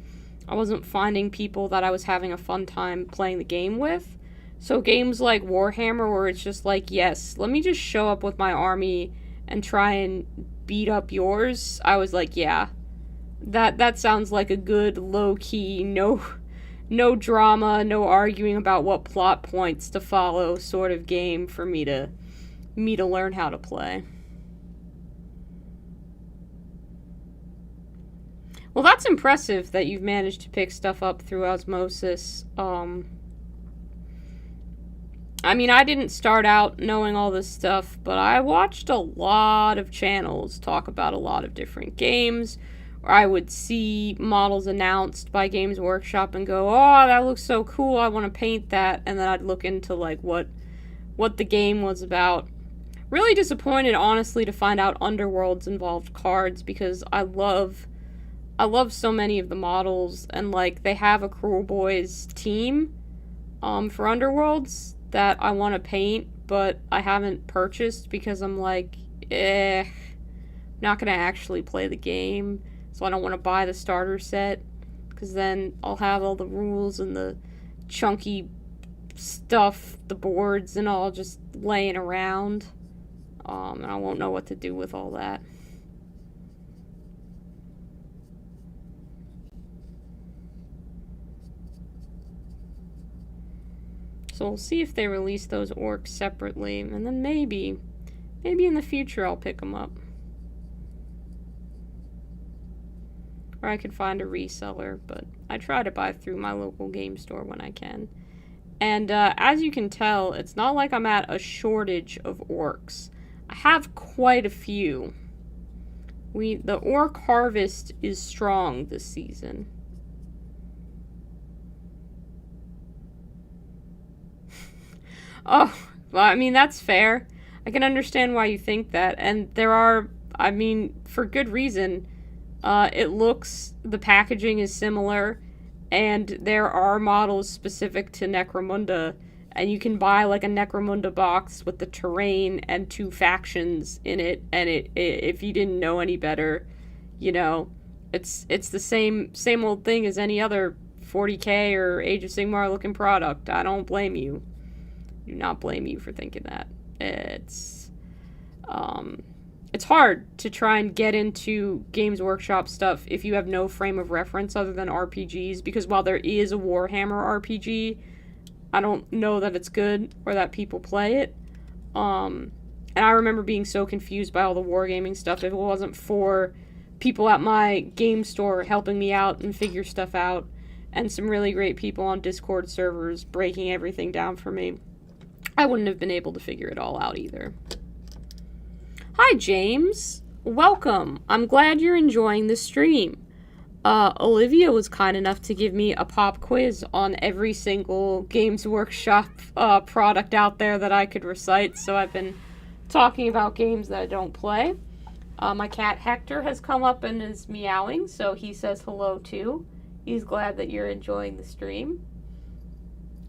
I wasn't finding people that I was having a fun time playing the game with. So games like Warhammer, where it's just like, yes, let me just show up with my army and try and beat up yours, I was like, yeah, that sounds like a good low-key, no drama, no arguing about what plot points to follow sort of game for me to learn how to play. Well, that's impressive that you've managed to pick stuff up through osmosis. I mean, I didn't start out knowing all this stuff, but I watched a lot of channels talk about a lot of different games, or I would see models announced by Games Workshop and go, oh, that looks so cool, I want to paint that, and then I'd look into, like, what the game was about. Really disappointed, honestly, to find out Underworlds involved cards, because I love so many of the models, and, like, they have a Cruel Boys team, for Underworlds that I want to paint, but I haven't purchased because I'm like, not gonna actually play the game, so I don't want to buy the starter set, because then I'll have all the rules and the chunky stuff, the boards and all just laying around, and I won't know what to do with all that. So we'll see if they release those orcs separately, and then maybe in the future I'll pick them up. Or I could find a reseller, but I try to buy through my local game store when I can. And as you can tell, it's not like I'm at a shortage of orcs. I have quite a few. The orc harvest is strong this season. Oh, well, I mean, that's fair. I can understand why you think that. And there are, I mean, for good reason. The packaging is similar, and there are models specific to Necromunda, and you can buy, like, a Necromunda box with the terrain and 2 factions in it, and if you didn't know any better, you know, it's the same old thing as any other 40K or Age of Sigmar looking product. I don't blame you. Do not blame you for thinking that. It's hard to try and get into Games Workshop stuff if you have no frame of reference other than RPGs, because while there is a Warhammer RPG, I don't know that it's good or that people play it. And I remember being so confused by all the wargaming stuff if it wasn't for people at my game store helping me out and figure stuff out, and some really great people on Discord servers breaking everything down for me. I wouldn't have been able to figure it all out either. Hi, James. Welcome. I'm glad you're enjoying the stream. Olivia was kind enough to give me a pop quiz on every single Games Workshop product out there that I could recite, so I've been talking about games that I don't play. My cat Hector has come up and is meowing, so he says hello too. He's glad that you're enjoying the stream.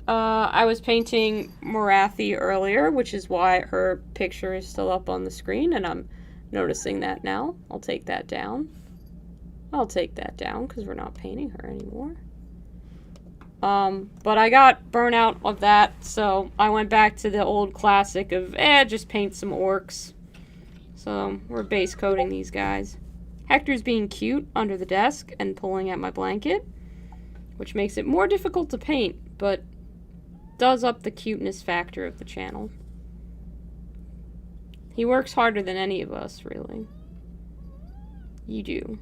I was painting Morathi earlier, which is why her picture is still up on the screen, and I'm noticing that now. I'll take that down. Because we're not painting her anymore. But I got burnt out of that, so I went back to the old classic of, just paint some orcs. So, we're base coating these guys. Hector's being cute under the desk and pulling at my blanket, which makes it more difficult to paint, but does up the cuteness factor of the channel. He works harder than any of us, really. You do.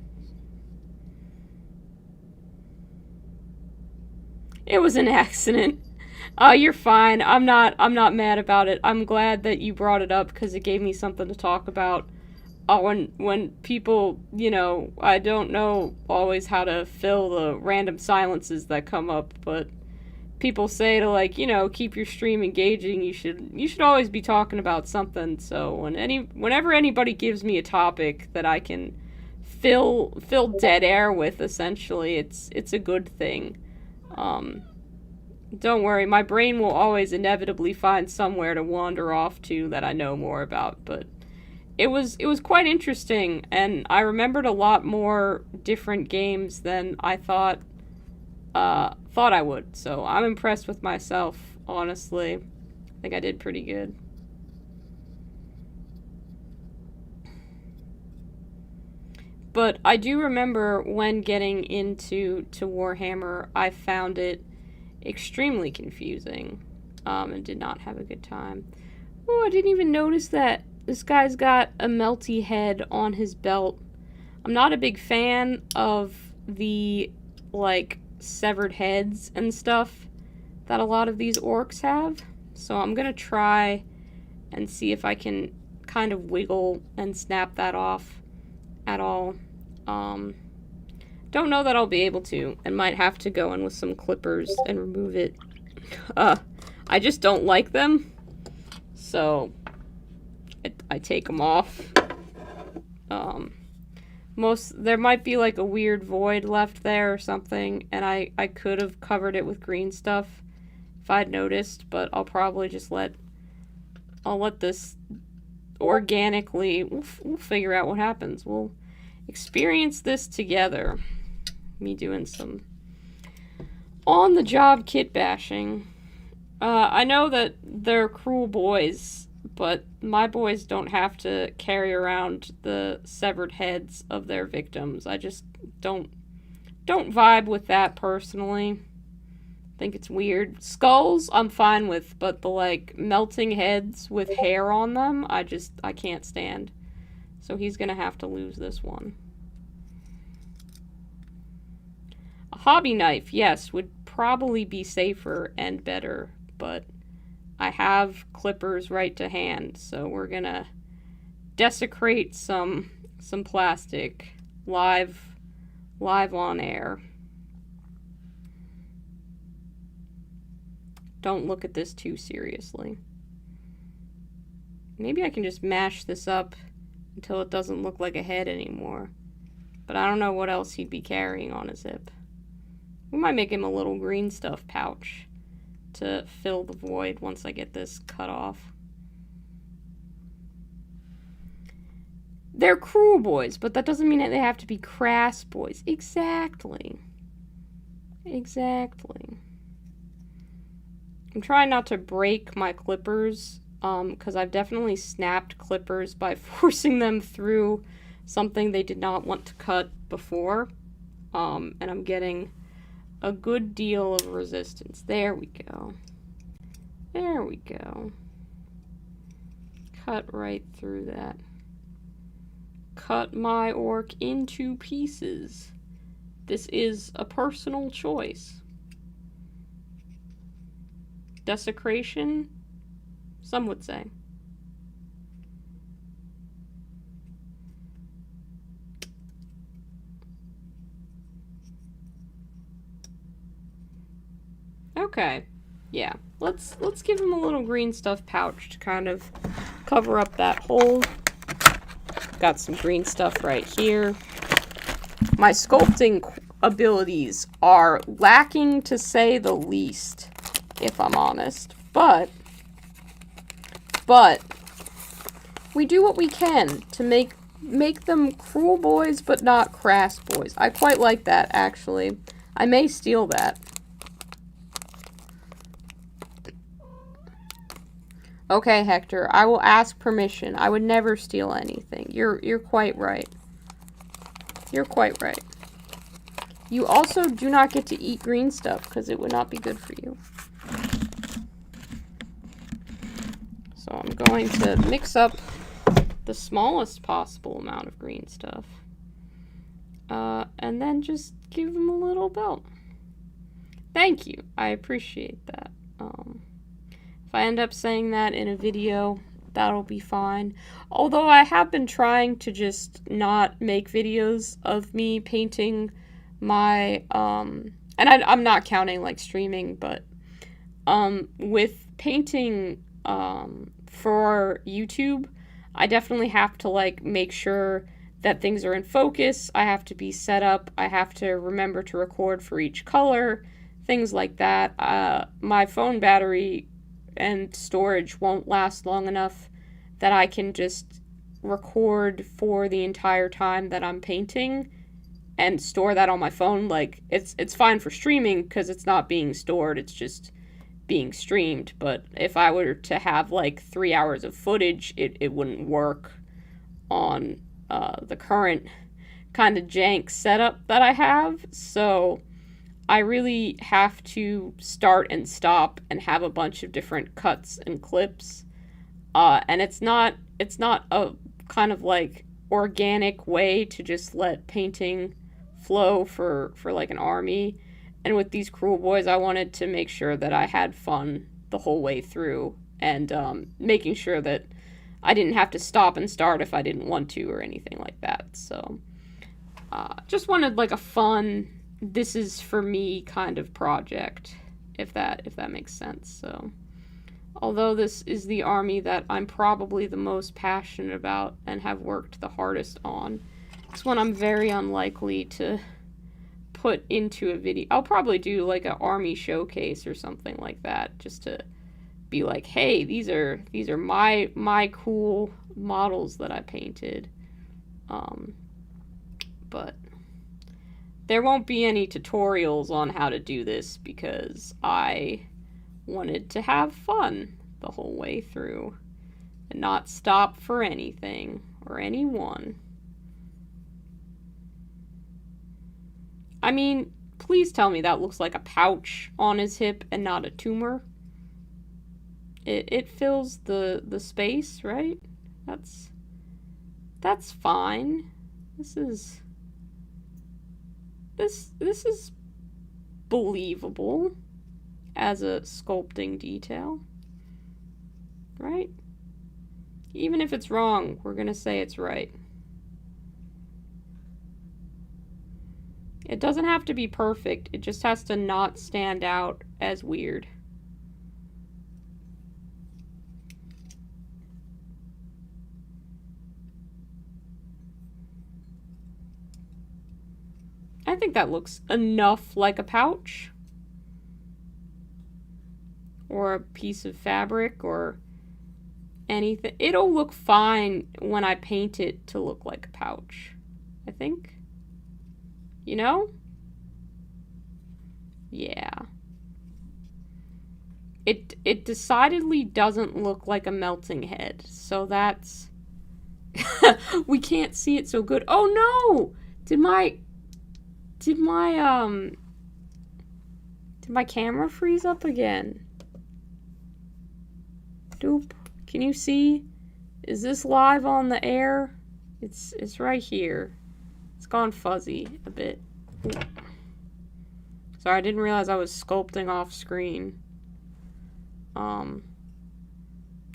It was an accident. You're fine. I'm not mad about it. I'm glad that you brought it up because it gave me something to talk about. When people, you know, I don't know always how to fill the random silences that come up, but people say to, like, you know, keep your stream engaging, you should always be talking about something. So whenever anybody gives me a topic that I can fill dead air with, essentially, it's a good thing. Don't worry, my brain will always inevitably find somewhere to wander off to that I know more about, but it was quite interesting, and I remembered a lot more different games than I thought I would, so I'm impressed with myself, honestly. I think I did pretty good. But I do remember when getting into Warhammer, I found it extremely confusing, and did not have a good time. Oh, I didn't even notice that this guy's got a melty head on his belt. I'm not a big fan of the, like, severed heads and stuff that a lot of these orcs have. So I'm gonna try and see if I can kind of wiggle and snap that off at all. Don't know that I'll be able to, and might have to go in with some clippers and remove it. I just don't like them, so I take them off. There might be like a weird void left there or something, and I could have covered it with green stuff if I'd noticed, but I'll probably just I'll let this organically, we'll figure out what happens. We'll experience this together. Me doing some on-the-job kit bashing. I know that they're cruel boys, but my boys don't have to carry around the severed heads of their victims. I just don't vibe with that personally. I think it's weird. Skulls, I'm fine with, but the, like, melting heads with hair on them, I can't stand. So he's gonna have to lose this one. A hobby knife, yes, would probably be safer and better, but I have clippers right to hand, so we're gonna desecrate some plastic live on air. Don't look at this too seriously. Maybe I can just mash this up until it doesn't look like a head anymore. But I don't know what else he'd be carrying on his hip. We might make him a little green stuff pouch to fill the void once I get this cut off. They're cruel boys, but that doesn't mean that they have to be crass boys. Exactly. Exactly. I'm trying not to break my clippers, because I've definitely snapped clippers by forcing them through something they did not want to cut before. And I'm getting a good deal of resistance. There we go. There we go. Cut right through that. Cut my orc into pieces. This is a personal choice. Desecration? Some would say. Okay. Yeah. Let's give him a little green stuff pouch to kind of cover up that hole. Got some green stuff right here. My sculpting abilities are lacking, to say the least, if I'm honest. But we do what we can to make them cruel boys but not crass boys. I quite like that, actually. I may steal that. Okay, Hector, I will ask permission. I would never steal anything. You're quite right. You're quite right. You also do not get to eat green stuff, because it would not be good for you. So I'm going to mix up the smallest possible amount of green stuff. And then just give them a little belt. Thank you. I appreciate that. If I end up saying that in a video, that'll be fine. Although I have been trying to just not make videos of me painting my, and I'm not counting, like, streaming, but, with painting, for YouTube, I definitely have to, like, make sure that things are in focus. I have to be set up. I have to remember to record for each color, things like that. My phone battery and storage won't last long enough that I can just record for the entire time that I'm painting and store that on my phone. Like, it's fine for streaming because it's not being stored, it's just being streamed. But if I were to have like 3 hours of footage, it wouldn't work on the current kind of jank setup that I have, so I really have to start and stop and have a bunch of different cuts and clips. And it's not a kind of like organic way to just let painting flow for like an army. And with these Cruel Boys, I wanted to make sure that I had fun the whole way through, and making sure that I didn't have to stop and start if I didn't want to or anything like that. So just wanted like a fun, this is for me kind of project, if that makes sense. So although this is the army that I'm probably the most passionate about and have worked the hardest on, it's one I'm very unlikely to put into a video. I'll probably do like an army showcase or something like that, just to be like, hey, these are my cool models that I painted. But there won't be any tutorials on how to do this because I wanted to have fun the whole way through and not stop for anything or anyone. I mean, please tell me that looks like a pouch on his hip and not a tumor. It fills the space, right? That's fine. This is believable as a sculpting detail, right? Even if it's wrong, we're gonna say it's right. It doesn't have to be perfect, it just has to not stand out as weird. I think that looks enough like a pouch. Or a piece of fabric or anything. It'll look fine when I paint it to look like a pouch, I think. You know? Yeah. It decidedly doesn't look like a melting head, so that's... we can't see it so good. Oh no! Did my camera freeze up again? Doop. Can you see? Is this live on the air? It's right here. It's gone fuzzy a bit. Ooh. Sorry, I didn't realize I was sculpting off screen.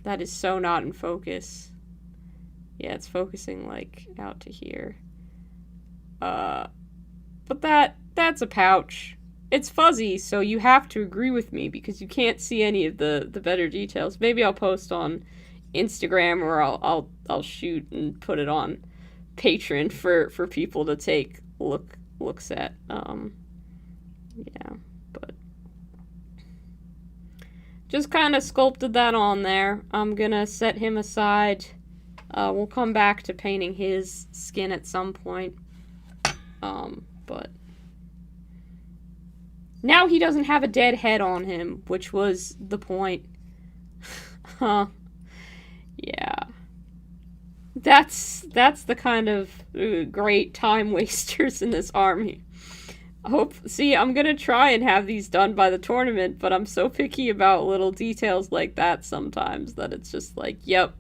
That is so not in focus. Yeah, it's focusing like out to here. But that's a pouch. It's fuzzy, so you have to agree with me because you can't see any of the better details. Maybe I'll post on Instagram, or I'll shoot and put it on Patreon for people to take looks at. Yeah, but just kind of sculpted that on there. I'm gonna set him aside. We'll come back to painting his skin at some point. But now he doesn't have a dead head on him, which was the point. Huh. Yeah. That's the kind of great time wasters in this army. See, I'm gonna try and have these done by the tournament, but I'm so picky about little details like that sometimes that it's just like, yep,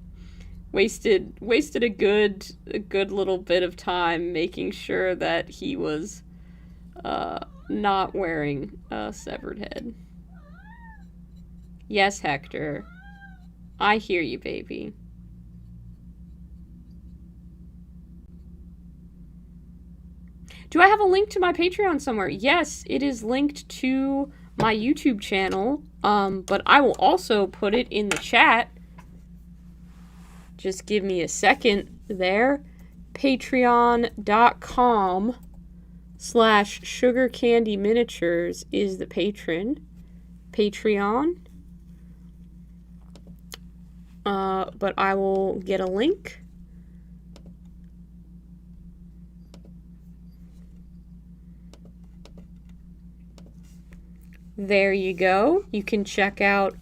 wasted a good little bit of time making sure that he was not wearing a severed head. Yes, Hector. I hear you, baby. Do I have a link to my Patreon somewhere? Yes, it is linked to my YouTube channel, but I will also put it in the chat. Just give me a second there. Patreon.com/sugarcandyminiatures is the Patreon. But I will get a link. There you go. You can check out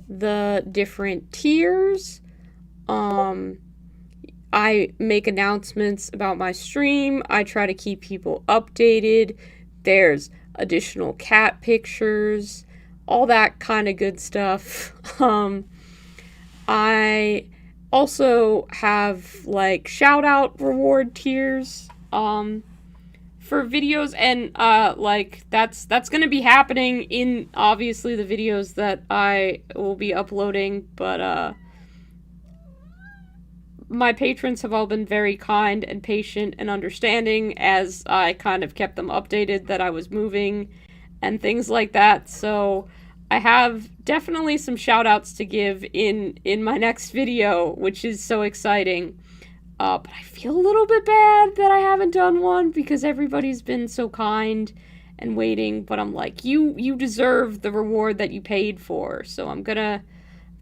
the different tiers. I make announcements about my stream. I try to keep people updated. There's additional cat pictures, all that kind of good stuff. I also have like shout out reward tiers for videos, and like that's going to be happening in obviously the videos that I will be uploading, but my patrons have all been very kind and patient and understanding as I kind of kept them updated that I was moving and things like that. So I have definitely some shout outs to give in my next video, which is so exciting. But I feel a little bit bad that I haven't done one because everybody's been so kind and waiting, but I'm like, you deserve the reward that you paid for. So I'm gonna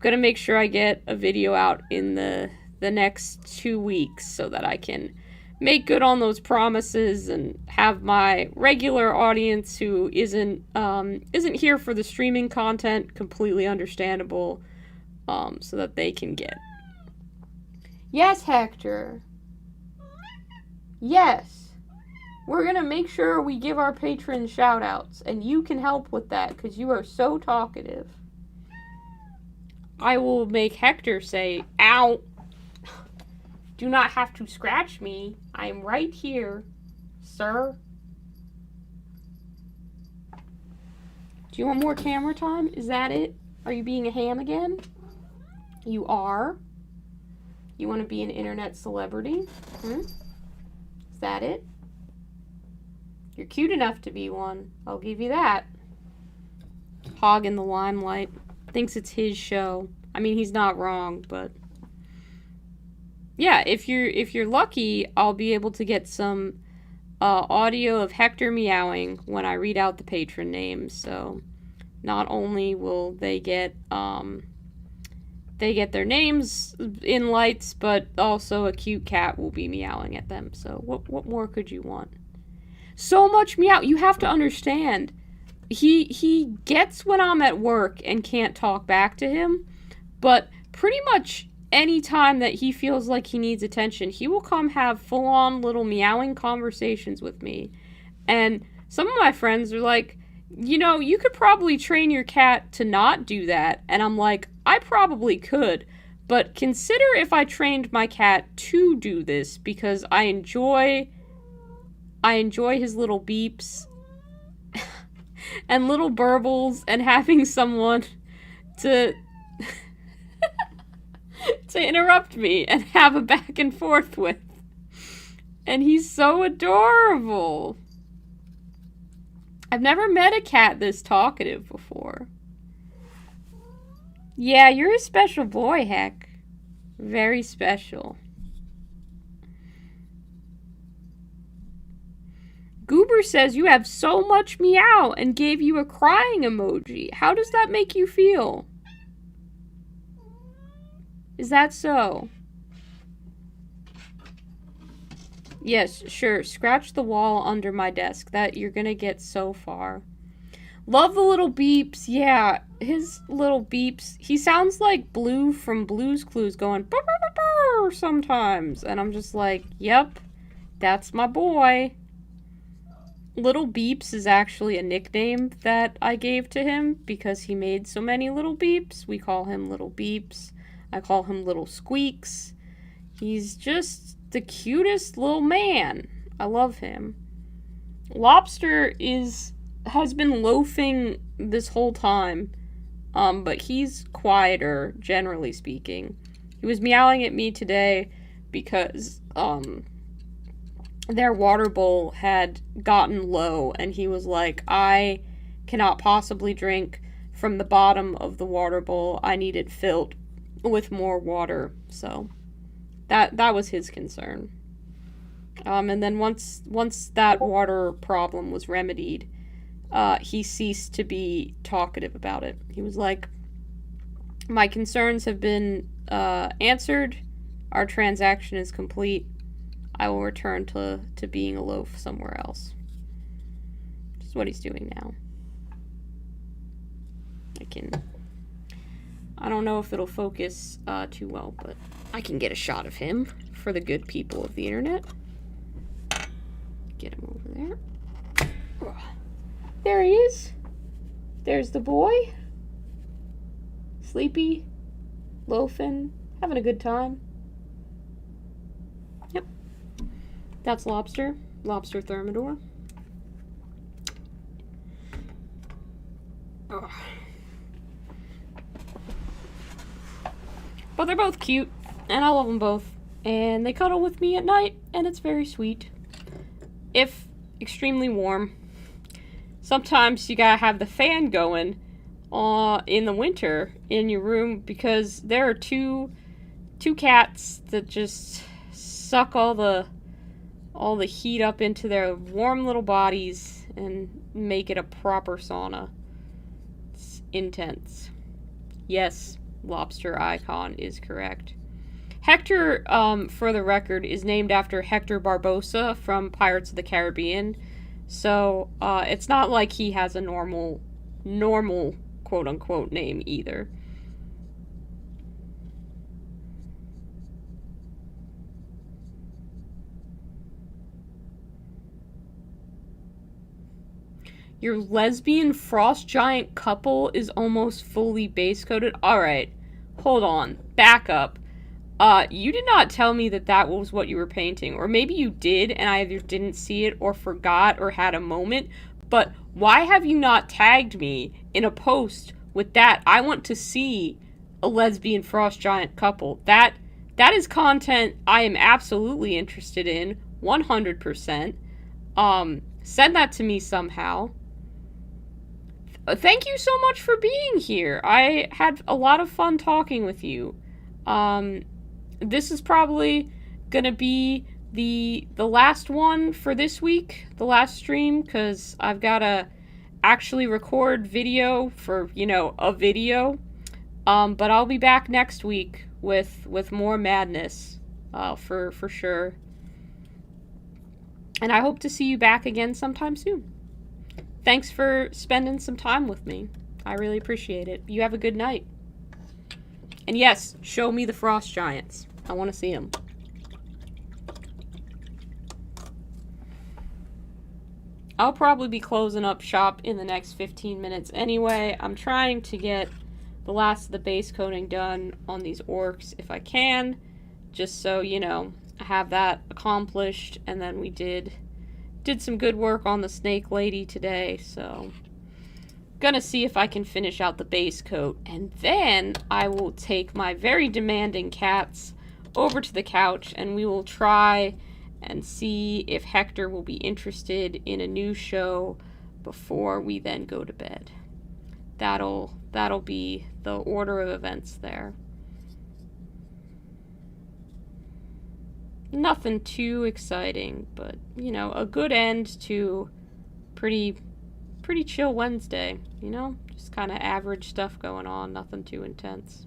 make sure I get a video out in the next 2 weeks so that I can make good on those promises and have my regular audience who isn't here for the streaming content, completely understandable, so that they can get. Yes, Hector. Yes. We're gonna make sure we give our patrons shout outs, and you can help with that because you are so talkative. I will make Hector say, ow. Do not have to scratch me. I am right here, sir. Do you want more camera time? Is that it? Are you being a ham again? You are? You want to be an internet celebrity? Is that it? You're cute enough to be one. I'll give you that. Hog in the limelight. Thinks it's his show. I mean, he's not wrong, but... yeah, if you're lucky, I'll be able to get some audio of Hector meowing when I read out the patron names. So not only will they get their names in lights, but also a cute cat will be meowing at them. So what more could you want? So much meow. You have to understand. He gets when I'm at work and can't talk back to him, but pretty much any time that he feels like he needs attention, he will come have full-on little meowing conversations with me. And some of my friends are like, you know, you could probably train your cat to not do that. And I'm like, I probably could. But consider if I trained my cat to do this, because I enjoy his little beeps and little burbles and having someone to... to interrupt me and have a back and forth with. And he's so adorable. I've never met a cat this talkative before. Yeah, you're a special boy, Heck. Very special. Goober says you have so much meow and gave you a crying emoji. How does that make you feel? Is that so? Yes, sure. Scratch the wall under my desk. That you're gonna get so far. Love the little beeps. Yeah, his little beeps. He sounds like Blue from Blue's Clues going burr, burr, burr, burr, sometimes. And I'm just like, yep, that's my boy. Little Beeps is actually a nickname that I gave to him because he made so many little beeps. We call him Little Beeps. I call him Little Squeaks. He's just the cutest little man. I love him. Lobster has been loafing this whole time, but he's quieter, generally speaking. He was meowing at me today because their water bowl had gotten low, and he was like, I cannot possibly drink from the bottom of the water bowl. I need it filled with more water. So that was his concern. And then once that water problem was remedied, he ceased to be talkative about it. He was like, my concerns have been answered. Our transaction is complete. I will return to being a loaf somewhere else. Which is what he's doing now. I don't know if it'll focus too well, but I can get a shot of him for the good people of the internet. Get him over there. There he is. There's the boy. Sleepy, loafing, having a good time. Yep. That's Lobster. Lobster Thermidor. Ugh. But they're both cute, and I love them both. And they cuddle with me at night, and it's very sweet. If extremely warm. Sometimes you gotta have the fan going in the winter in your room, because there are two cats that just suck all the heat up into their warm little bodies and make it a proper sauna. It's intense. Yes, Lobster Icon is correct. Hector, for the record, is named after Hector Barbosa from Pirates of the Caribbean. So, it's not like he has a normal quote-unquote name either. Your lesbian frost giant couple is almost fully base-coated? Alright, hold on. Back up. You did not tell me that was what you were painting. Or maybe you did, and I either didn't see it, or forgot, or had a moment. But why have you not tagged me in a post with that? I want to see a lesbian frost giant couple. That is content I am absolutely interested in. 100%. Send that to me somehow. Thank you so much for being here. I had a lot of fun talking with you. This is probably gonna be the last one for this week, the last stream, because I've got to actually record video for, a video. But I'll be back next week with more madness, for sure. And I hope to see you back again sometime soon. Thanks for spending some time with me. I really appreciate it. You have a good night. And yes, show me the frost giants. I want to see them. I'll probably be closing up shop in the next 15 minutes anyway. I'm trying to get the last of the base coating done on these orcs if I can. Just so, I have that accomplished. And then we did some good work on the snake lady today. So, gonna see if I can finish out the base coat. And then I will take my very demanding cats over to the couch and we will try and see if Hector will be interested in a new show before we then go to bed. That'll be the order of events there. Nothing too exciting, but, a good end to pretty chill Wednesday, Just kind of average stuff going on, nothing too intense.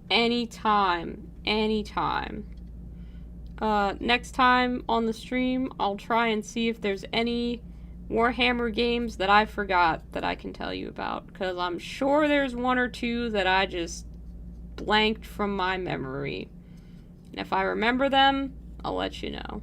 Anytime. Next time on the stream, I'll try and see if there's any Warhammer games that I forgot that I can tell you about, because I'm sure there's one or two that I just blanked from my memory. And if I remember them, I'll let you know.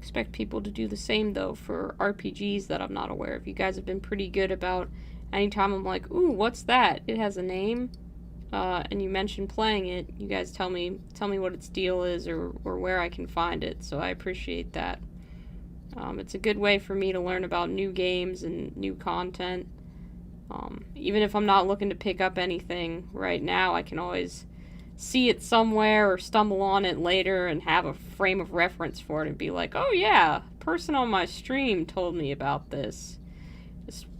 Expect people to do the same though for RPGs that I'm not aware of. You guys have been pretty good about anytime I'm like, ooh, what's that? It has a name, and you mention playing it. You guys tell me what its deal is or where I can find it. So I appreciate that. It's a good way for me to learn about new games and new content. Even if I'm not looking to pick up anything right now, I can always see it somewhere or stumble on it later and have a frame of reference for it and be like, oh yeah, person on my stream told me about this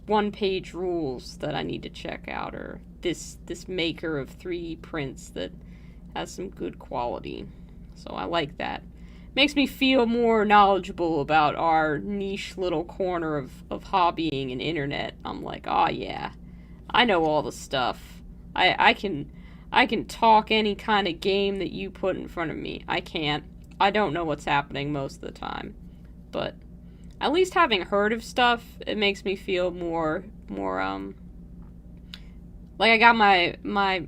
one-page rules that I need to check out, or this maker of 3D prints that has some good quality. So I like that. Makes me feel more knowledgeable about our niche little corner of hobbying and internet. I'm like, oh yeah, I know all the stuff. I can talk any kind of game that you put in front of me. I can't. I don't know what's happening most of the time. But at least having heard of stuff, it makes me feel more like I got my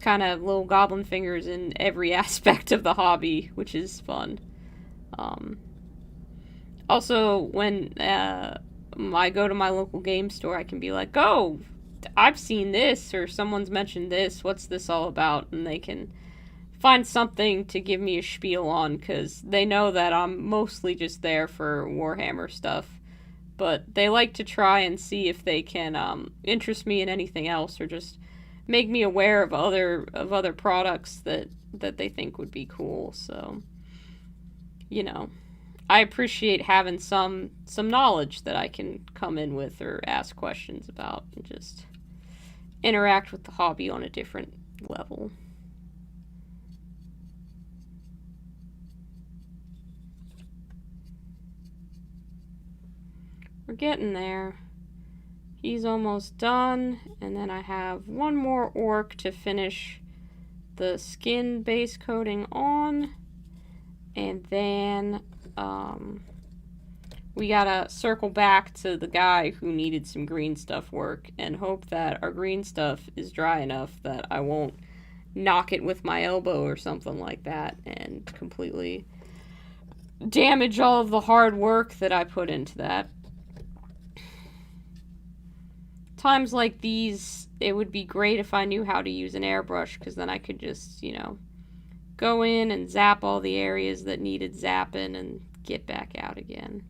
kind of little goblin fingers in every aspect of the hobby, which is fun. Also, when I go to my local game store, I can be like, oh, I've seen this, or someone's mentioned this, what's this all about? And they can find something to give me a spiel on, because they know that I'm mostly just there for Warhammer stuff. But they like to try and see if they can interest me in anything else, or just make me aware of other products that they think would be cool. So, you know, I appreciate having some knowledge that I can come in with or ask questions about and just interact with the hobby on a different level. We're getting there. He's almost done, and then I have one more orc to finish the skin base coating on, and then we gotta circle back to the guy who needed some green stuff work and hope that our green stuff is dry enough that I won't knock it with my elbow or something like that and completely damage all of the hard work that I put into that. Times like these, it would be great if I knew how to use an airbrush, because then I could just, go in and zap all the areas that needed zapping and get back out again.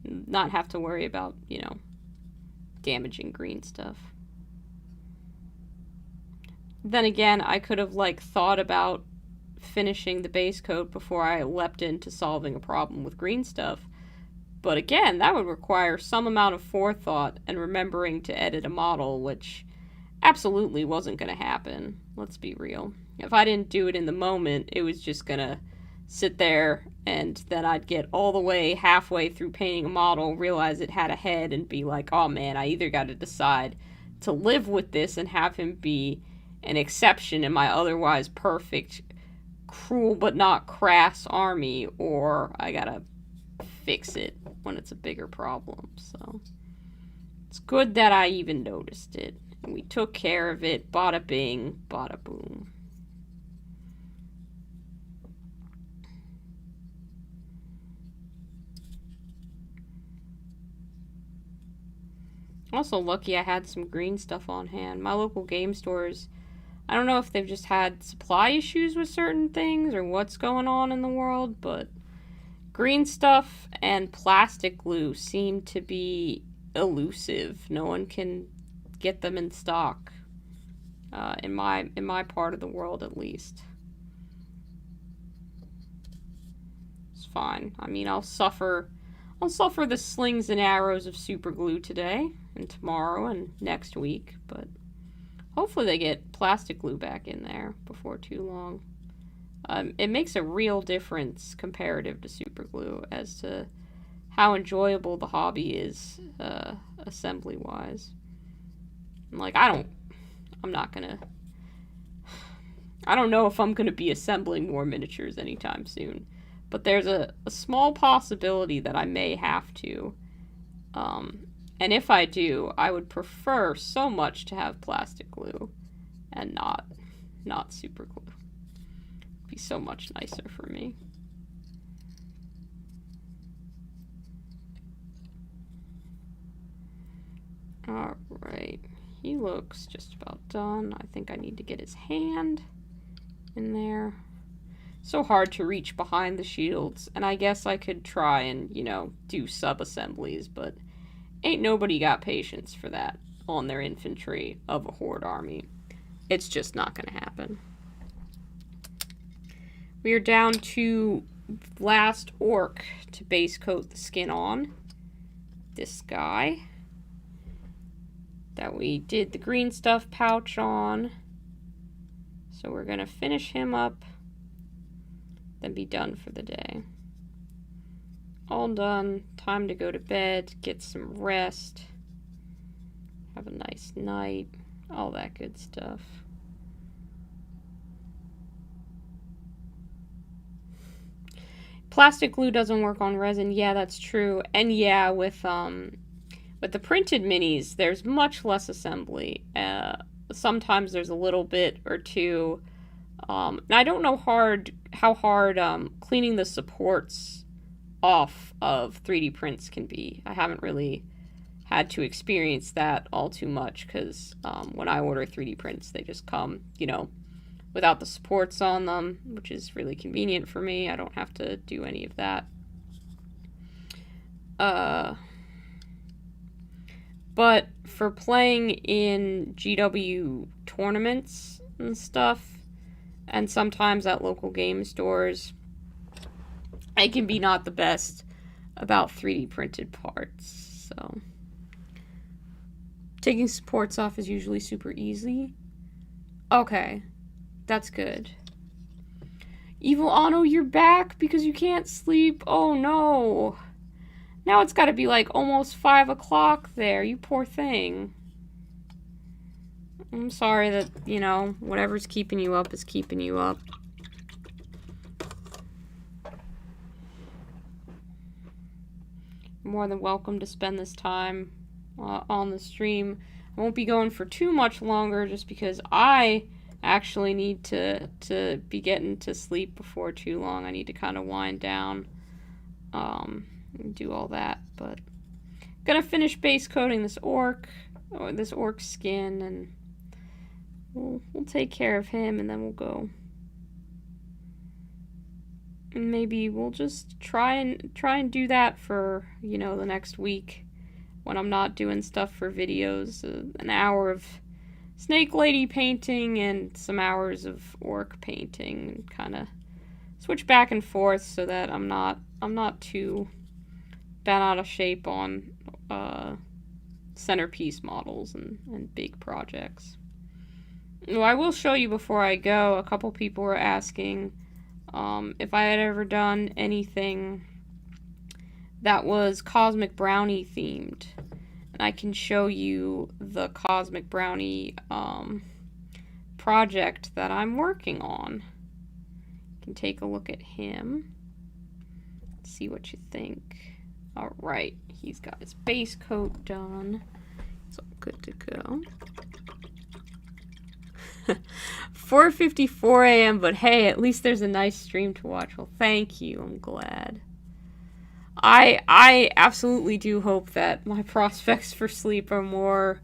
Not have to worry about, damaging green stuff. Then again, I could have, thought about finishing the base coat before I leapt into solving a problem with green stuff. But again, that would require some amount of forethought and remembering to edit a model, which absolutely wasn't going to happen. Let's be real. If I didn't do it in the moment, it was just going to sit there, and then I'd get all the way halfway through painting a model, realize it had a head, and be like, oh man, I either got to decide to live with this and have him be an exception in my otherwise perfect, cruel but not crass army, or I gotta fix it when it's a bigger problem. So it's good that I even noticed it, and we took care of it. Bada bing, bada boom. Also lucky I had some green stuff on hand. My local game stores, I don't know if they've just had supply issues with certain things or what's going on in the world, but green stuff and plastic glue seem to be elusive. No one can get them in stock, in my part of the world at least. It's fine. I mean, I'll suffer the slings and arrows of super glue today and tomorrow and next week, but hopefully they get plastic glue back in there before too long. It makes a real difference comparative to super glue as to how enjoyable the hobby is, assembly wise. I don't know if I'm gonna be assembling more miniatures anytime soon, but there's a small possibility that I may have to. And if I do, I would prefer so much to have plastic glue and not super glue. It'd be so much nicer for me. Alright, he looks just about done. I think I need to get his hand in there. So hard to reach behind the shields, and I guess I could try and, do sub-assemblies, but ain't nobody got patience for that on their infantry of a horde army. It's just not gonna happen. We are down to last orc to base coat the skin on. This guy. that we did the green stuff pouch on. So we're going to finish him up, then be done for the day. All done. Time to go to bed, get some rest, have a nice night, all that good stuff. Plastic glue doesn't work on resin. Yeah, that's true. And yeah, with the printed minis, there's much less assembly. Sometimes there's a little bit or two. And I don't know how hard cleaning the supports off of 3D prints can be. I haven't really had to experience that all too much because when I order 3D prints, they just come, you know, without the supports on them, which is really convenient for me. I don't have to do any of that. But for playing in GW tournaments and stuff, and sometimes at local game stores, I can be not the best about 3D printed parts. So taking supports off is usually super easy. Okay. That's good. Evil Anno, you're back because you can't sleep. Oh no. Now it's got to be like almost 5 o'clock there. You poor thing. I'm sorry that, you know, whatever's keeping you up is keeping you up. You're more than welcome to spend this time on the stream. I won't be going for too much longer just because I actually need to be getting to sleep before too long. I need to kind of wind down and do all that, but gonna finish base coating this orc skin, and we'll take care of him, and then we'll go. And maybe we'll just try and do that for, you know, the next week when I'm not doing stuff for videos. An hour of Snake Lady painting and some hours of orc painting, and kind of switch back and forth so that I'm not too bent out of shape on centerpiece models and big projects. Well, I will show you before I go. A couple people were asking if I had ever done anything that was Cosmic Brownie themed. I can show you the Cosmic Brownie project that I'm working on. You can take a look at him. See what you think. Alright, he's got his base coat done. It's all good to go. 4:54 a.m., but hey, at least there's a nice stream to watch. Well, thank you. I'm glad. I absolutely do hope that my prospects for sleep are more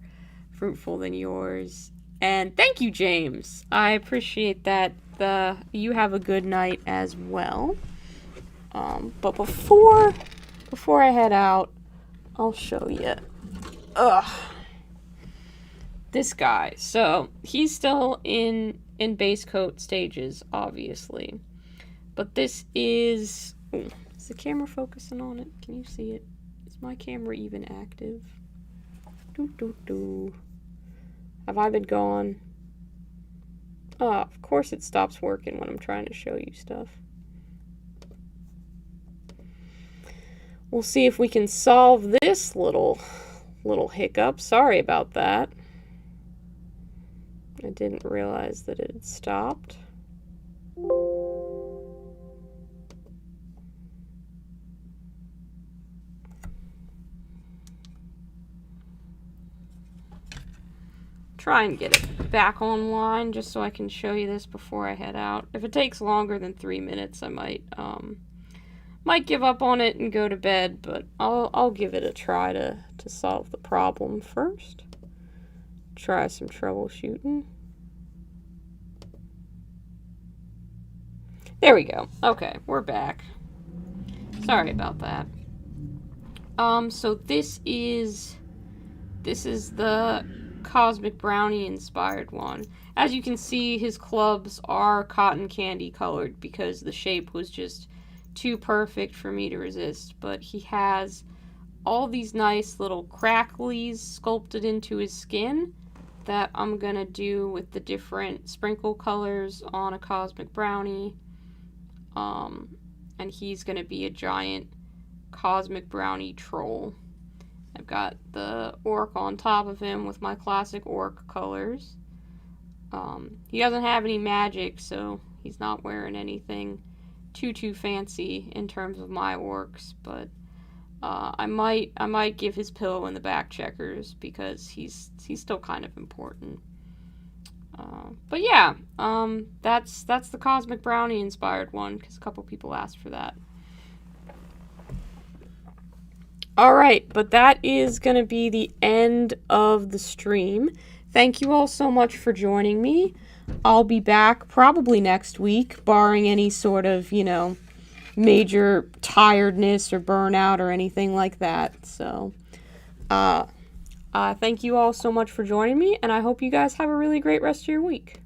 fruitful than yours. And thank you, James. I appreciate that. You have a good night as well. But before I head out, I'll show you. This guy. So he's still in base coat stages, obviously. But this is. Ooh, is the camera focusing on it? Can you see it? Is my camera even active? Have I been gone? Oh, of course it stops working when I'm trying to show you stuff. We'll see if we can solve this little hiccup. Sorry about that. I didn't realize that it had stopped. Try and get it back online just so I can show you this before I head out. If it takes longer than 3 minutes, I might give up on it and go to bed, but I'll give it a try to solve the problem first. Try some troubleshooting. There we go. Okay, we're back. Sorry about that. So this is the Cosmic Brownie inspired one. As you can see, his clubs are cotton candy colored because the shape was just too perfect for me to resist, but he has all these nice little cracklies sculpted into his skin that I'm gonna do with the different sprinkle colors on a Cosmic Brownie. And he's gonna be a giant Cosmic Brownie troll. I've got the orc on top of him with my classic orc colors. He doesn't have any magic, so he's not wearing anything too fancy in terms of my orcs, but I might give his pillow in the back checkers because he's still kind of important. But yeah, that's the Cosmic Brownie inspired one because a couple people asked for that. Alright, but that is going to be the end of the stream. Thank you all so much for joining me. I'll be back probably next week, barring any sort of, major tiredness or burnout or anything like that. So, thank you all so much for joining me, and I hope you guys have a really great rest of your week.